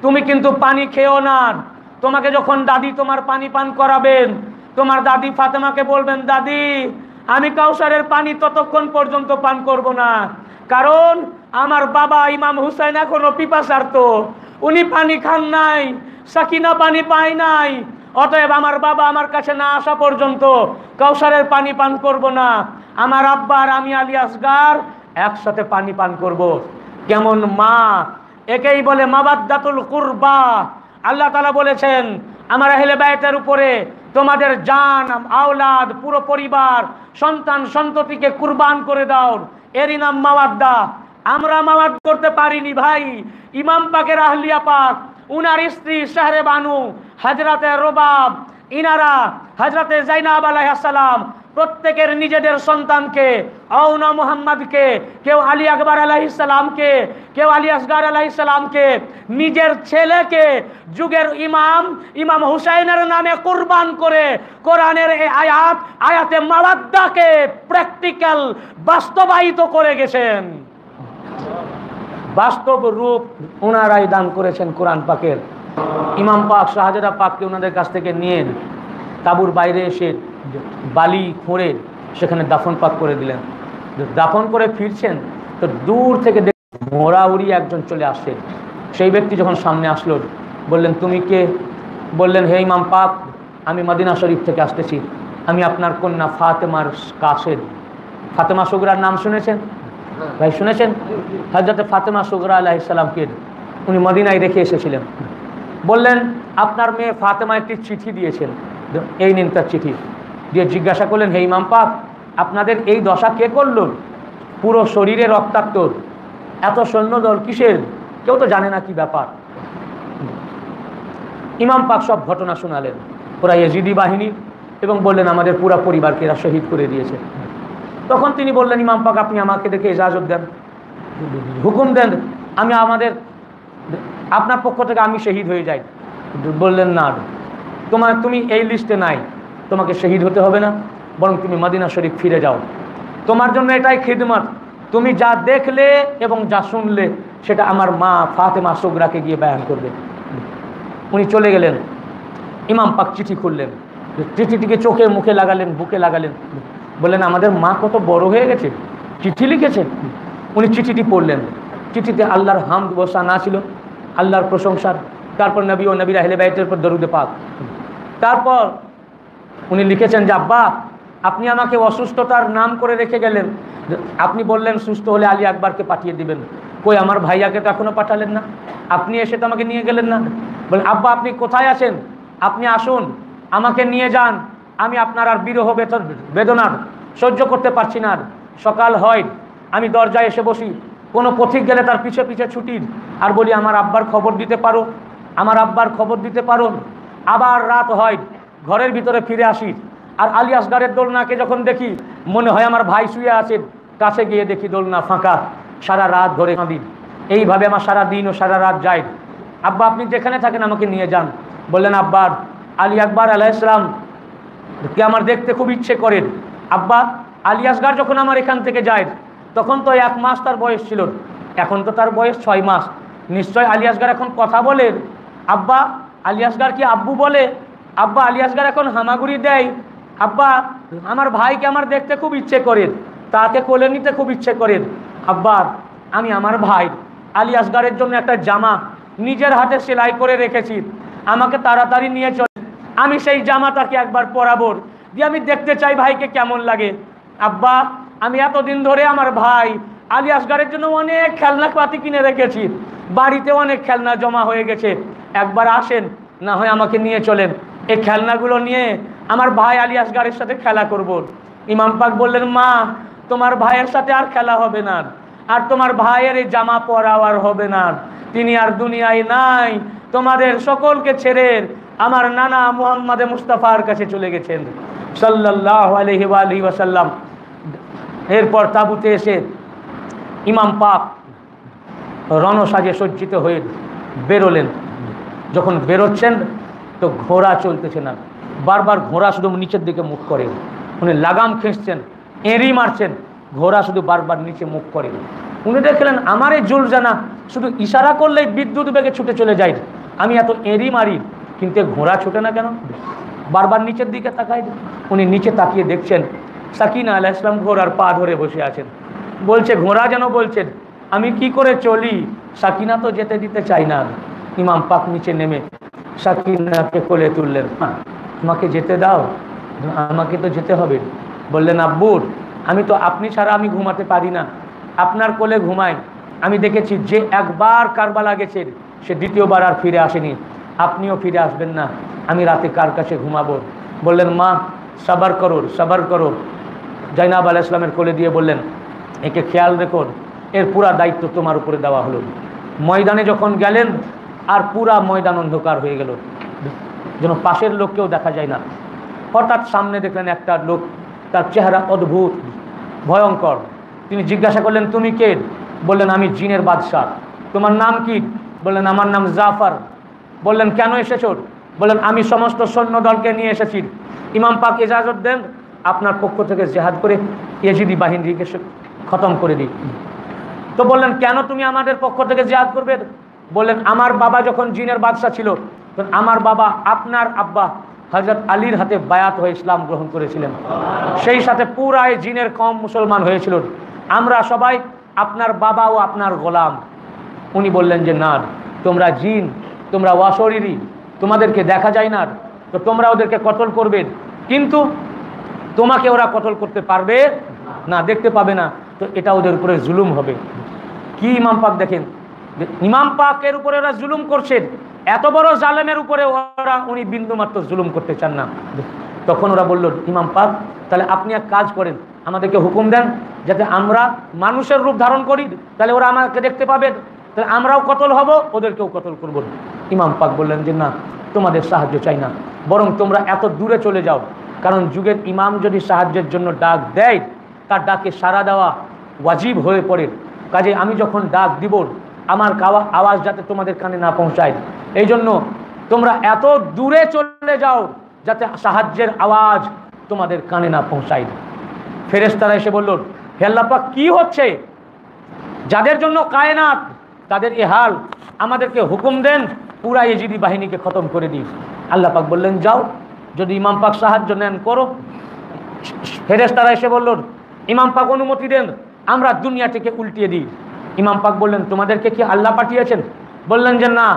Speaker 1: তুমি কিন্তু পানি খেও না। তোমাকে যখন দাদি তোমার পানি পান করাবেন, তোমার দাদি ফাতেমাকে বলবেন, দাদি আমি কাউসারের পানি ততক্ষণ পর্যন্ত পান করব না, কারণ আমার বাবা ইমাম হুসাইন এখনো পিপাসার্ত, উনি পানি খান নাই, সাকিনা পানি পায় নাই, অতএব আমার বাবা আমার কাছে না আসা পর্যন্ত কাউসারের পানি পান করব না। আমার আব্বা আর আমি আলী আসগার একসাথে পানি পান করব। কেমন মা! একেই বলে মাওয়াদ্দাতুল কুরবা। আল্লাহ তাআলা বলেছেন আমার আহলে বাইতের উপরে তোমাদের জান, আওলাদ, পুরো পরিবার, সন্তান সন্ততিকে কুরবান করে দাও, এরই নাম মাওয়াদ্দা। আমরা মাওয়াদ করতে পারিনি ভাই। ইমাম পাকের আহলিয়া পাক, উনার স্ত্রী শাহরে বানু, হযরতে রুবাব, ইনারা হযরতে যায়েনাব আলাইহিস সালাম, প্রত্যেকের নিজেদের সন্তানকে, আওনা মুহাম্মদকে, কেউ আলী আকবর আলাইহিস সালামকে, কেউ আলী আসগার আলাইহিস সালামকে, নিজের ছেলেকে যুগের ইমাম হুসাইনের নামে কুরবান করে কোরআনের এই আয়াতে মাওয়াদ্দাকে প্র্যাকটিক্যাল বাস্তবায়িত করে গেছেন। বাস্তব রূপ ওনারাই দান করেছেন কোরআন পাকের। ইমাম পাক শাহজাদা পাককে ওনাদের কাছ থেকে নিয়ে তাঁবুর বাইরে এসে বালি খুঁড়ে সেখানে দাফন পাক করে দিলেন। দাফন করে ফিরছেন তো দূর থেকে ঘোড়া উড়িয়ে একজন চলে আসছে। সেই ব্যক্তি যখন সামনে আসলো বললেন, তুমি কে? বললেন, হে ইমাম পাক, আমি মদিনা শরীফ থেকে আসতেছি, আমি আপনার কন্যা ফাতেমার কাসেদ। ফাতেমা সুগরার নাম শুনেছেন ভাই? শুনেছেন? হযরত ফাতেমা সুগরা আলাইহিস সালামকে উনি মদিনায় রেখে এসেছিলেন। বললেন, আপনার মেয়ে ফাতেমা একটি চিঠি দিয়েছেন, এই নিন তার চিঠি। দিয়ে জিজ্ঞাসা করলেন, হে ইমাম পাক, আপনাদের এই দশা কে করল? পুরো শরীরে রক্তাক্ত, এত সৈন্যদল কিসের? কেউ তো জানে না কি ব্যাপার। ইমাম পাক সব ঘটনা শোনালেন, ওরা ইয়াজিদি বাহিনী, এবং বললেন আমাদের পুরো পরিবারকে এরা শহীদ করে দিয়েছে। তখন তিনি বললেন, ইমাম পাক আপনি আমাকে দেখে ইজাজত দেন, হুকুম দেন, আমি আপনার পক্ষ থেকে আমি শহীদ হয়ে যাই। বললেন, না, তুমি এই লিস্টে নাই, তোমাকে শহীদ হতে হবে না, বরং তুমি মদিনা শরীফ ফিরে যাও। তোমার জন্য এটাই খিদমত, তুমি যা দেখলে এবং যা শুনলে সেটা আমার মা ফাতেমা সুগরাকে গিয়ে বয়ান করবে। উনি চলে গেলেন। ইমাম পাক চিঠি খুললেন, চিঠিটিকে চোখে মুখে লাগালেন, বুকে লাগালেন, বললেন, আমাদের মা কত বড় হয়ে গেছে, চিঠি লিখেছেন। উনি চিঠিটি পড়লেন। চিঠিতে আল্লাহর হামদ ওয়া সানা ছিল, আল্লাহর প্রশংসার, তারপর নবী ও নবীর আহলে বাইতের উপর দরুদ পাক। তারপর উনি লিখেছেন যে, আব্বা, আপনি আমাকে অসুস্থতার নাম করে রেখে গেলেন, আপনি বললেন সুস্থ হলে আলী আকবরকে পাঠিয়ে দিবেন, কই আমার ভাইয়াকে তো এখনো পাঠালেন না, আপনি এসে তো আমাকে নিয়ে গেলেন না। বলেন, আব্বা আপনি কোথায় আছেন? আপনি আসুন, আমাকে নিয়ে যান, আমি আপনার আর বিরহ বেদনার সহ্য করতে পারছি না। সকাল হয়, আমি দরজায় এসে বসি, কোনো পথিক গেলে তার পিছে পিছে ছুটি আর বলি, আমার আব্বার খবর দিতে পারো, আমার আব্বার খবর দিতে পারো। আবার রাত হয়, ঘরের ভিতরে ফিরে আসি, আর আলী আসগারের দোলনাকে যখন দেখি মনে হয় আমার ভাই শুয়ে আছে, কাছে গিয়ে দেখি দোলনা ফাঁকা, সারা রাত ধরে কাঁদি। এইভাবে আমার সারা দিন ও সারা রাত যায়। আব্বা আপনি যেখানে থাকেন আমাকে নিয়ে যান। বললেন, আব্বার আলী আকবর আলাইহিস সালাম কে আমার দেখতে খুব ইচ্ছে করেন। আব্বা আলী আসগার যখন আমার এখান থেকে যায় তখন তো 1 মাস তার বয়স ছিল, এখন তো তার বয়স 6 মাস, নিশ্চয় আলী আসগার এখন কথা বলে। আব্বা আলী আসগার কি আব্বু বলে? আব্বা আলী আসগার এখন হামাগুড়ি দেয়। আব্বা আমার ভাইকে আমার দেখতে খুব ইচ্ছে করেন, তাকে কোলে নিতে খুব ইচ্ছে করেন। আব্বা আমি আমার ভাই আলী আসগারের জন্য একটা জামা নিজের হাতে সেলাই করে রেখেছি, আমাকে তাড়াতাড়ি নিয়ে চলে, আমি সেই জামাটাকে একবার পরাবো, দিয়ে আমি দেখতে চাই ভাইকে কেমন লাগে। আব্বা আমি এতদিন ধরে আমার ভাই আলী আসগারের জন্য অনেক খেলনাপাতি কিনে রেখেছি, বাড়িতে অনেক খেলনা জমা হয়ে গেছে, একবার আসেন না হয় আমাকে নিয়ে চলেন, এই খেলনাগুলো নিয়ে আমার ভাই আলী আসগারের সাথে খেলা করব। ইমাম পাক বললেন, মা তোমার ভাইয়ের সাথে আর খেলা হবে না, আর তোমার ভাইয়ের এই জামা পরাও আর হবে না, তিনি আর দুনিয়ায় নাই, তোমাদের সকলকে ছেড়ে আমার নানা মুহাম্মদে মুস্তাফার কাছে চলে গেছেন সাল্লাল্লাহু আলাইহি ওয়া আলিহি ওয়াসাল্লাম। এরপর তাঁবুতে এসে ইমাম পাক রণসাজে সজ্জিত হয়ে বেরোলেন। যখন বেরোচ্ছেন তো ঘোড়া চলতেছে না, বারবার ঘোড়া শুধু নিচের দিকে মুখ করে, উনি লাগাম খেঁচছেন, এঁড়ি মারছেন, ঘোড়া শুধু বারবার নিচে মুখ করে। উনি দেখলেন আমার এই জুলজানা শুধু ইশারা করলেই বিদ্যুৎ বেগে ছুটে চলে যায়, আমি এত এঁড়ি মারি কিন্তু ঘোড়া ছুটে না কেন? বারবার নিচের দিকে তাকায়। উনি নিচে তাকিয়ে দেখছেন সাকিনা আলাইহিস সালাম ঘোড়ার পা ধরে বসে আছেন। বলছে, ঘোড়া যেন বলছেন আমি কি করে চলি, সাকিনা তো যেতে দিতে চাই না। ইমাম পাক নিচে নেমে সাকিনাকে কোলে তুললেন, আমাকে যেতে দাও, আমাকে তো যেতে হবে। বললেন, আব্বুর আমি তো আপনি ছাড়া আমি ঘুমাতে পারি না, আপনার কোলে ঘুমাই। আমি দেখেছি যে একবার কারবালা গেছে সে দ্বিতীয়বার আর ফিরে আসেনি, আপনিও ফিরে আসবেন না, আমি রাতে কার কাছে ঘুমাবো? বললেন, মা সাবার করো, সাবার করো। জাইনাব আলাইহিস সালামের কোলে দিয়ে বললেন, একে খেয়াল রেখো, এর পুরা দায়িত্ব তোমার উপরে দেওয়া হলো। ময়দানে যখন গেলেন আর পুরা ময়দান অন্ধকার হয়ে গেল, যেন পাশের লোককেও দেখা যায় না। হঠাৎ সামনে দেখলেন একটা লোক তার চেহারা অদ্ভুত ভয়ঙ্কর। তিনি জিজ্ঞাসা করলেন, তুমি কে? বললেন, আমি জিনের বাদশাহ। তোমার নাম কি? বললেন, আমার নাম জাফর। বললেন, কেন এসেছো? বললেন, আমি সমস্ত সৈন্য দলকে নিয়ে এসেছি। ইমাম পাক ইজাজত দেন, আপনার পক্ষ থেকে জেহাদ করে ইয়েজিদি বাহিনীকে খতম করে দিই। তো বললেন, কেন তুমি আমাদের পক্ষ থেকে জেহাদ করবে? বললেন, আমার বাবা যখন জিনের বাদশাহ ছিল, তখন আমার বাবা আপনার আব্বা হযরত আলীর হাতে বায়াত হয়ে ইসলাম গ্রহণ করেছিলেন। সেই সাথে পুরাই জিনের কম মুসলমান হয়েছিল। আমরা সবাই আপনার বাবা ও আপনার গোলাম। উনি বললেন যে, না, তোমরা জিন, তোমরা অশরীরী, তোমাদেরকে দেখা যায় না, তো তোমরা ওদেরকে কতল করবে, কিন্তু তোমাকে ওরা কতল করতে পারবে না, দেখতে পাবে না, তো এটা ওদের উপরে জুলুম হবে। কি ইমাম পাক দেখেন, ইমাম পাকের উপরে ওরা জুলুম করছেন, এত বড় জালেমের উপরে উনি বিন্দুমাত্র জুলুম করতে চান না। তখন ওরা বলল, ইমাম পাক, তাহলে আপনি এক কাজ করেন, আমাদেরকে হুকুম দেন যাতে আমরা মানুষের রূপ ধারণ করি, তাহলে ওরা আমাকে দেখতে পাবে, তাহলে আমরাও কতল হব, ওদেরকেও কতল করব। ইমাম পাক বললেন যে, না, তোমাদের সাহায্য চাই না, বরং তোমরা এত দূরে চলে যাও, কারণ যুগের ইমাম যদি সাহায্যের জন্য ডাক দেয়, তার ডাকে সাড়া দেওয়া ওয়াজিব হয়ে পড়ে। কাজে আমি যখন ডাক দিব, আমার আওয়াজ যাতে তোমাদের কানে না পৌঁছায়, এই জন্য তোমরা এত দূরে চলে যাও যাতে সাহায্যের আওয়াজ তোমাদের কানে না পৌঁছায়। ফেরেশতারা এসে বলল, হে আল্লাহ পাক, কি হচ্ছে? যাদের জন্য কায়নাত তাদের এ হাল, আমাদেরকে হুকুম দেন পুরা ইয়েজিদি বাহিনীকে খতম করে দিই। আল্লাহ পাক বললেন, যাও, যদি ইমাম পাক সাহায্য নেন করো। ফেরেশতারা এসে বলল, ইমাম পাক অনুমতি দেন, আমরা দুনিয়াটিকে উল্টিয়ে দিই। ইমাম পাক বললেন, তোমাদেরকে কি আল্লাহ পাঠিয়েছেন? বললেন যে, না,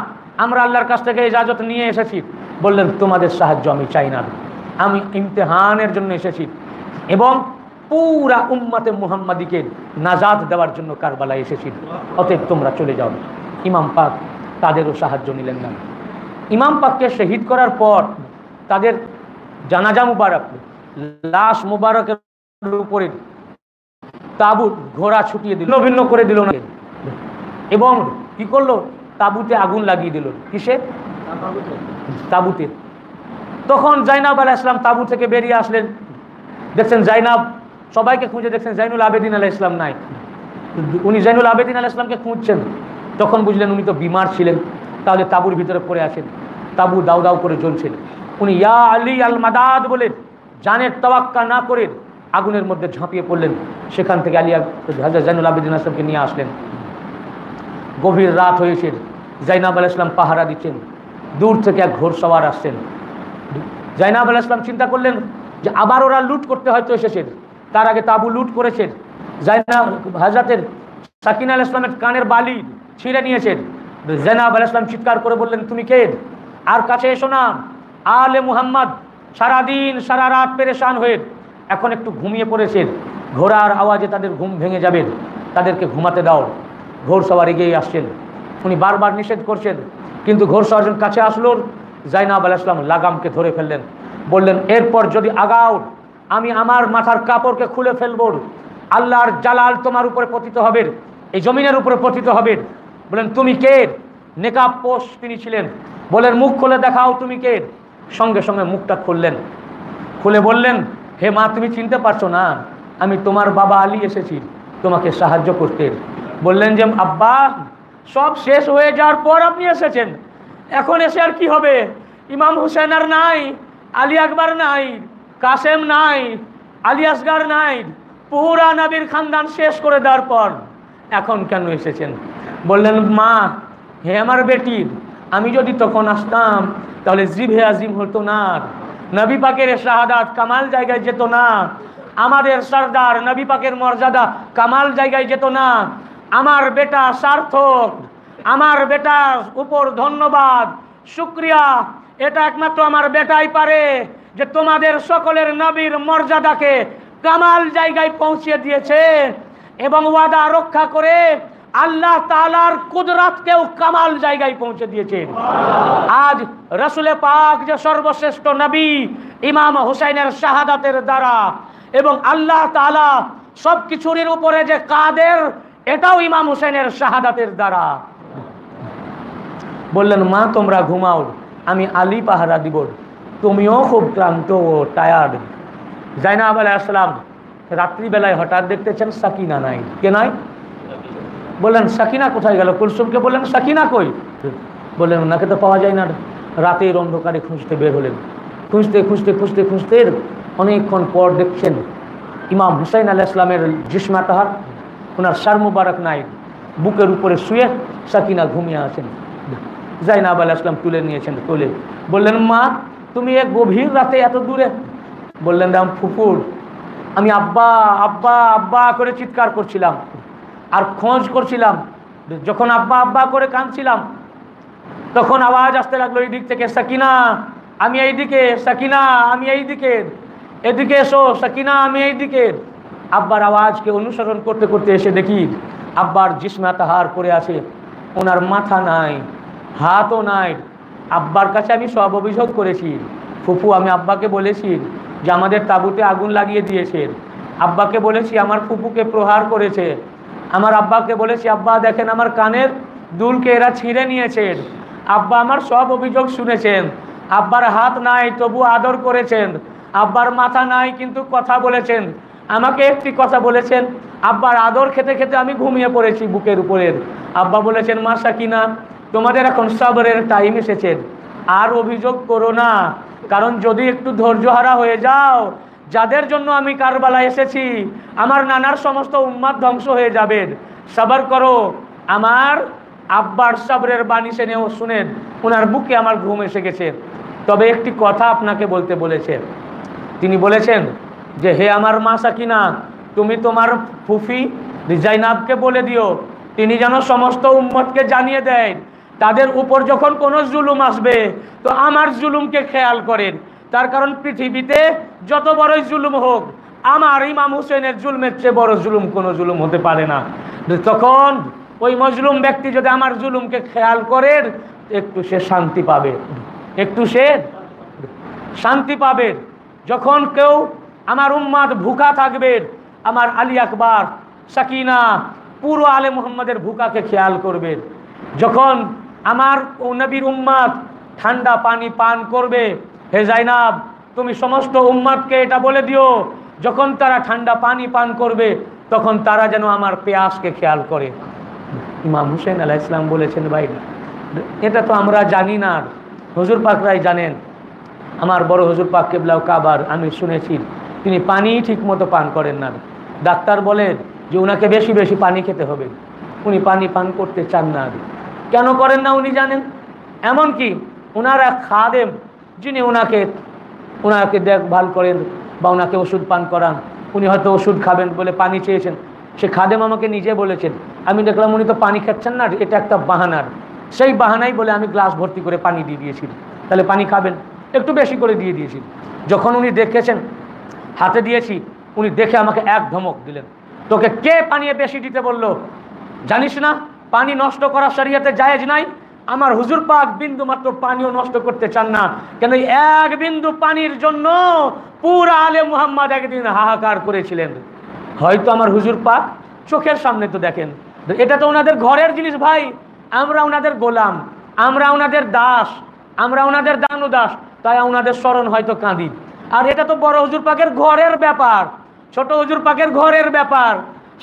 Speaker 1: আমরা আল্লাহর কাছ থেকে ইজাজত নিয়ে এসেছি। বললেন, তোমাদের সাহায্য আমি চাই না, আমি ইমতিহানের জন্য এসেছি এবং পুরা উম্মতে মুহাম্মাদিকে নাজাত দেওয়ার জন্য কারবালায় এসেছি, অতএব তোমরা চলে যাও। ইমাম পাক তাদেরও সাহায্য নিলেন না। ইমাম পাককে শহীদ করার পর তাদের জানাজা মুবারক, লাশ মুবারকের উপরে তাবুত ঘোড়া ছুটিয়ে দিল, ভিন্ন করে দিল না, এবং কি করলো, তাবুতে আগুন লাগিয়ে দিল। কিসে? তাবুতে। তখন জাইনাব আলাইহিস সালাম তাবু থেকে বেরিয়ে আসলেন, দেখছেন জাইনাব, সবাইকে খুঁজে দেখছেন জাইনুল আবেদিন আলাইহিস সালাম নাই। উনি জাইনুল আবেদিন আলাইহিস সালামকে খুঁজছেন, তখন বুঝলেন উনি তো বিমার ছিলেন, তাহলে তাবুর ভিতরে পড়ে আসেন। তাবু দাউ দাউ করে জ্বলছিল। উনি ইয়া আলী আল মাদাদ বলে জানের তাওয়াক্কা না করে আগুনের মধ্যে ঝাঁপিয়ে পড়লেন। সেখান থেকে আলী হযরত জাইনুল আবেদিন আলাইহিস সালামকে নিয়ে আসলেন। গভীর রাত হয়েছে, জাইনাব আলাইহিস সালাম পাহারা দিচ্ছেন, দূর থেকে এক ঘোড়সওয়ার আসছেন। জাইনাব আলাইহিস সালাম চিন্তা করলেন যে আবার ওরা লুট করতে হয়তো এসেছেন, তার আগে তাবু লুট করেছেন। জাইনাব হযরতের সাকিনা আলাইহিস সালামের কানের বালি ছিঁড়ে নিয়েছেন। জাইনাব আলাইহিস সালাম চিৎকার করে বললেন, তুমি কে? আর কাছে এসো না, আলে মুহাম্মদ সারাদিন সারা রাত পেরেশান হয়ে এখন একটু ঘুমিয়ে পড়েছেন, ঘোড়ার আওয়াজে তাদের ঘুম ভেঙে যাবে, তাদেরকে ঘুমাতে দাও। ঘোড়সওয়ার এগিয়ে আসছেন, উনি বারবার নিষেধ করছেন, কিন্তু ঘোড়সওয়ার কাছে আসলো। জাইনাব আলাইহিস সালাম লাগামকে ধরে ফেললেন, বললেন, এরপর যদি আগাও আমি আমার মাথার কাপড়কে খুলে ফেলব, আল্লাহর জালাল তোমার উপরে পতিত হবে, এই জমিনের উপরে পতিত হবে। বলেন, তুমি কে? নেকাব পোষ তিনি ছিলেন। বলেন, মুখ খুলে দেখাও তুমি কে? সঙ্গে সঙ্গে মুখটা খুললেন, খুলে বললেন, হে মা, তুমি চিনতে পারছো না, আমি তোমার বাবা আলী এসেছি তোমাকে সাহায্য করতে। বললেন যে, আব্বা, সব শেষ হয়ে যাওয়ার পর আপনি এসেছেন, এখন এসে আর কি হবে? ইমাম হুসেন আর নাই, আলী আকবর নাই, কাসেম নাই, আলী আসগার নাই, পুরা নবীর খানদান শেষ করে দেওয়ার পর এখন কেন এসেছেন? বললেন, মা, হে আমার বেটি, আমি যদি তখন আসতাম তাহলে জিভে আজিম হতো না, নবী পাকের শাহাদাত কামাল জায়গায় যেত না, আমাদের সরদার নবী পাকের মর্যাদা কামাল জায়গায় যেত না। আমার বেটা সার্থক, আমার বেটার উপর ধন্যবাদ শুকরিয়া, এটা একমাত্র আমার বেটাই পারে যে তোমাদের সকলের নবীর মর্যাদাকে কামাল জায়গায় পৌঁছে দিয়েছে এবং ওয়াদা রক্ষা করে আল্লাহ তাআলার কুদরতকেও কামাল জায়গায় পৌঁছে দিয়েছেন। আজ রাসূলে পাক যে সর্বশ্রেষ্ঠ নবী, ইমাম হুসাইনের শাহাদাতের দ্বারা এবং আল্লাহ তাআলা সব কিছুর উপরে যে কাদের, এটাও ইমাম হুসাইনের শাহাদাতের দ্বারা। বললেন, মা, তোমরা ঘুমাও, আমি আলী পাহারা দিব, তুমিও খুব ক্লান্ত ও টায়ার্ড। জাইনাব আলাইহিস সালাম রাত্রিবেলায় হঠাৎ দেখতেছেন সাকিনা নাই। কে নাই? বললেন সাকিনা কোথায় গেল? কুলসুমকে বললেন সাকিনা কই? বললেন ওনাকে তো পাওয়া যায় না। রাতের অন্ধকারে খুঁজতে বের হলেন। খুঁজতে খুঁজতে খুঁজতে খুঁজতে অনেকক্ষণ পর দেখছেন ইমাম হুসাইন আলাইহিস সালামের জিসমা তাহার, ওনার সার মুবারক নাই, বুকের উপরে শুয়ে সাকিনা ঘুমিয়ে আছেন। জাইনাব আলাইহিস সালাম তুলে নিয়েছেন, তুলে বললেন মা তুমি এক গভীর রাতে এত দূরে? বললেন রাম ফুফুর, আমি আব্বা আব্বা আব্বা করে চিৎকার করছিলাম আর খোঁজ করছিলাম। যখন আব্বা আব্বা করে কাঁদছিলাম তখন আওয়াজ আসতে লাগলো এই দিক থেকে, সাকিনা আমি এইদিকে, সাকিনা আমি এইদিকে, এদিকে এসো সাকিনা আমি এইদিকে। আব্বার আওয়াজকে অনুসরণ করতে করতে এসে দেখি আব্বার জিসমা তাহার পড়ে আছে, ওনার মাথা নাই, হাতও নাই। আব্বার কাছে আমি সব অভিযোগ করেছি। ফুফু আমি আব্বাকে বলেছি যে আমাদের তাঁবুতে আগুন লাগিয়ে দিয়েছে, আব্বাকে বলেছি আমার ফুফুকে প্রহার করেছে, আমার আব্বাকে বলেছি আব্বা দেখেন আমার কানের দুলকে এরা ছিঁড়ে নিয়েছে। আব্বা আমার সব অভিযোগ শুনেছেন। আব্বার হাত নাই তবু আদর করেছেন, আব্বার মাথা নাই কিন্তু কথা বলেছেন। আমাকে একটি কথা বলেছেন, আব্বার আদর খেতে খেতে আমি ঘুমিয়ে পড়েছি বুকের উপরের। আব্বা বলেছেন মা সাকিনা তোমাদের এখন সবরের টাইম এসেছে, আর অভিযোগ করো না, কারণ যদি একটু ধৈর্যহারা হয়ে যাও, যাদের জন্য আমি কারবালায় এসেছি আমার নানার সমস্ত উম্মাত ধ্বংস হয়ে যাবে। সবর করো। আমার আব্বার সবরের বাণী শুনেন ওনার বুকে আমার ঘুম এসে গেছে। তবে একটি কথা আপনাকে বলতে বলেছেন, তিনি বলেছেন যে হে আমার মা সাকিনা তুমি তোমার ফুফি জাইনাবকে বলে দিও তিনি যেন সমস্ত উম্মতকে জানিয়ে দেয় তাদের উপর যখন কোনো জুলুম আসবে তো আমার জুলুমকে খেয়াল করেন। তার কারণ পৃথিবীতে যত বড়ই জুলুম হোক আমার ইমাম হুসেনের জুলমের চেয়ে বড় জুলুম কোনো জুলুম হতে পারে না। তখন ওই মজলুম ব্যক্তি যদি আমার জুলুমকে খেয়াল করেন একটু সে শান্তি পাবে, একটু সে শান্তি পাবে। যখন কেউ আমার উম্মাদ ভুকা থাকবে, আমার আলী আকবর সাকিনা পুরো আলে মুহাম্মদের ভুকাকে খেয়াল করবে। যখন আমার নবীর উম্মাদ ঠান্ডা পানি পান করবে, হে জাইনাব তুমি সমস্ত উম্মাদকে এটা বলে দিও যখন তারা ঠান্ডা পানি পান করবে তখন তারা যেন আমার পেয়াসকে খেয়াল করে। ইমাম হুসেন আলাইহিস সালাম বলেছেন ভাই এটা তো আমরা জানি না, হুজুর পাকরাই জানেন। আমার বড় হুজুর পাক কেবলাও কাবার আমি শুনেছি তিনি পানি ঠিক মতো পান করেন না। ডাক্তার বলেন যে ওনাকে বেশি বেশি পানি খেতে হবে, উনি পানি পান করতে চান না। কেন করেন না উনি জানেন। এমনকি ওনার এক খাদেম যিনি ওনাকে দেখভাল করেন বা ওনাকে ওষুধ পান করান, উনি হয়তো ওষুধ খাবেন বলে পানি চেয়েছেন, সে খাদেম আমাকে নিজে বলেছেন আমি দেখলাম উনি তো পানি খাচ্ছেন না, এটা একটা বাহানার। সেই বাহানাই বলে আমি গ্লাস ভর্তি করে পানি দিয়ে দিয়েছি, তাহলে পানি খাবেন একটু বেশি করে দিয়ে দিয়েছি। যখন উনি দেখেছেন হাতে দিয়েছি উনি দেখে আমাকে এক ধমক দিলেন, তোকে কে পানি বেশি দিতে বললো? জানিস না পানি নষ্ট করা শরীয়তে জায়েজ নাই? আমার হুজুর পাক বিন্দু মাত্র পানিও নষ্ট করতে চান না, কেন এক বিন্দু পানির জন্য পুরা আলে মুহাম্মদ একদিন হাহাকার করেছিলেন। হয়তো আমার হুজুর পাক চোখের সামনে তো দেখেন, এটা তো ওনাদের ঘরের জিনিস ভাই, আমরা ওনাদের গোলাম, আমরা ওনাদের দাস, আমরা ওনাদের দানুদাস, তাই ওনাদের স্মরণ হয়তো কাঁদি। আর এটা তো বড় হুজুর পাকের ঘরের ব্যাপার, ছোট হুজুর পাকের ঘরের ব্যাপার,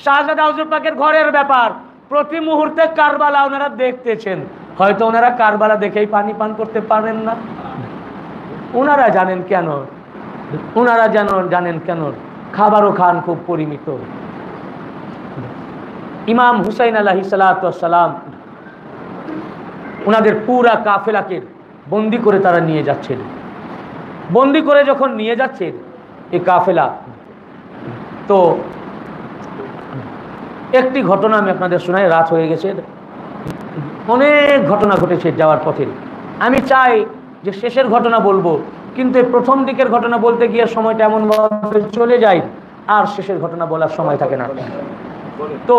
Speaker 1: শাহজাদা হুজুর পাকের ঘরের ব্যাপার। প্রতি মুহূর্তে কারবালা ওনারা দেখতেছেন, হয়তো ওনারা কারবালা দেখেই পানি পান করতে পারেন না। ওনারা জানেন কেন, ওনারা জানেন কেন খাবারও খান খুব পরিমিত। ইমাম হুসাইন আলাইহিস সালাম ওনাদের পুরা কাফেলাকে বন্দি করে তারা নিয়ে যাচ্ছেন। বন্দি করে যখন নিয়ে যাচ্ছেন এই কাফেলা, তো একটি ঘটনা আমি আপনাদের শোনাই, রাত হয়ে গেছে, অনেক ঘটনা ঘটেছে যাওয়ার পথে। আমি চাই যে শেষের ঘটনা বলবো, কিন্তু প্রথম দিকের ঘটনা বলতে গিয়ে সময়টা এমনভাবে চলে যায় আর শেষের ঘটনা বলার সময় থাকে না। তো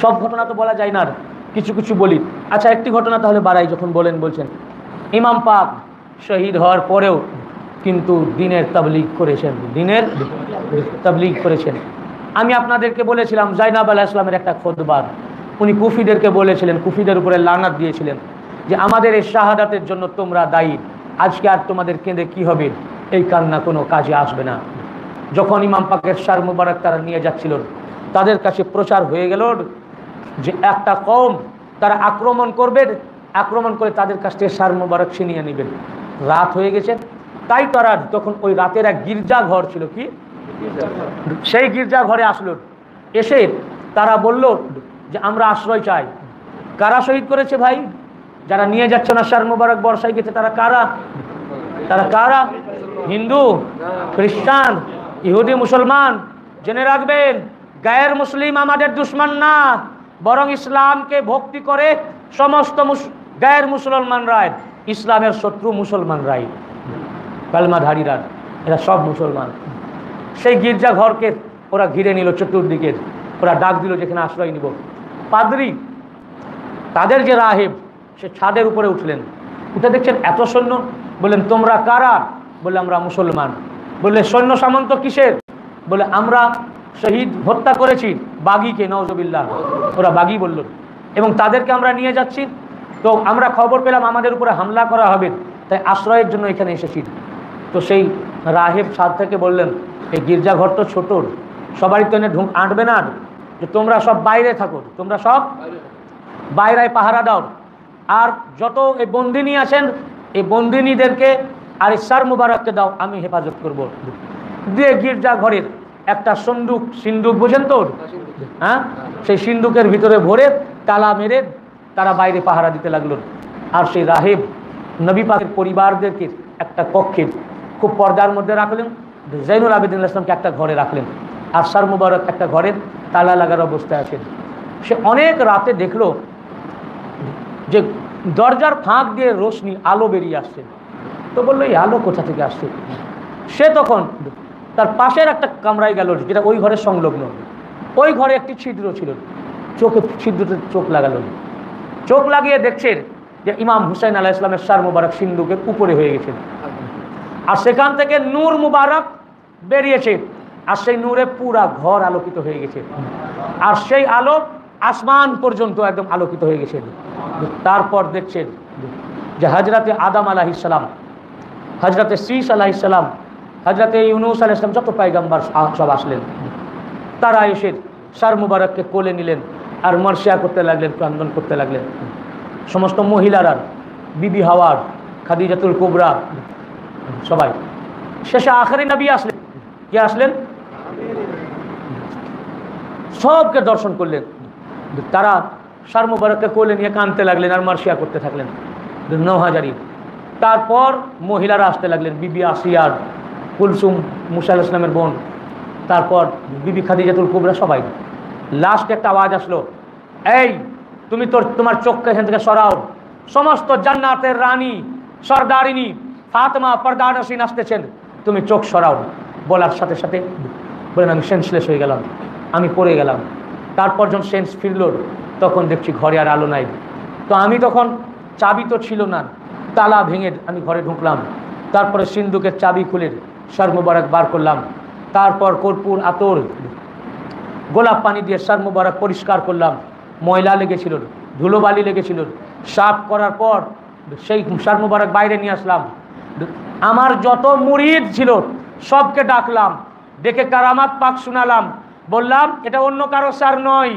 Speaker 1: সব ঘটনা তো বলা যায় না, কিছু কিছু বলি। আচ্ছা একটি ঘটনা তাহলে বাড়াই, যখন বলছেন ইমাম পাক শহীদ হওয়ার পরেও কিন্তু দিনের তাবলীগ করেছেন, দিনের তাবলীগ করেছেন। আমি আপনাদেরকে বলেছিলাম জাইনাব আলাইহিস সালামের একটা খুতবা, উনি কুফিদেরকে বলেছিলেন, কুফিদের উপরে লানাত দিয়েছিলেন যে আমাদের এই শাহাদাতের জন্য তোমরা দায়ী, আজকে আর তোমাদের কেঁদে কি হবে, এই কান্না কোনো কাজে আসবে না। যখন ইমাম পাকের সার মুবারক তারা নিয়ে যাচ্ছিল, তাদের কাছে প্রচার হয়ে গেল যে একটা কওম তারা আক্রমণ করবে, আক্রমণ করে তাদের কাছ থেকে সার মুবারক ছিনিয়ে নেবেন। রাত হয়ে গেছে, তাই তারা তখন ওই রাতের এক গির্জা ঘর ছিল, কি সেই গির্জা ঘরে আসলো। এসে তারা বলল যে আমরা আশ্রয় চাই। কারা শহীদ করেছে ভাই? যারা নিয়ে যাচ্ছে না সার মুবারক বর্ষায় গেছে, তারা কারা? তারা কারা? হিন্দু, খ্রিস্টান, ইহুদি, মুসলমান। জেনে রাখবেন, গায়ের মুসলিম আমাদের দুশ্মন না, বরং ইসলামকে ভক্তি করে সমস্ত গায়ের মুসলমানরাই ইসলামের শত্রু, মুসলমানরাই কালমাধারীরা, এরা সব মুসলমান। সেই গির্জা ঘরকে ওরা ঘিরে নিল চতুর্দিকে, ওরা ডাক দিল যেখানে আশ্রয় নিব। পাদ্রী, তাদের যে রাহেব, সে ছাদের উপরে উঠলেন, উঠে দেখছেন এত সৈন্য। বললেন তোমরা কারা? বলে আমরা মুসলমান। বললে সৈন্য সামন্ত কিসের? বলে আমরা শহীদ হত্যা করেছি বাগীকে, নওজুবিল্লাহ, ওরা বাগী বলল, এবং তাদেরকে আমরা নিয়ে যাচ্ছি। তো আমরা খবর পেলাম আমাদের উপরে হামলা করা হবে, তাই আশ্রয়ের জন্য এখানে এসেছি। তো সেই রাহেব ছাদ থেকে বললেন, এই গির্জাঘর তো ছোট, সবারই তো এনে আঁটবে না, যে তোমরা সব বাইরে থাকো, তোমরা সব বাইরে পাহারা দাও, আর যত এই বন্দিনী আছেন এই বন্দিনীদেরকে আর সার মুবারককে দাও, আমি হেফাজত করব। দিয়ে গির্জা ঘরের একটা সিন্দুক বোঝেন তো, হ্যাঁ, সেই সিন্দুকের ভিতরে ভরে তালা মেরে তারা বাইরে পাহারা দিতে লাগলো। আর সেই রাহেব নবী পাকের পরিবারদেরকে একটা কক্ষে খুব পর্দার মধ্যে রাখলেন, জাইনুল আবেদিন ইসলামকে একটা ঘরে রাখলেন, আর সার মুবারক একটা ঘরের তালা লাগার অবস্থায় আছেন। সে অনেক রাতে দেখলো যে দরজার ফাঁক দিয়ে রোশনি, আলো বেরিয়ে আসছে। তো বললো এই আলো কোথা থেকে আসছে? সে তখন তার পাশের একটা কামরায় গেল, যেটা ওই ঘরের সংলগ্ন। ওই ঘরে একটি ছিদ্র ছিল, চোখে ছিদ্রতে চোখ লাগালো। চোখ লাগিয়ে দেখছেন যে ইমাম হুসাইন আলাইহিস সালামের সার মুবারক সিন্দুকের উপরে হয়ে গেছে, আর সেখান থেকে নূর মুবারক বেরিয়েছে, আর সেই নূরে পুরা ঘর আলোকিত হয়ে গেছে, আর সেই আলো আসমান পর্যন্ত একদম আলোকিত হয়ে গেছে। তারপর দেখছেন যে হজরতে আদম আলাইহিস সালাম, হজরতে শীস আলাইহিস সালাম, হজরতে ইউনুস আলাইহিস সালাম, যত পয়গম্বর সব আসলেন। তারা এসে সার মুবারককে কোলে নিলেন আর মার্শিয়া করতে লাগলেন, ক্রন্দন করতে লাগলেন। সমস্ত মহিলারা, বিবি হাওয়ার, খাদিজাতুল কুবরা, সবাই। শেষে আখেরি নবী আসলেন। কে আসলেন? সবকে দর্শন করলেন। তারা সার মুবারককে কোলে নিয়ে কাঁদতে লাগলেন আর মার্শিয়া করতে থাকলেন, ৯,০০০। তারপর মহিলারা আসতে লাগলেন, বিবি আসিয়ার, কুলসুম, মুসা আলাইহিস সালামের বোন, তারপর বিবি খাদিজাতুল কুবরা, সবাই। লাস্ট একটা আওয়াজ আসলো, এই তুমি তোমার চোখকে এখান থেকে সরাও, সমস্ত জান্নাতের রানী সরদারিনী ফাতেমা পর্দানশীন আসতেছেন, তুমি চোখ সরাও। বলার সাথে সাথে বলেন আমি সেন্সলেস হয়ে গেলাম, আমি পড়ে গেলাম। তারপর যখন সেন্স ফিরল, তখন দেখছি ঘরে আর আলো নাই। তো আমি তখন, চাবি তো ছিল না, তালা ভেঙে আমি ঘরে ঢুকলাম। তারপরে সিন্দুকের চাবি খুলে সার মুবারক বার করলাম। তারপর কর্পূর, আতর, গোলাপ পানি দিয়ে সার মুবারক পরিষ্কার করলাম। ময়লা লেগেছিল, ধুলোবালি লেগেছিল, সাফ করার পর সেই সার মুবারক বাইরে নিয়ে আসলাম। আমার যত মুরিদ ছিল সবকে ডাকলাম, ডেকে কারামাত পাক শোনালাম। বললাম এটা অন্য কারো সার নয়,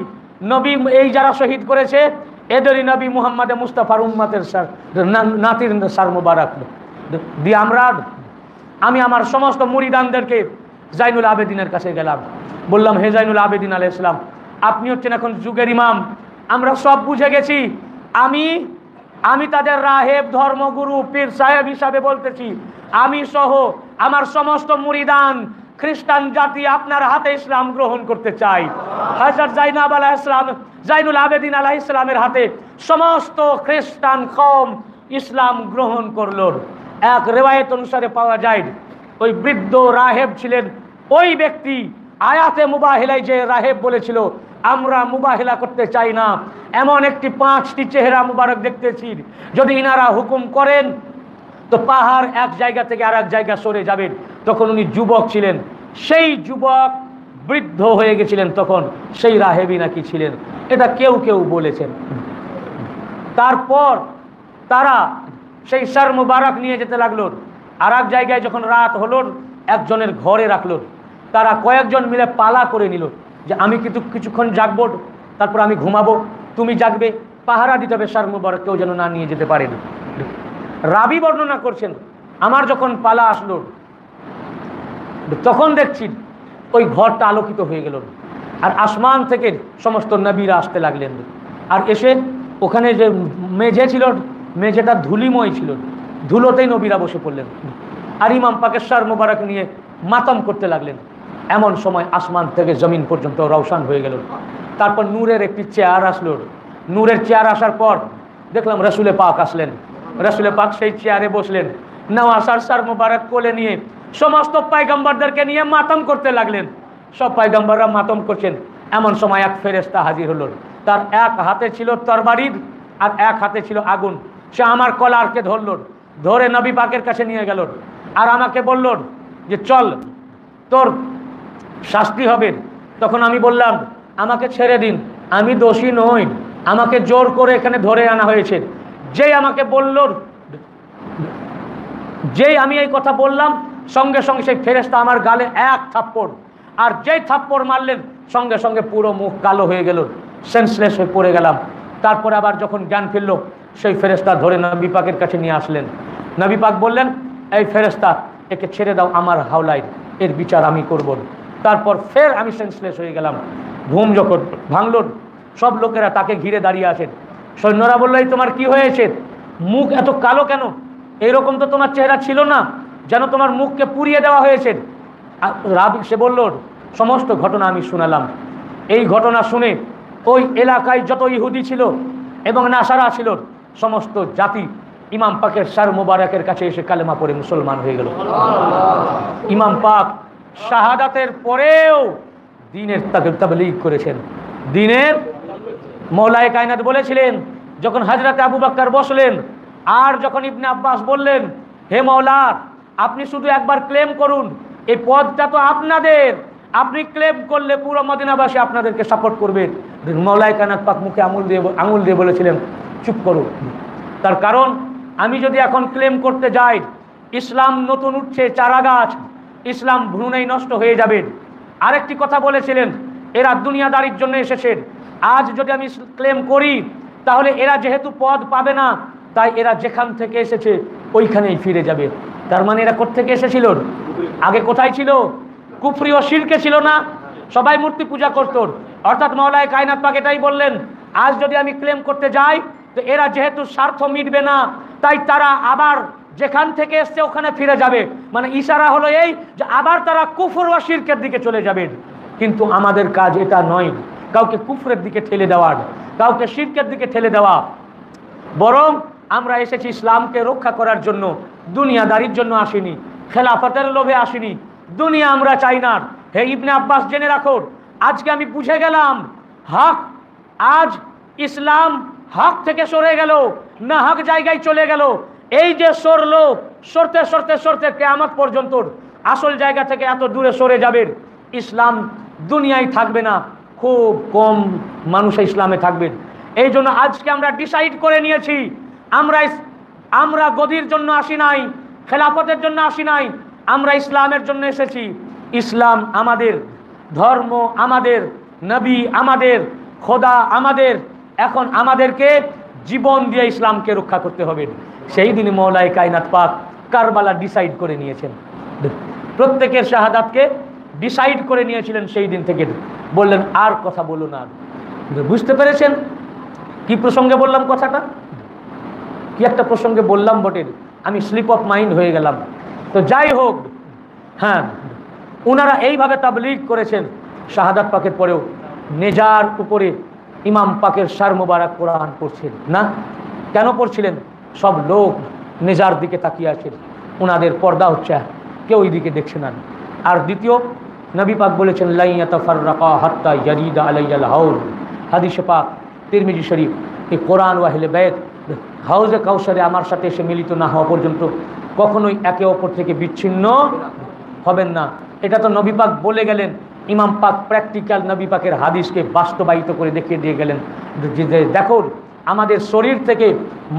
Speaker 1: নবী এই যারা শহীদ করেছে এদেরই নবী মুহাম্মদ মুস্তাফার উম্মতের সার, নাতির সার মুবারক দিয়ে আমি আমার সমস্ত মুরিদানদেরকে জাইনুল আবেদিনের কাছে গেলাম। বললাম হে জাইনুল আবেদিন আলাইহিস সালাম, আপনি হচ্ছেন এখন যুগের ইমাম, আমরা সব বুঝে গেছি। আমি তাদের রাহেব, ধর্মগুরু, পীর সাহেব হিসাবে বলতেছি, আমি সহ আমার সমস্ত মুরিদান খ্রিস্টান জাতি আপনার হাতে ইসলাম গ্রহণ করতে চাই। হযরত জাইনুল আবেদিন আলাইহিস সালামের হাতে সমস্ত খ্রিস্টান কওম ইসলাম গ্রহণ করল। এক রিওয়ায়াত অনুসারে পাওয়া যায় ওই বৃদ্ধ রাহেব ছিলেন ওই ব্যক্তি আয়াতে মুবাহিলায় যে রাহেব বলেছিল আমরা মুবাহিলা করতে চাই না, এমন একটি 5টি চেহারা মুবারক দেখতেছি, যদি ইনারা হুকুম করেন তো পাহাড় এক জায়গা থেকে আর এক জায়গা সরে যাবেন। তখন উনি যুবক ছিলেন, সেই যুবক বৃদ্ধ হয়ে গেছিলেন, তখন সেই রাহেবই নাকি ছিলেন, এটা কেউ কেউ বলেছেন। তারপর তারা সেই সার মুবারক নিয়ে যেতে লাগলো, আর এক জায়গায় যখন রাত হলো একজনের ঘরে রাখলো, তারা কয়েকজন মিলে পালা করে নিল যে আমি কিন্তু কিছুক্ষণ জাগবো, তারপর আমি ঘুমাবো, তুমি জাগবে, পাহারা দিতে হবে সার মুবারক কেউ যেন না নিয়ে যেতে পারেন। রাবি বর্ণনা করছেন আমার যখন পালা আসলো তখন দেখছি ওই ঘরটা আলোকিত হয়ে গেল, আর আসমান থেকে সমস্ত নবীরা আসতে লাগলেন, আর এসে ওখানে যে মেঝে ছিল মেঝেটা ধুলিময় ছিল, ধুলোতেই নবীরা বসে পড়লেন, আর ইমাম পাকের সার মুবারক নিয়ে মাতম করতে লাগলেন। এমন সময় আসমান থেকে জমিন পর্যন্ত রওশান হয়ে গেল। তারপর নূরের একটি চেয়ার আসলো, নূরের চেয়ার আসার পর দেখলাম রসুলে পাক আসলেন, রসুলে পাক সেই চেয়ারে বসলেন, নওয়াসার সার মুবারক কোলে নিয়ে সমস্ত পয়গম্বরদেরকে নিয়ে মাতম করতে লাগলেন। সব পয়গম্বররা মাতম করছেন। এমন সময় এক ফেরেশতা হাজির হলো, তার এক হাতে ছিল তরবারি আর এক হাতে ছিল আগুন। সে আমার কলারকে ধরল, ধরে নবী পাকের কাছে নিয়ে গেল, আর আমাকে বলল যে চল তোর শাস্তি হবে। তখন আমি বললাম আমাকে ছেড়ে দিন, আমি দোষী নই, আমাকে জোর করে এখানে ধরে আনা হয়েছে। যেই আমাকে বলল, যেই আমি এই কথা বললাম সঙ্গে সঙ্গে সেই ফেরেশতা আমার গালে এক থাপ্পড়, আর যেই থাপ্পড় মারলেন সঙ্গে সঙ্গে পুরো মুখ কালো হয়ে গেল, সেন্সলেস হয়ে পড়ে গেলাম। তারপরে আবার যখন জ্ঞান ফিরল সেই ফেরেশতা ধরে নবী পাকের কাছে নিয়ে আসলেন। নবী পাক বললেন এই ফেরেশতা একে ছেড়ে দাও, আমার হাওলায় এর বিচার আমি করব। তারপর ফের আমি সেন্সলেস হয়ে গেলাম। ঘুম যখন ভাঙল সব লোকেরা তাকে ঘিরে দাঁড়িয়ে আছেন। সৈন্যরা বলল এই তোমার কি হয়েছে, মুখ এত কালো কেন, এইরকম তো তোমার চেহারা ছিল না, যেন তোমার মুখকে পুড়িয়ে দেওয়া হয়েছে। রাবি সে বলল সমস্ত ঘটনা আমি শুনালাম। এই ঘটনা শুনে ওই এলাকায় যত ইহুদি ছিল এবং নাসারা ছিল সমস্ত জাতি ইমাম পাকের সার মুবারকের কাছে এসে কালেমা পড়ে মুসলমান হয়ে গেল। ইমাম পাক শাহাদাতের পরেও দ্বীনের তাবলীগ করেছেন। দ্বীনের মওলায়ে কায়নাত বলেছিলেন যখন হযরতে আবু বকর বসলেন, আর যখন ইবনে আব্বাস বললেন হে মাওলা আপনি শুধু একবার ক্লেম করুন, এই পদটা তো আপনাদের, আপনি ক্লেম করলে পুরো মদিনাবাসী আপনাদেরকে সাপোর্ট করবে। মওলায়ে কায়নাত পাক মুখে আঙুল দিয়ে বলেছিলেন চুপ করো, তার কারণ আমি যদি এখন ক্লেম করতে যাই ইসলাম নতুন উঠছে চারা গাছ, ইসলাম ভ্রূণেই নষ্ট হয়ে যাবে। আরেকটি কথা বলেছিলেন এরা দুনিয়াদারির জন্য এসেছেন, আজ যদি আমি ক্লেম করি তাহলে এরা যেহেতু পদ পাবে না তাই এরা যেখান থেকে এসেছে ওইখানেই ফিরে যাবে। তার মানে এরা কোত্থেকে এসেছিল, আগে কোথায় ছিল, কুফরি ও শিরকে ছিল না, সবাই মূর্তি পূজা করত। অর্থাৎ মওলায়ে কায়নাত পাক এটাই বললেন আজ যদি আমি ক্লেম করতে যাই তো এরা যেহেতু স্বার্থ মিটবে না তাই তারা আবার যেখান থেকে এসছে ওখানে ফিরে যাবে। মানে ইশারা হলো এই যে আবার তারা কুফর ও শিরকের দিকে চলে যাবেন। কিন্তু আমাদের কাজ এটা নয় কাউকে কুফরের দিকে ঠেলে দেওয়ার, কাউকে শিরকের দিকে ঠেলে দেওয়া, বরং আমরা এসেছি ইসলামকে রক্ষা করার জন্য, দুনিয়াদারির জন্য আসিনি, খেলাফতের লোভে আসিনি, দুনিয়া আমরা চাই না। হে ইবনে আব্বাস জেনে রাখো আজকে আমি বুঝে গেলাম হক, আজ ইসলাম হক থেকে সরে গেল, না হক জায়গায় চলে গেল। এই যে সরলো, সরতে সরতে সরতে কিয়ামত পর্যন্ত আসল জায়গা থেকে এত দূরে সরে যাবে, ইসলাম দুনিয়ায় থাকবে না, খুব কম মানুষ ইসলামে থাকবেন। এই জন্য আজকে আমরা ডিসাইড করে নিয়েছি আমরা গদির জন্য আসি নাই, খেলাফতের জন্য আসি নাই, আমরা ইসলামের জন্য এসেছি। ইসলাম আমাদের ধর্ম, আমাদের নবী, আমাদের খোদা, আমাদের, এখন আমাদেরকে জীবন দিয়ে ইসলামকে রক্ষা করতে হবে। সেই দিন মওলায়ে কায়নাত পাক কারবালা ডিসাইড করে নিয়েছেন, প্রত্যেকের শাহাদাতকে ডিসাইড করে নিয়েছিলেন। সেই দিন থেকে বললেন আর কথা বলো না। বুঝতে পেরেছেন কি প্রসঙ্গে বললাম কথাটা, কি একটা প্রসঙ্গে বললাম বটে, আমি স্লিপ অফ মাইন্ড হয়ে গেলাম। তো যাই হোক, হ্যাঁ ওনারা এইভাবে তাবলীগ করেছেন। শাহাদাত পাকের পরেও নেজার উপরে ইমাম পাকের সার মোবারক কোরআন পড়ছেন না, কেন পড়ছিলেন, সব লোক নেজার দিকে তাকিয়ে আছেন, ওনাদের পর্দা হচ্ছে, কেউ ওই দিকে দেখছে না। আর দ্বিতীয় নবী পাক বলেছেন লা ইয়াতাফাররাকা হাত্তা ইয়ারিদা আলাইয়াল হাউল, হাদিসে পাক তিরমিজি শরীফ। এই কোরআন ও আহলে বাইত হাউজে কাউসারে আমার সাথে এসে মিলিত না হওয়া পর্যন্ত কখনোই একে অপর থেকে বিচ্ছিন্ন হবেন না। এটা তো নবী পাক বলে গেলেন, ইমাম পাক প্র্যাকটিক্যাল নবী পাকের হাদিসকে বাস্তবায়িত করে দেখিয়ে দিয়ে গেলেন যে দেখো আমাদের শরীর থেকে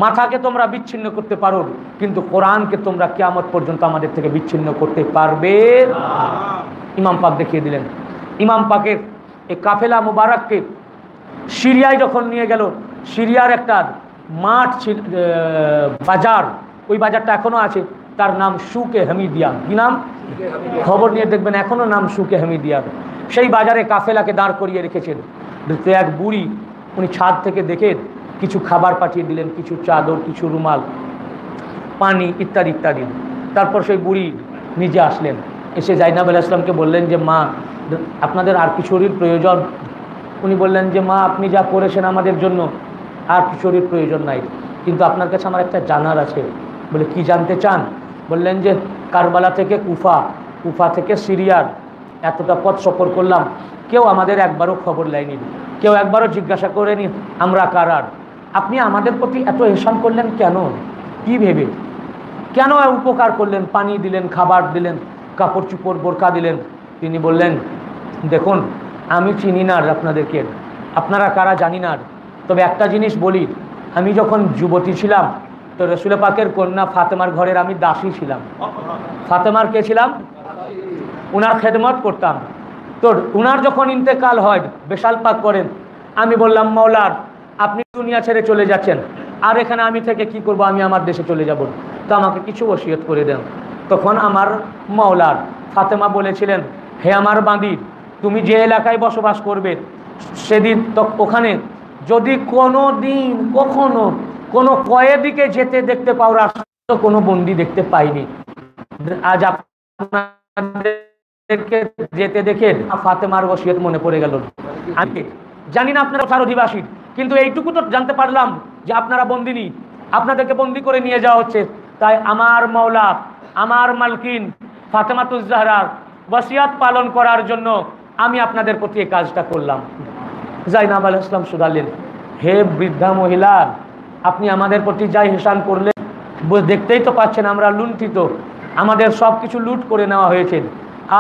Speaker 1: মাথাকে তোমরা বিচ্ছিন্ন করতে পারো, কিন্তু কোরআনকে তোমরা কিয়ামত পর্যন্ত আমাদের থেকে বিচ্ছিন্ন করতে পারবে না। ইমাম পাক দেখিয়ে দিলেন। ইমাম পাকের এই কাফেলা মুবারককে সিরিয়ায় যখন নিয়ে গেল, সিরিয়ার একটা মাঠ ছিল, বাজার, ওই বাজারটা এখনো আছে, তার নাম সুকে হামিদিয়া। কি নাম? খবর নিয়ে দেখবেন এখনো নাম সুকে হামিদিয়া। সেই বাজারে কাফেলাকে দাঁড় করিয়ে রেখেছেন। তো এক বুড়ি, উনি ছাদ থেকে দেখে কিছু খাবার পাঠিয়ে দিলেন, কিছু চাদর, কিছু রুমাল, পানি ইত্যাদি ইত্যাদি। তারপর সেই বুড়ি নিজে আসলেন, এসে জাইনাব আলাইহিস সালামকে বললেন যে মা, আপনাদের আর কিছুরই প্রয়োজন? উনি বললেন যে মা, আপনি যা করেছেন আমাদের জন্য আর কিছুরই প্রয়োজন নাই, কিন্তু আপনার কাছে আমার একটা জানার আছে। বলে কি জানতে চান? বললেন যে কারবালা থেকে কুফা, কুফা থেকে সিরিয়ার এতটা পথ সফর করলাম, কেউ আমাদের একবারও খবর নেয়নি, কেউ একবারও জিজ্ঞাসা করেনি আমরা কারার। আপনি আমাদের প্রতি এত এহসান করলেন কেন? কি ভেবে? কেন উপকার করলেন? পানি দিলেন, খাবার দিলেন, কাপড় চুপড় বোরকা দিলেন। তিনি বললেন, দেখুন আমি চিনি না আপনাদেরকে, আপনারা কারা জানি না, তবে একটা জিনিস বলি, আমি যখন যুবতী ছিলাম তো রসুল পাকের কন্যা ফাতেমার ঘরের আমি দাসী ছিলাম। ফাতেমার কে ছিলাম? উনার খেদমত করতাম। তো উনার যখন ইন্তেকাল হয়, বেশাল পাক করেন, আমি বললাম মওলার আপনি দুনিয়া ছেড়ে চলে যাচ্ছেন, আর এখানে আমি থেকে কি করব, আমি আমার দেশে চলে যাব, তো আমাকে কিছু ওসিয়ত করে দেন। তখন আমার মওলার ফাতেমা বলেছিলেন, হে আমার বাঁধি, তুমি যে এলাকায় বসবাস করবে সেদিন তো ওখানে যদি কোনো দিন কখনো কোনো কয়েদিকে যেতে দেখতে পাও, রাষ্ট্র কোনো বন্দি দেখতে পাইনি, আজ আপনাদেরকে যেতে দেখে ফাতেমার ওসিয়ত মনে পড়ে গেল। আমি জানি না আপনারা কোথার অধিবাসী, কিন্তু এইটুকু তো জানতে পারলাম যে আপনারা বন্দিনী, আপনাদেরকে বন্দি করে নিয়ে যাওয়া হচ্ছে। তাই আমার মওলা, আমার মালকিন ফাতেমাতুজ জাহরার ওসিয়ত পালন করার জন্য আমি আপনাদের প্রতি এই কাজটা করলাম। জাইনাব আলাইহিস সালাম শুধালেন, হে বৃদ্ধা মহিলা, আপনি আমাদের প্রতি যাই হেসান করলেন, দেখতেই তো পাচ্ছেন আমরা লুণ্ঠিত, আমাদের সব কিছু লুট করে নেওয়া হয়েছে,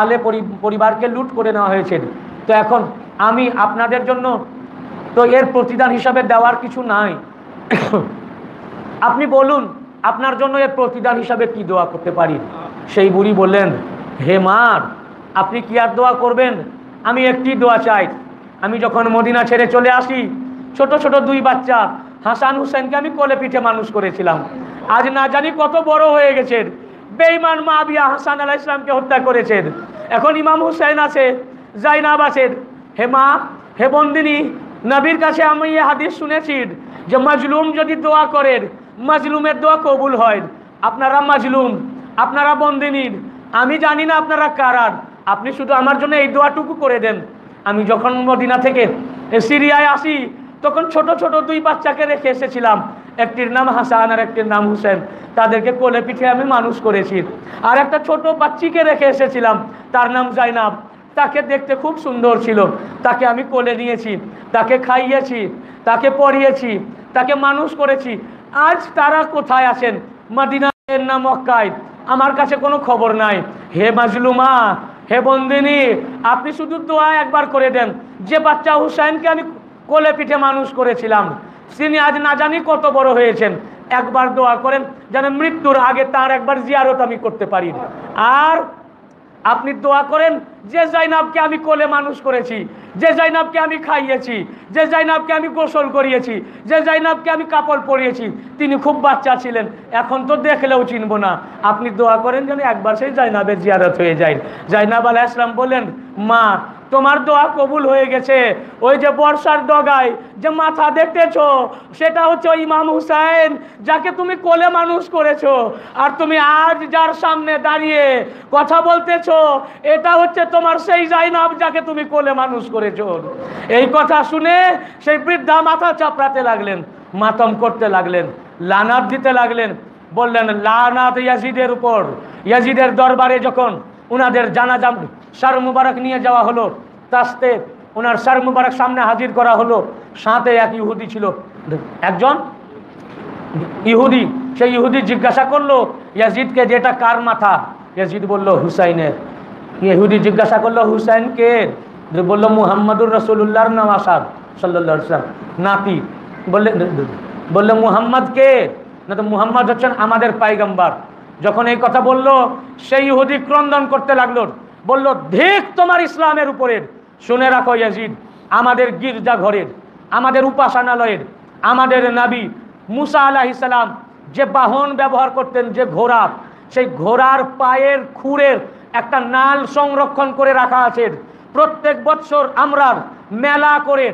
Speaker 1: আলে পরিবারকে লুট করে নেওয়া হয়েছে। তো এখন আমি আপনাদের জন্য তো এর প্রতিদান হিসাবে দেওয়ার কিছু নাই, আপনি বলুন আপনার জন্য এর প্রতিদান হিসাবে কি দোয়া করতে পারি? সেই বুড়ি বললেন, হে মা, আপনি কি আর দোয়া করবেন? আমি একটি দোয়া চাই। আমি যখন মদিনা ছেড়ে চলে আসি, ছোট ছোট দুই বাচ্চা হাসান হুসেনকে আমি কোলে পিঠে মানুষ করেছিলাম, আজ না জানি কত বড় হয়ে গেছেন। বেঈমান মাবিয়া হাসান আলাইহিস সালামকে হত্যা করেছেন, এখন ইমাম হুসেন আছে, জাইনাব আছেন। হে মা, হে বন্দিনী, নবীর কাছে আমি এই হাদিস শুনেছি যে মাজলুম যদি দোয়া করেন, মাজলুমের দোয়া কবুল হয়। আপনারা মাজলুম, আপনারা বন্দিনীর, আমি জানি না আপনারা কারার, আপনি শুধু আমার জন্য এই দোয়াটুকু করে দেন। আমি যখন মদিনা থেকে সিরিয়ায় আসি তখন ছোট ছোট দুই বাচ্চাকে রেখে এসেছিলাম, একটির নাম হাসান আর একটির নাম হুসেন, তাদেরকে কোলে পিঠে আমি মানুষ করেছি। আর একটা ছোট বাচ্চিকে রেখে এসেছিলাম, তার নাম জাইনাব, তাকে দেখতে খুব সুন্দর ছিল, তাকে আমি কোলে নিয়েছি, তাকে খাইয়েছি, তাকে পড়িয়েছি, তাকে মানুষ করেছি। আজ তারা কোথায় আছেন? মদিনার না মক্কায়? আমার কাছে কোনো খবর নাই। হে মাজলুমা, হে বন্দিনী, আপনি শুধু দোয়া একবার করে দেন, যে বাচ্চা হুসাইনকে আমি কোলে পিঠে মানুষ করেছিলাম তিনি আজ না জানি কত বড় হয়েছেন, একবার দোয়া করেন যেন মৃত্যুর আগে তার একবার জিয়ারত আমি করতে পারি। আর আপনি দোয়া করেন যে জাইনাবকে আমি কোলে মানুষ করেছি, যে জাইনাবকে আমি খাইয়েছি, যে জাইনাবকে আমি গোসল করিয়েছি, যে জাইনাবকে আমি কাপড় পরিয়েছি, তিনি খুব বাচ্চা ছিলেন, এখন তো দেখলেও চিনব না। আপনি দোয়া করেন যেন একবার সেই জাইনাবের জিয়ারত হয়ে যায়। জাইনাব আলাইহিস সালাম বলেন, মা, তোমার দোয়া কবুল হয়ে গেছে। ওই যে বর্ষার ডগায় যে মাথা দেখতেছো, সেটা হচ্ছে ইমাম হুসাইন, যাকে তুমি কোলে মানুষ করেছো। আর তুমি আজ যার সামনে দাঁড়িয়ে কথা বলতেছো, এটা হচ্ছে তোমার সেই জাইনাব, যাকে তুমি কোলে মানুষ করেছো। এই কথা শুনে সেই বৃদ্ধা মাথা চাপড়াতে লাগলেন, মাতম করতে লাগলেন, লানাত দিতে লাগলেন। বললেন, লানাত ইয়াজিদের উপর। ইয়াজিদের দরবারে যখন উনাদের জানাজা সার মুবারক নিয়ে যাওয়া হলো, তাস্তে ওনার সার মুবারক সামনে হাজির করা হলো, সাথে এক ইহুদি ছিল, একজন ইহুদি। সেই ইহুদি জিজ্ঞাসা করলো ইয়াজিদকে, যেটা কার মাথা? ইয়াজিদ বলল হুসাইনের। ইহুদি জিজ্ঞাসা করলো হুসাইন কে? বললো মুহাম্মাদুর রাসূলুল্লাহর নওয়াসাব সাল্লাল্লাহু আলাইহি ওয়াসাল্লাম, নাতি। বললো মুহাম্মদ কে? না তো মুহাম্মদ হচ্ছেন আমাদের পায়গম্বর। যখন এই কথা বলল, সেই ইহুদি ক্রন্দন করতে লাগলো, বলল ধিক তোমার ইসলামের উপরে। শুনে রাখো ইয়াজিদ, আমাদের গির্জা ঘরের, আমাদের উপাসনালয়ের, আমাদের নবী মুসা আলাইহিস সালাম যে বাহন ব্যবহার করতেন, যে ঘোড়া, সেই ঘোড়ার পায়ের খুরের একটা নাল সংরক্ষণ করে রাখা আছে। প্রত্যেক বৎসর আমরা মেলা করে,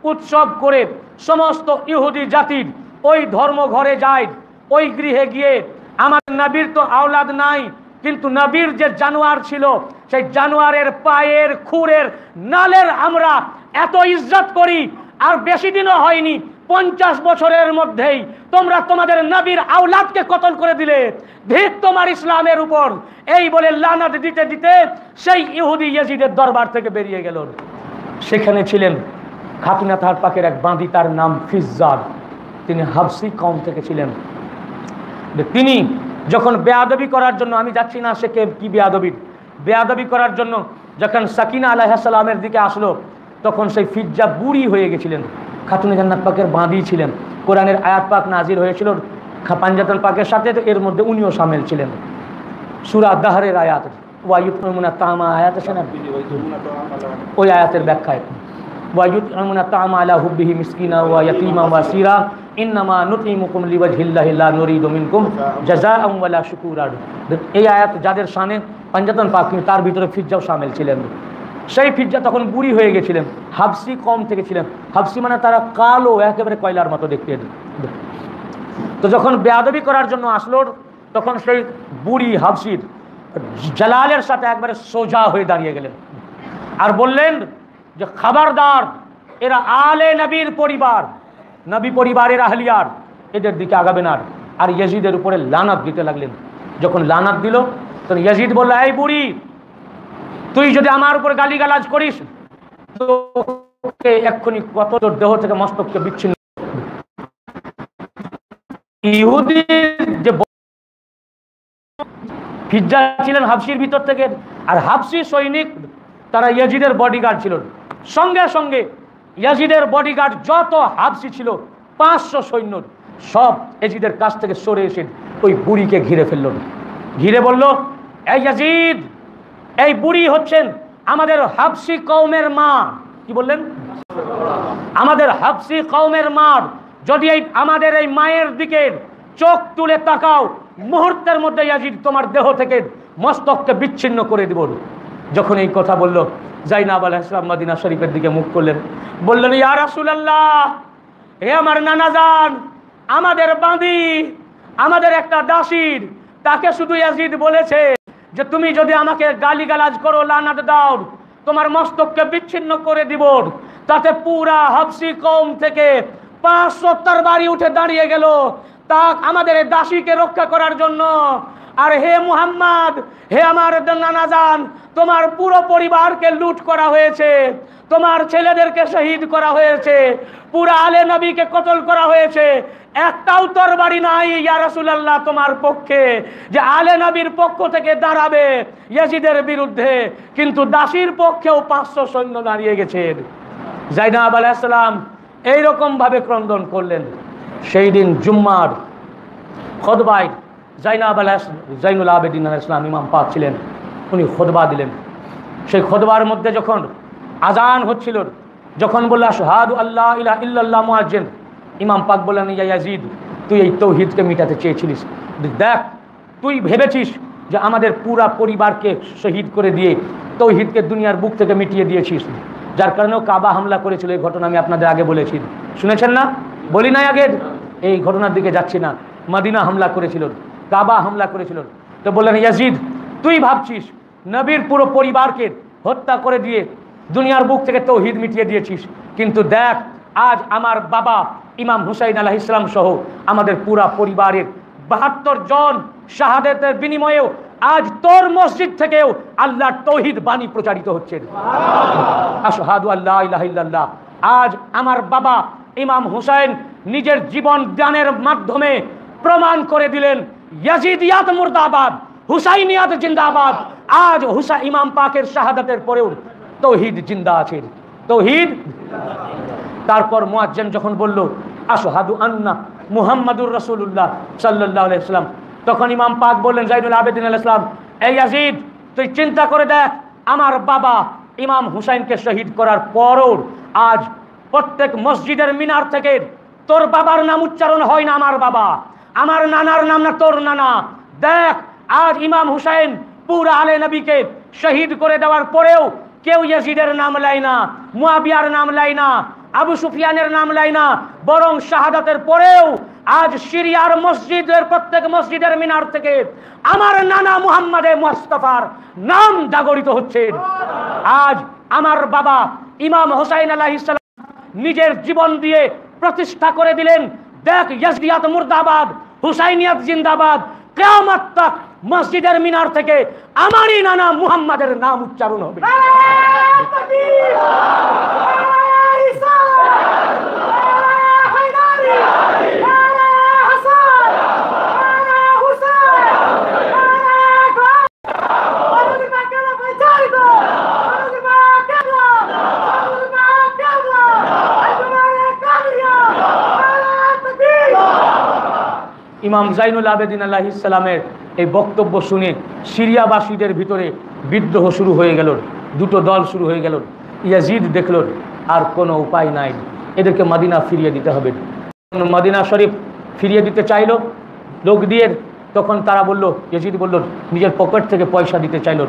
Speaker 1: উৎসব করে সমস্ত ইহুদি জাতির ওই ধর্মঘরে যায়। ওই গৃহে গিয়ে আমার নবীর তো আওলাদ নাই, কিন্তু নবীর যে জানোয়ার ছিল, সেই জানোয়ারের পায়ের খুরের নালের আমরা এত ইজ্জত করি। আর বেশি দিনও হয়নি, 50 বছরের মধ্যেই তোমরা তোমাদের নবীর আওলাদকে কতল করে দিলে। ধিক তোমার ইসলামের উপর। এই বলে লানত দিতে দিতে সেই ইহুদি ইয়াজিদের দরবার থেকে বেরিয়ে গেল। সেখানে ছিলেন খাতুনা তাহার পাকের এক বাঁধি, তার নাম ফিজ্জার। তিনি হাবসি কওম থেকে ছিলেন। তিনি যখন বেয়াদবি করার জন্য, আমি যাচ্ছি না সে কি বেয়াদবি করার জন্য যখন সাকিনা আলাইহিস সালামের দিকে আসলো, তখন সেই ফিজ্জা বুড়ি হয়ে গেছিলেন। খাতুনে জান্নাত পাকের বাঁধি ছিলেন। কোরআনের আয়াত পাক নাজিল হয়েছিল পাঞ্জাতন পাকের সাথে, তো এর মধ্যে উনিও শামিল ছিলেন। সূরা দাহরের আয়াত ওয়ায়ুতমুনা তামা আয়াত আছে না, ওই আয়াতের ব্যাখ্যায় ওয়ায়ুতমুনা তামা আলা হুব্বিহি মিসকিনা ওয়া ইয়াতীমা ওয়া আসীরা ইন্নামা নুতঈমুকুম লিওয়াজহিল্লাহি লা নুরিদু মিনকুম জাযাআন ওয়ালা শুকুরা। এই আয়াত যাদের শানে পাঞ্জাতন পাক, তার ভিতরে ফিজ্জাও শামিল ছিলেন। সেই ফিজ্জা তখন বুড়ি হয়ে গেছিলেন, হাবসি কম থেকে ছিলেন। হাবসি মানে তারা কালো, একেবারে কয়লার মতো দেখতে। তো যখন বেয়াদবি করার জন্য আসলো, তখন সেই বুড়ি হাবসির জালালের সাথে একবারে সোজা হয়ে দাঁড়িয়ে গেলেন আর বললেন যে খবরদার, এরা আলে নবীর পরিবার, নবী পরিবারের আহলিয়ার, এদের দিকে আগাবে না। আর ইয়াজিদের উপরে লানত দিতে লাগলেন। যখন লানত দিল, তখন ইয়াজিদ বলল, এই বুড়ি, তুই যদি আমার উপর গালিগালাজ করিস, তোকে এক্ষুনি কত তোর দেহ থেকে মস্তককে বিচ্ছিন্ন। ইহুদি যে ফিজ্জা ছিলেন হাবসির ভিতর থেকে, আর হাবসি সৈনিক তারা ইয়াজিদের বডিগার্ড ছিল। সঙ্গে সঙ্গে ইয়াজিদের বডিগার্ড যত হাবসি ছিল 500 সৈন্য সব ইয়াজিদের কাছ থেকে সরে এসে ওই বুড়িকে ঘিরে ফেলল। ঘিরে বলল, এই ইয়াজিদ, এই বুড়ি হচ্ছেন আমাদের হাবসি কওমের মা। কি বললেন? আমাদের হাবসি কওমের মা। যদি এই আমাদের এই মায়ের দিকে চোখ তুলে তাকাও, মুহূর্তের মধ্যে ইয়াজিদ তোমার দেহ থেকে মস্তককে বিচ্ছিন্ন করে দিব। যখন এই কথা বলল, জাইনাব আলাইহিস সালাম মদিনা শরীফের দিকে মুখ করলেন, বললেন, ইয়া রাসূলুল্লাহ, হে আমার নানাজান, আমাদের বাঁধি, আমাদের একটা দাসীর, তাকে শুধু ইয়াজিদ বলেছে যে তুমি যদি আমাকে গালিগালাজ করো, লানত দাও, তোমার মস্তককে বিচ্ছিন্ন করে দিব। তাতে পুরা হাবসি কওম থেকে 500 তরবারি উঠে দাঁড়িয়ে গেল তা আমাদের এই দাসীকে রক্ষা করার জন্য। আর হে মুহাম্মদ, হে আমার নানাজান, তোমার পুরো পরিবারকে লুট করা হয়েছে, তোমার ছেলেদেরকে শহীদ করা হয়েছে, পুরা আলে নবীকে কতল করা হয়েছে। একটাও তরবারি নাই ইয়া রাসূলুল্লাহ তোমার পক্ষে, যে আলে নবীর পক্ষ থেকে দাঁড়াবে ইয়াজিদের বিরুদ্ধে। কিন্তু দাসীর পক্ষেও 500 সৈন্য দাঁড়িয়ে গেছে। জাইনাব আলাইহিস সালাম এইরকম ভাবে ক্রন্দন করলেন। সেই দিন জুম্মার খুতবায় জাইনুল আবেদিন আলাইহিস সালাম ইমাম পাক ছিলেন, উনি খুতবা দিলেন। সেই খুতবার মধ্যে যখন আজান হচ্ছিল, যখন বলল আশহাদু আল্লা ইলাহা ইল্লাল্লাহ মুয়াজ্জিন, ইমাম পাক বললেন, ইয়া ইয়াজিদ, তুই এই তৌহিদকে মিটাতে চেয়েছিলিস, দেখ তুই ভেবেছিস যে আমাদের পুরা পরিবারকে শহীদ করে দিয়ে তৌহিদকে দুনিয়ার বুক থেকে মিটিয়ে দিয়েছিস, যার কারণেও কাবা হামলা করেছিল। এই ঘটনা আমি আপনাদের আগে বলেছি, শুনেছেন না? বলি নাই আগে? এই ঘটনার দিকে যাচ্ছি না। মদিনা হামলা করেছিল, কাবা হামলা করেছিল। তো বললেন, ইয়াজিদ, তুই ভাবছিস নবীর পুরো পরিবারকে হত্যা করে দিয়ে দুনিয়ার বুক থেকে তৌহিদ মিটিয়ে দিয়েছিস, কিন্তু দেখ আজ আমার বাবা ইমাম হুসাইন আলাইহিস সালাম সহ আমাদের পুরা পরিবারের 72 জন শাহাদাতের বিনিময়েও আজ তোর মসজিদ থেকেও আল্লাহর তৌহিদ বাণী প্রচারিত হচ্ছে। আশহাদু আল্লা ইলাহা ইল্লাল্লাহ। আজ আমার বাবা ইমাম হুসাইন নিজের জীবন দানের মাধ্যমে প্রমাণ করে দিলেন, ইয়াজিদিয়াত মুর্দাবাদ, হুসাইনিয়াত জিন্দাবাদ। আজ ইমাম পাকের শাহাদাতের পরেও তৌহিদ জিন্দা আছে, তৌহিদ। তারপর মুয়াজ্জিন যখন বলল, আশহাদু আন্না মুহাম্মাদুর রাসূলুল্লাহ সাল্লাল্লাহু আলাইহি ওয়াসাল্লাম। তখন ইমাম পাক বললেন যাইনুল আবেদিন আলাইহিস সালাম, এই ইয়াজিদ, তুই চিন্তা করে দেখ, আমার বাবা ইমাম হুসাইনকে শহীদ করার পরও আজ প্রত্যেক মসজিদের মিনার থেকে তোর বাবার নাম উচ্চারণ হয় না, আমার বাবা, আমার নানার নাম না তোর নানা। দেখ আজ ইমাম হুসাইন পুরা আলে নবীকে শহীদ করে দেওয়ার পরেও কেউ ইয়াজিদের নাম লাই না, মুয়াবিয়ার নাম লাই না, আবু সুফিয়ানের নাম লাই না, বরং শাহাদাতের পরেও আজ সিরিয়ার মসজিদের প্রত্যেক মসজিদের মিনার থেকে আমার নানা মুহাম্মদে মুস্তাফার নাম জাগরিত হচ্ছে। আজ আমার বাবা ইমাম হুসাইন আলাইহিস সালাম নিজের জীবন দিয়ে প্রতিষ্ঠা করে দিলেন, দেখ ইয়াজদিয়াত মুর্দাবাদ, হুসাইনিয়াত জিন্দাবাদ, কিয়ামত তক মসজিদের মিনার থেকে আমারই নানা মুহাম্মাদের নাম উচ্চারণ হবে। ইমাম জাইনুল আবেদিন আলাইহিস সালামের এই বক্তব্য শুনে সিরিয়াবাসীদের ভিতরে বিদ্রোহ শুরু হয়ে গেল, দুটো দল শুরু হয়ে গেল। ইয়াজিদ দেখল আর কোনো উপায় নাই, এদেরকে মদিনা ফিরিয়ে দিতে হবে। মদিনা শরীফ ফিরিয়ে দিতে চাইল লোক দিয়ে, তখন তারা বলল, ইয়াজিদ বলল, নিজের পকেট থেকে পয়সা দিতে চাইল।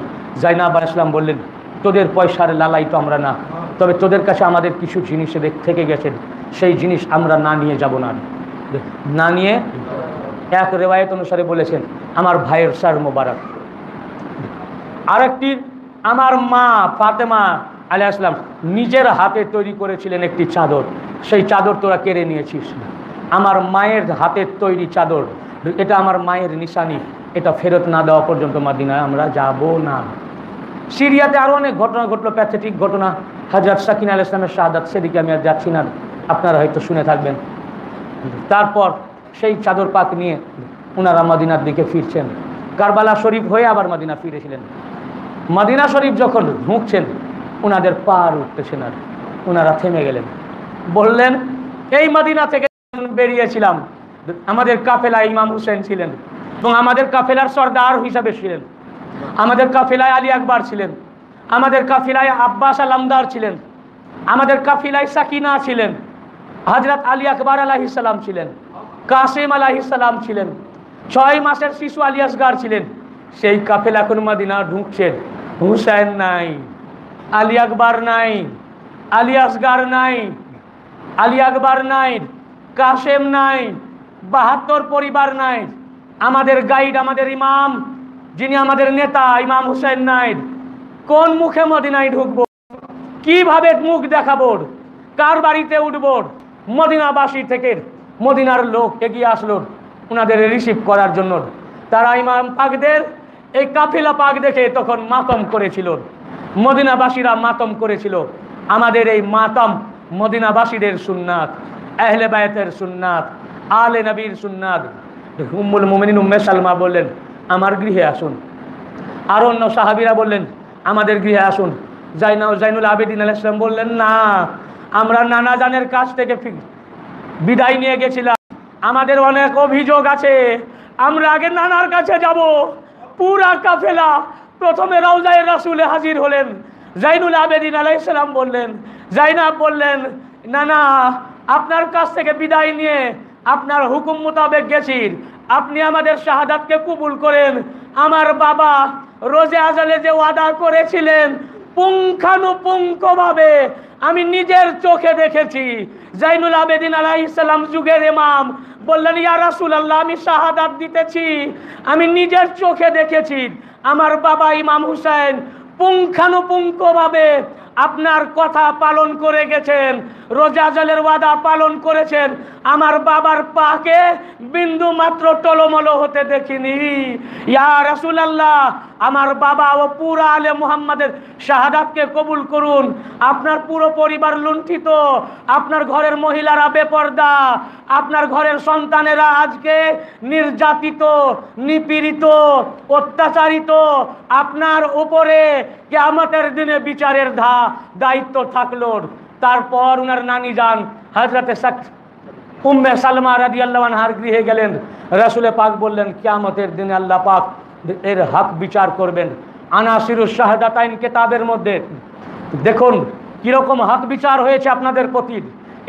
Speaker 1: জাইনাব আলাইহিস সালাম বললেন, তোদের পয়সার লালাই তো আমরা না, তবে তোদের কাছে আমাদের কিছু জিনিস থেকে গেছেন, সেই জিনিস আমরা না নিয়ে যাব না। না নিয়ে এক রেওয়ায়েত অনুসারে বলেছেন আমার ভাইয়ের সার মোবারক। আরেকটি আমার মা ফাতেমা আলাইহিস সালাম নিজের হাতে তৈরি করেছিলেন একটি চাদর, সেই চাদর তোরা কেড়ে নিয়েছিস। আমার মায়ের হাতের তৈরি চাদর, এটা আমার মায়ের নিশানি, এটা ফেরত না দেওয়া পর্যন্ত মদিনায় আমরা যাব না। সিরিয়াতে আরও অনেক ঘটনা ঘটলো, প্যাথেটিক ঘটনা। হযরত সাকিনা আলাইহিস সালামের শাহাদাত, সেদিকে আমি আর যাচ্ছি না, আপনারা হয়তো শুনে থাকবেন। তারপর সেই চাদর পাক নিয়ে ওনারা মদিনার দিকে ফিরছেন, কারবালা শরীফ হয়ে আবার মদিনা ফিরেছিলেন। মদিনা শরীফ যখন ঢুকছেন ওনাদের পার উঠতেছেন, আর ওনারা থেমে গেলেন, বললেন এই মদিনা থেকে বেরিয়েছিলাম, আমাদের কাফেলায় ইমাম হুসেন ছিলেন এবং আমাদের কাফেলার সর্দার হিসাবে ছিলেন, আমাদের কাফেলায় আলী আকবর ছিলেন, আমাদের কাফেলায় আব্বাস আলমদার ছিলেন, আমাদের কাফেলায় সাকিনা ছিলেন, হযরত আলী আকবর আলাইহিস সালাম ছিলেন, কাসিম আলাইহিস সালাম ছিলেন, 6 মাসের শিশু আলী আসগার ছিলেন। সেই কাফেলা এখন মদিনা ঢুকছেন, হুসেন নাই, আলী আকবর নাই, আলী আসগার নাই, আলী আকবর নাই, কাসেম নাই, 72 পরিবার নাই, আমাদের গাইড, আমাদের ইমাম, যিনি আমাদের নেতা ইমাম হুসেন নাই। কোন মুখে মদিনায় ঢুকবো, কিভাবে মুখ দেখাবো, কার বাড়িতে উঠবো? মদিনাবাসী থেকে মদিনার লোক এগিয়ে আসলো ওনাদের রিসিভ করার জন্য। তারা ইমাম পাকদের এই কাফিলা পাক দেখে তখন মাতম করেছিল, মদিনাবাসীরা মাতম করেছিল। আমাদের এই মাতম মদিনাবাসীদের সুন্নাত, আহলে বায়তের সুন্নাত, আলে নবীর সুন্নাত। উম্মুল মুমিনিন উম্মে সালমা বললেন আমার গৃহে আসুন, আর অন্য সাহাবীরা বললেন আমাদের গৃহে আসুন। জাইনুল আবেদিন আলাইহিস সালাম বললেন না, আমরা নানা জানের কাছ থেকে বিদায় নিয়ে গেছিলাম, আমাদের অনেক অভিযোগ আছে, আমরা আগে নানার কাছে যাব। পুরা কাফেলা প্রথমে রওজায়ে রাসূলে হাজির হলেন। জাইনুল আবেদিন আলাইহিস সালাম বললেন, জাইনাব বললেন নানা আপনার কাছ থেকে বিদায় নিয়ে আপনার হুকুম মোতাবেক গেছি, আপনি আমাদের শাহাদাতকে কবুল করেন। আমার বাবা রোজে আজলে যে ওয়াদা করেছিলেন পুঙ্খানুপুঙ্খভাবে আমি নিজের চোখে দেখেছি। জাইনুল আবেদিন আলাইহিস সালাম যুগের ইমাম বললেন ইয়া রাসূলুল্লাহ আমি শাহাদাত দিতেছি, আমি নিজের চোখে দেখেছি আমার বাবা ইমাম হুসাইন পুঙ্খানুপুঙ্খভাবে আপনার কথা পালন করে গেছেন, রোজা আজলের ওয়াদা পালন করেছেন, আমার বাবার পাকে বিন্দু মাত্র টলমল হতে দেখিনি। ইয়া রাসূলুল্লাহ আমার বাবা ও পুরা আলে মুহাম্মাদের শাহাদাতকে কবুল করুন। আপনার পুরো পরিবার লুণ্ঠিত, আপনার ঘরের মহিলারা বেপর্দা, আপনার ঘরের সন্তানেরা আজকে নির্যাতিত, নিপীড়িত, অত্যাচারিত, আপনার উপরে কিয়ামতের দিনে বিচারের দায়িত্ব থাকলো। তারপর উনার নানি যান হযরতে উম্মে সালমা রাদিয়াল্লাহু আনহার গৃহে গেলেন। রাসূলে পাক বললেন, কিয়ামতের দিনে আল্লাহ পাক এর হক বিচার করবেন। আনাসিরুশ শাহাদাতাইন কিতাবের মধ্যে দেখুন কিরকম হক বিচার হয়েছে আপনাদের প্রতি।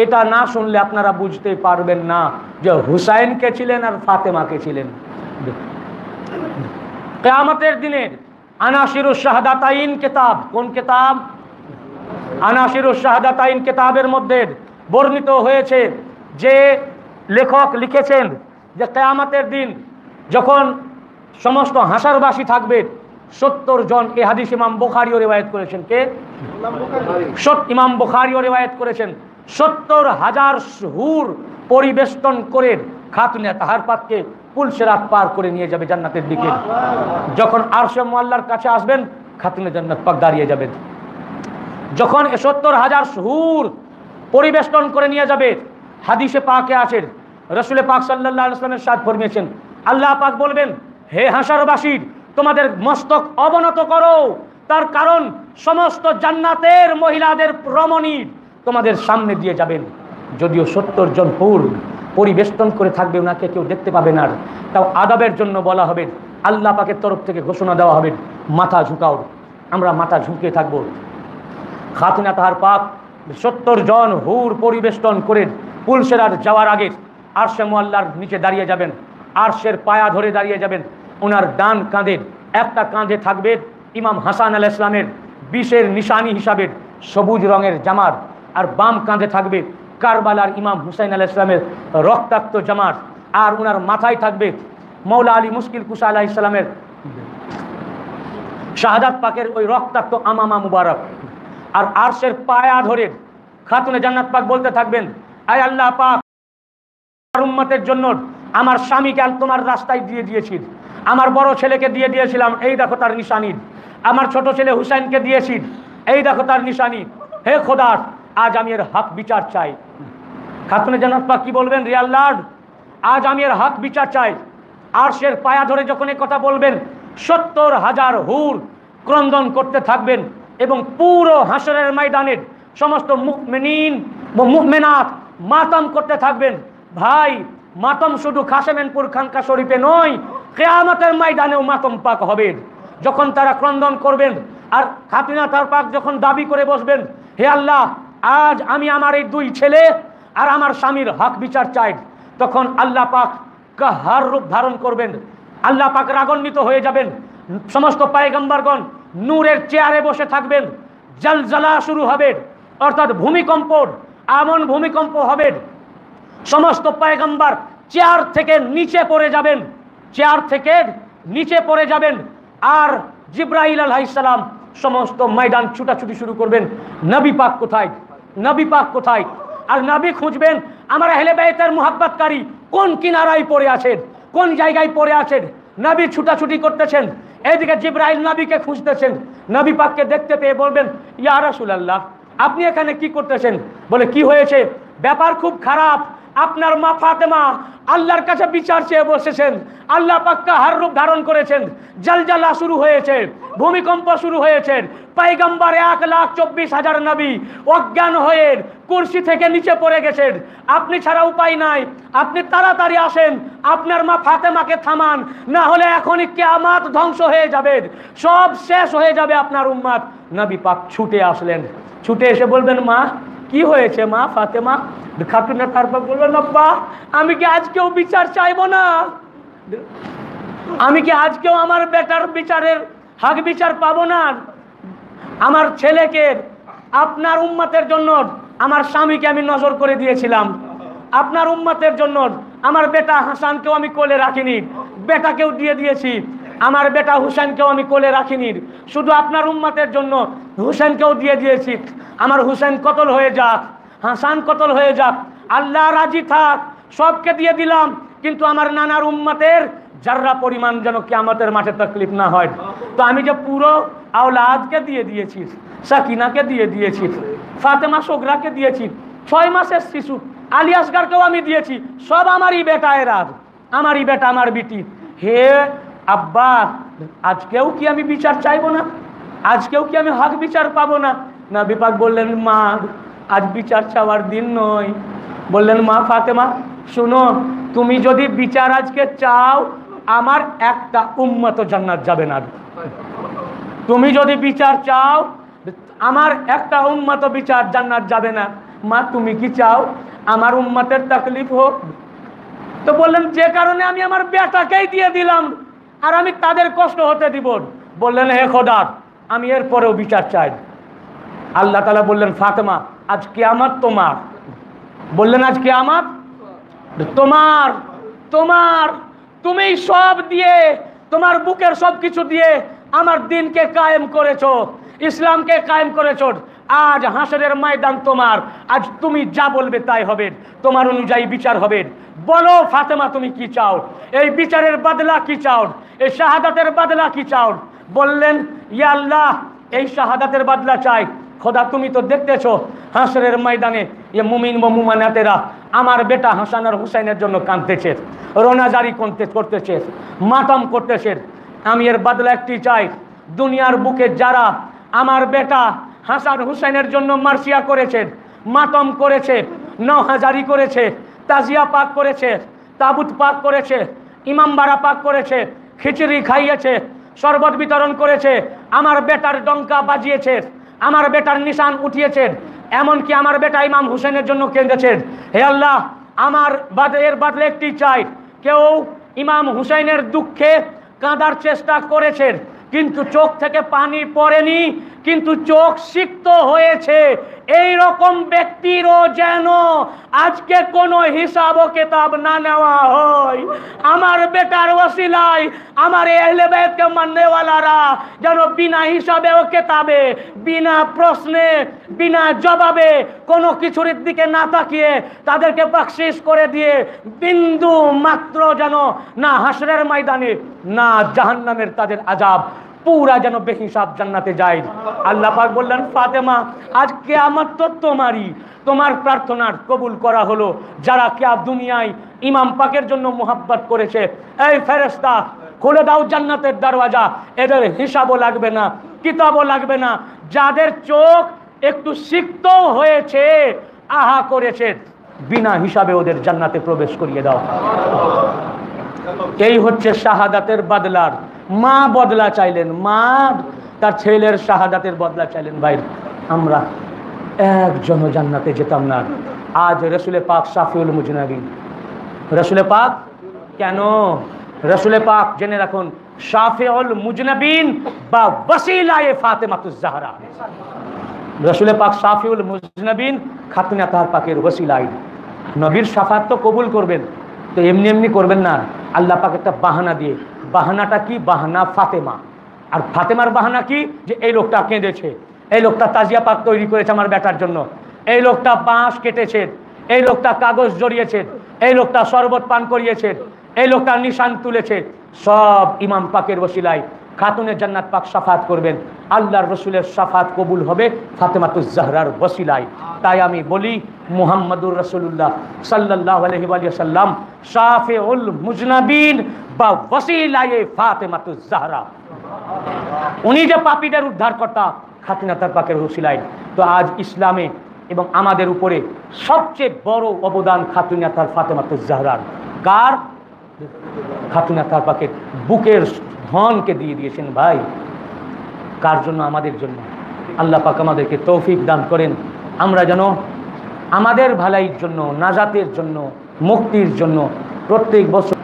Speaker 1: এটা না শুনলে আপনারা বুঝতে পারবেন না যে হুসাইন কে ছিলেন আর ফাতেমা কে ছিলেন। কিয়ামতের দিনে আনাসিরুশ শাহাদাতাইন কিতাব, কোন কিতাব? আনাসিরুশ শাহাদাতাইন কিতাবের মধ্যে বর্ণিত হয়েছে যে লেখক লিখেছেন যে কিয়ামতের দিন যখন সমস্ত হাসারবাসী থাকবে 70 জন। এই হাদিস ইমাম বুখারীও রিওয়ায়াত করেছেন। কে? ইমাম বুখারীও রিওয়ায়াত করেছেন। 70,000 হুর পরিবেষ্টন করে খাতুনে তাহার পাককে পুলসিরাত পার করে নিয়ে যাবে জান্নাতের দিকে। যখন আরশে মুআল্লার কাছে আসবেন, খাতুনে জান্নাত পাক দাঁড়িয়ে যাবেন। যখন 70,000 হুর পরিবেষ্টন করে নিয়ে যাবে, হাদিসে পাকে আছে রাসূল পাক সাল্লাল্লাহু আলাইহি ওয়াসাল্লামের সাথ ফরমিয়েছেন, আল্লাহ পাক বলবেন, হে হাসারবাসী, তোমাদের মস্তক অবনত করো, তার কারণ সমস্ত জান্নাতের মহিলাদের রমণী তোমাদের সামনে দিয়ে যাবেন। যদিও 70 জন হুর পরিবেষ্টন করে থাকবে, ওনাকে কেউ দেখতে পাবে না, তাও আদাবের জন্য বলা হবে, আল্লাহ পাকের তরফ থেকে ঘোষণা দেওয়া হবে, মাথা ঝুঁকাও। আমরা মাথা ঝুঁকিয়ে থাকবো। খাতুনে তাহার পাক 70 জন হুর পরিবেষ্টন করে পুলসিরাত যাওয়ার আগে আরশে মুআল্লার নিচে দাঁড়িয়ে যাবেন, আরশের পায়া ধরে দাঁড়িয়ে যাবেন। ওনার ডান কাঁধে একটা কাঁধে থাকবে ইমাম হাসান আলাইহিস সালামের 20-এর নিশানি হিসাবে সবুজ রঙের জামার, আর বাম কাঁধে থাকবে কারবালার ইমাম হুসাইন আলাইহিস সালামের রক্তাক্ত জামার, আর ওনার মাথায় থাকবে মৌলা আলী মুশকিল কুশা আলাইহিস সালামের শাহাদাত পাকের ওই রক্তাক্ত আমামা মুবারক। আর আরশের পায়া ধরে খাতুনে জান্নাত পাক বলতে থাকবেন, আয় আল্লাহ পাক, আমার উম্মতের জন্য আমার স্বামীকে তোমার রাস্তায় দিয়ে দিয়েছি, আমার বড় ছেলেকে দিয়ে দিয়েছিলাম, এই দেখো তার নিশানি, আমার ছোট ছেলে হুসাইনকে দিয়েছি, এই দেখো তার নিশানি। হে খোদা, আজ আমি এর হক বিচার চাই। খাতুনে জান্নাত পাক কি বলবেন? রে আল্লাহ, আজ আমি এর হক বিচার চাই। আরশের পায়া ধরে যখন এই কথা বলবেন, 70,000 হুর ক্রন্দন করতে থাকবেন এবং পুরো হাসরের ময়দানের সমস্ত মুমিনিন ও মুমিনাত মাতম করতে থাকবেন। ভাই, মাতম শুধু খাসেমেনপুর খানকা শরীফে নয়, কিয়ামতের ময়দানেও মাতম পাক হবে। যখন তারা ক্রন্দন করবেন আর খাতুনে তার পাক যখন দাবি করে বসবেন, হে আল্লাহ, আজ আমি আমার এই 2 ছেলে আর আমার স্বামীর হক বিচার চাই, তখন আল্লাহ পাক কাহার রূপ ধারণ করবেন। আল্লাহ পাক রাগান্বিত হয়ে যাবেন। সমস্ত পয়গম্বরগণ নূরের চেয়ারে বসে থাকবেন। জলজলা শুরু হবে, অর্থাৎ ভূমিকম্প, এমন ভূমিকম্প হবে সমস্ত পয়গম্বর চেয়ার থেকে নিচে পড়ে যাবেন, চেয়ার থেকে নিচে পড়ে যাবেন। আর জিবরাইল আলাইহিস সালাম সমস্ত ময়দান ছুটাছুটি শুরু করবেন, নবী পাক কোথায়, নবী পাক কোথায়। আর নবী খুঁজবেন আমার আহলে বাইতের মুহাব্বতকারী কোন কিনারায় পড়ে আছেন, কোন জায়গায় পড়ে আছেন। নবী ছুটাছুটি করতেছেন, এইদিকে জিবরাইল নবীকে খুঁজতেছেন। নবী পাককে দেখতে পেয়ে বলবেন, ইয়া রাসূলুল্লাহ, আপনি এখানে কি করতেছেন? বলে, কি হয়েছে? ব্যাপার খুব খারাপ, আপনার মা ফাতেমা আল্লাহর কাছে বিচার চেয়ে বসেছেন, আল্লাহ পাক কাহার রূপ ধারণ করেছেন, জলজলা শুরু হয়েছে, ভূমিকম্প শুরু হয়েছে, পয়গম্বর 1,24,000 নবী অজ্ঞান হয়ে কুরসি থেকে নিচে পড়ে গেছেন। আপনি ছাড়া উপায় নাই, আপনি তাড়াতাড়ি আসেন, আপনার মা ফাতেমাকে থামান, না হলে এখনই কিয়ামত ধ্বংস হয়ে যাবে, সব শেষ হয়ে যাবে আপনার উম্মত। নবী পাক ছুটে আসলেন, ছুটে এসে বলবেন, মা কি হয়েছে মা ফাতেমা? খাতুনে তারপর বলবেন, আব্বা, আমি কি আজকেও বিচার চাইবো না? আমি কি আজকেও আমার বেটার বিচারের হক বিচার পাবো না? আমার ছেলেকে আপনার উম্মতের জন্য আমার স্বামীকে আমি নজর করে দিয়েছিলাম, আপনার উম্মতের জন্য আমার বেটা হাসানকেও আমি কোলে রাখিনি, বেটাকেও দিয়ে দিয়েছি, আমার বেটা হুসেনকেও আমি কোলে রাখিনি, শুধু আপনার উম্মতের জন্য হুসেনকেও দিয়ে দিয়েছি। আমার হুসেন কতল হয়ে যাক, হাসান কতল হয়ে যাক, আল্লাহ রাজি থাক, সবকে দিয়ে দিলাম, কিন্তু আমার নানার উম্মতের যারা পরিমাণ যেন কিয়ামতের মাঠে তকলিফ না হয়। তো আমি যে পুরো আওলাদকে দিয়ে দিয়েছি, সাকিনাকে দিয়ে দিয়েছি, ফাতেমা সোগরাকে দিয়েছি, 6 মাসের শিশু আলী আসগারকেও আমি দিয়েছি, সব আমারই বেটা, এরা আমারই বেটা, আমার বিটি। হে আব্বা, আজকেও কি আমি বিচার চাইবো না? আজকেও কি আমি হক বিচার পাবো না? নবী পাক বললেন, মা, আজ বিচার চাওয়ার দিন নয়, বললেন মা ফাতেমা শুনো, তুমি যদি বিচার আজকে চাও, আমার একটা উম্মত জান্নাত যাবে না। তুমি যদি বিচার চাও, আমার একটা উম্মত বিচার জান্নাত যাবে না। মা তুমি কি চাও আমার উম্মতের তাকলিফ হোক? তো বললেন যে কারণে আমি আমার বেটাকেই দিয়ে দিলাম, আর আমি তাদের কষ্ট হতে দিব। বললেন হে খোদা, আমি এরপরেও বিচার চাই। আল্লাহ তাআলা বললেন ফাতেমা আজ কিয়ামত তোমার। বললেন আজ কিয়ামত তোমার। তোমার তুমি সব দিয়ে, তোমার বুকের সব কিছু দিয়ে আমার দিনকে কায়েম করেছো, ইসলামকে কায়েম করেছো। আজ হাসরের ময়দান তোমার। আজ তুমি যা বলবে তাই হবে, তোমার অনুযায়ী বিচার হবে। বলো ফাতেমা তুমি কি চাও? এই বিচারের বদলা কি চাও? এই শাহাদাতের বদলা কি চাও? বললেন ইয়া আল্লাহ, এই শাহাদাতের বদলা চাই। খোদা তুমি তো দেখতেছো হাসরের ময়দানে এ মুমিন ও মুমিনাতেরা আমার বেটা হাসান আর হুসাইনের জন্য কাঁদতেছে, রোনাজারি করতেছে, মাতম করতেছে। আমি এর বদলা একটি চাই, দুনিয়ার বুকে যারা আমার বেটা হাসান হুসাইনের জন্য মার্সিয়া করেছে, মাতম করেছে, নওহাজারি করেছে, তাজিয়া পাক করেছে, তাবুত পাক করেছে, ইমামবাড়া পাক করেছে, খিচুড়ি খাইয়েছে, শরবত বিতরণ করেছে, আমার বেটার ডঙ্কা বাজিয়েছে, আমার বেটার নিশান উঠিয়েছে, এমনকি আমার বেটা ইমাম হুসেনের জন্য কেঁদেছে। হে আল্লাহ, আমার এর বদলে একটি চাই, কেউ ইমাম হুসাইনের দুঃখে কাঁদার চেষ্টা করেছে কিন্তু চোখ থেকে পানি পড়েনি, কিন্তু চোখ সিক্ত হয়েছে, এই রকম ব্যক্তিরও যেন আজকে কোনো হিসাব ও কিতাব না নেওয়া হয়। আমার বেটার ওসিলায় আমার আহলে বাইতকে মাননেওয়ালারা যেন বিনা হিসাবে ও কিতাবে, বিনা প্রশ্নে, বিনা জবাবে, কোনো কিছুর দিকে না তাকিয়ে তাদেরকে বকশিশ করে দিয়ে বিন্দু মাত্র যেন না হাসরের ময়দানে না জাহান্নামের তাদের আযাব, পুরা যেন বেহিসাব জান্নাতে যায়। আল্লাহ পাক বললেন ফাতেমা আজ কিয়ামত তো তোমারই, তোমার প্রার্থনার কবুল করা হলো। যারা কিয়া দুনিয়ায় ইমাম পাকের জন্য মোহাব্বত করেছে, এই ফেরেশতা খুলে দাও জান্নাতের দরওয়াজা, এদের হিসাবও লাগবে না, কিতাবও লাগবে না। যাদের চোখ একটু সিক্ত হয়েছে, আহা করেছে, বিনা হিসাবে ওদের জান্নাতে প্রবেশ করিয়ে দাও। এই হচ্ছে শাহাদাতের বদলার। মা বদলা চাইলেন, মা তার ছেলের শাহাদাতের বদলা চাইলেন। ভাই আমরা একজনও জান্নাতে যেতাম না। আজ রসুলে পাক শাফিউল মুজনাবিন, রসুলে পাক কেন? রসুলে পাক জেনে রাখুন শাফিউল মুজনাবিন বা ওসিলায়ে ফাতেমাতুজ জাহরা। রসুলে পাক শাফিউল মুজনাবিন খাতুনে আতহার পাকের ওসিলায়। নবীর শাফাত তো কবুল করবেন, তো এমনি এমনি করবেন না, আল্লাহ পাক একটা বাহানা দিয়ে। বাহানাটা কি? বাহানা ফাতেমা। আর ফাতেমার বাহানা কি? যে এই লোকটা কেঁদেছে, এই লোকটা তাজিয়া পাক তৈরি করেছে আমার বেটার জন্য, এই লোকটা বাঁশ কেটেছে, এই লোকটা কাগজ জড়িয়েছে, এই লোকটা শরবত পান করিয়েছে, এই লোকটা নিশান তুলেছে। সব ইমাম পাকের ওসিলায় খাতুনে জান্নাত পাক শাফাত করবেন। আল্লাহর রসুলের শাফাত কবুল হবে ফাতেমাতুজ জাহরার ওসিলায়। তাই আমি বলি মুহাম্মাদুর রাসূলুল্লাহ সাল্লাল্লাহু আলাইহি ওয়া সাল্লাম শাফিউল মুজনাবিন বা ওসিলায়ে ফাতেমাতুজ জাহরা। উনি যে পাপীদের উদ্ধারকর্তা খাতুনে আতহার পাকের ওসিলায়। তো আজ ইসলামে এবং আমাদের উপরে সবচেয়ে বড় অবদান খাতুনে আতহার ফাতেমাতুজ জাহরার। কার? খাতুনে আতহার পাকের বুকের ধনকে দিয়ে দিয়েছেন। ভাই কার জন্য? আমাদের জন্য। আল্লাহ পাক আমাদেরকে তৌফিক দান করেন, আমরা যেন আমাদের ভালাইয়ের জন্য, নাজাতের জন্য, মুক্তির জন্য প্রত্যেক বছর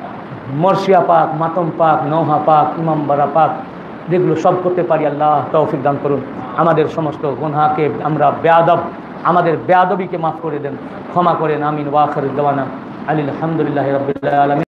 Speaker 1: মর্সিয়া পাক, মাতম পাক, নওহা পাক, ইমামবাড়া পাক যেগুলো সব করতে পারি। আল্লাহ তৌফিক দান করুন। আমাদের সমস্ত গুনাহকে, আমরা বেয়াদব, আমাদের বেয়াদবিকে মাফ করে দেন, ক্ষমা করেন। আমিন। ওয়া আখিরু দাওয়ানা আলহামদুলিল্লাহি রাব্বিল আলামিন।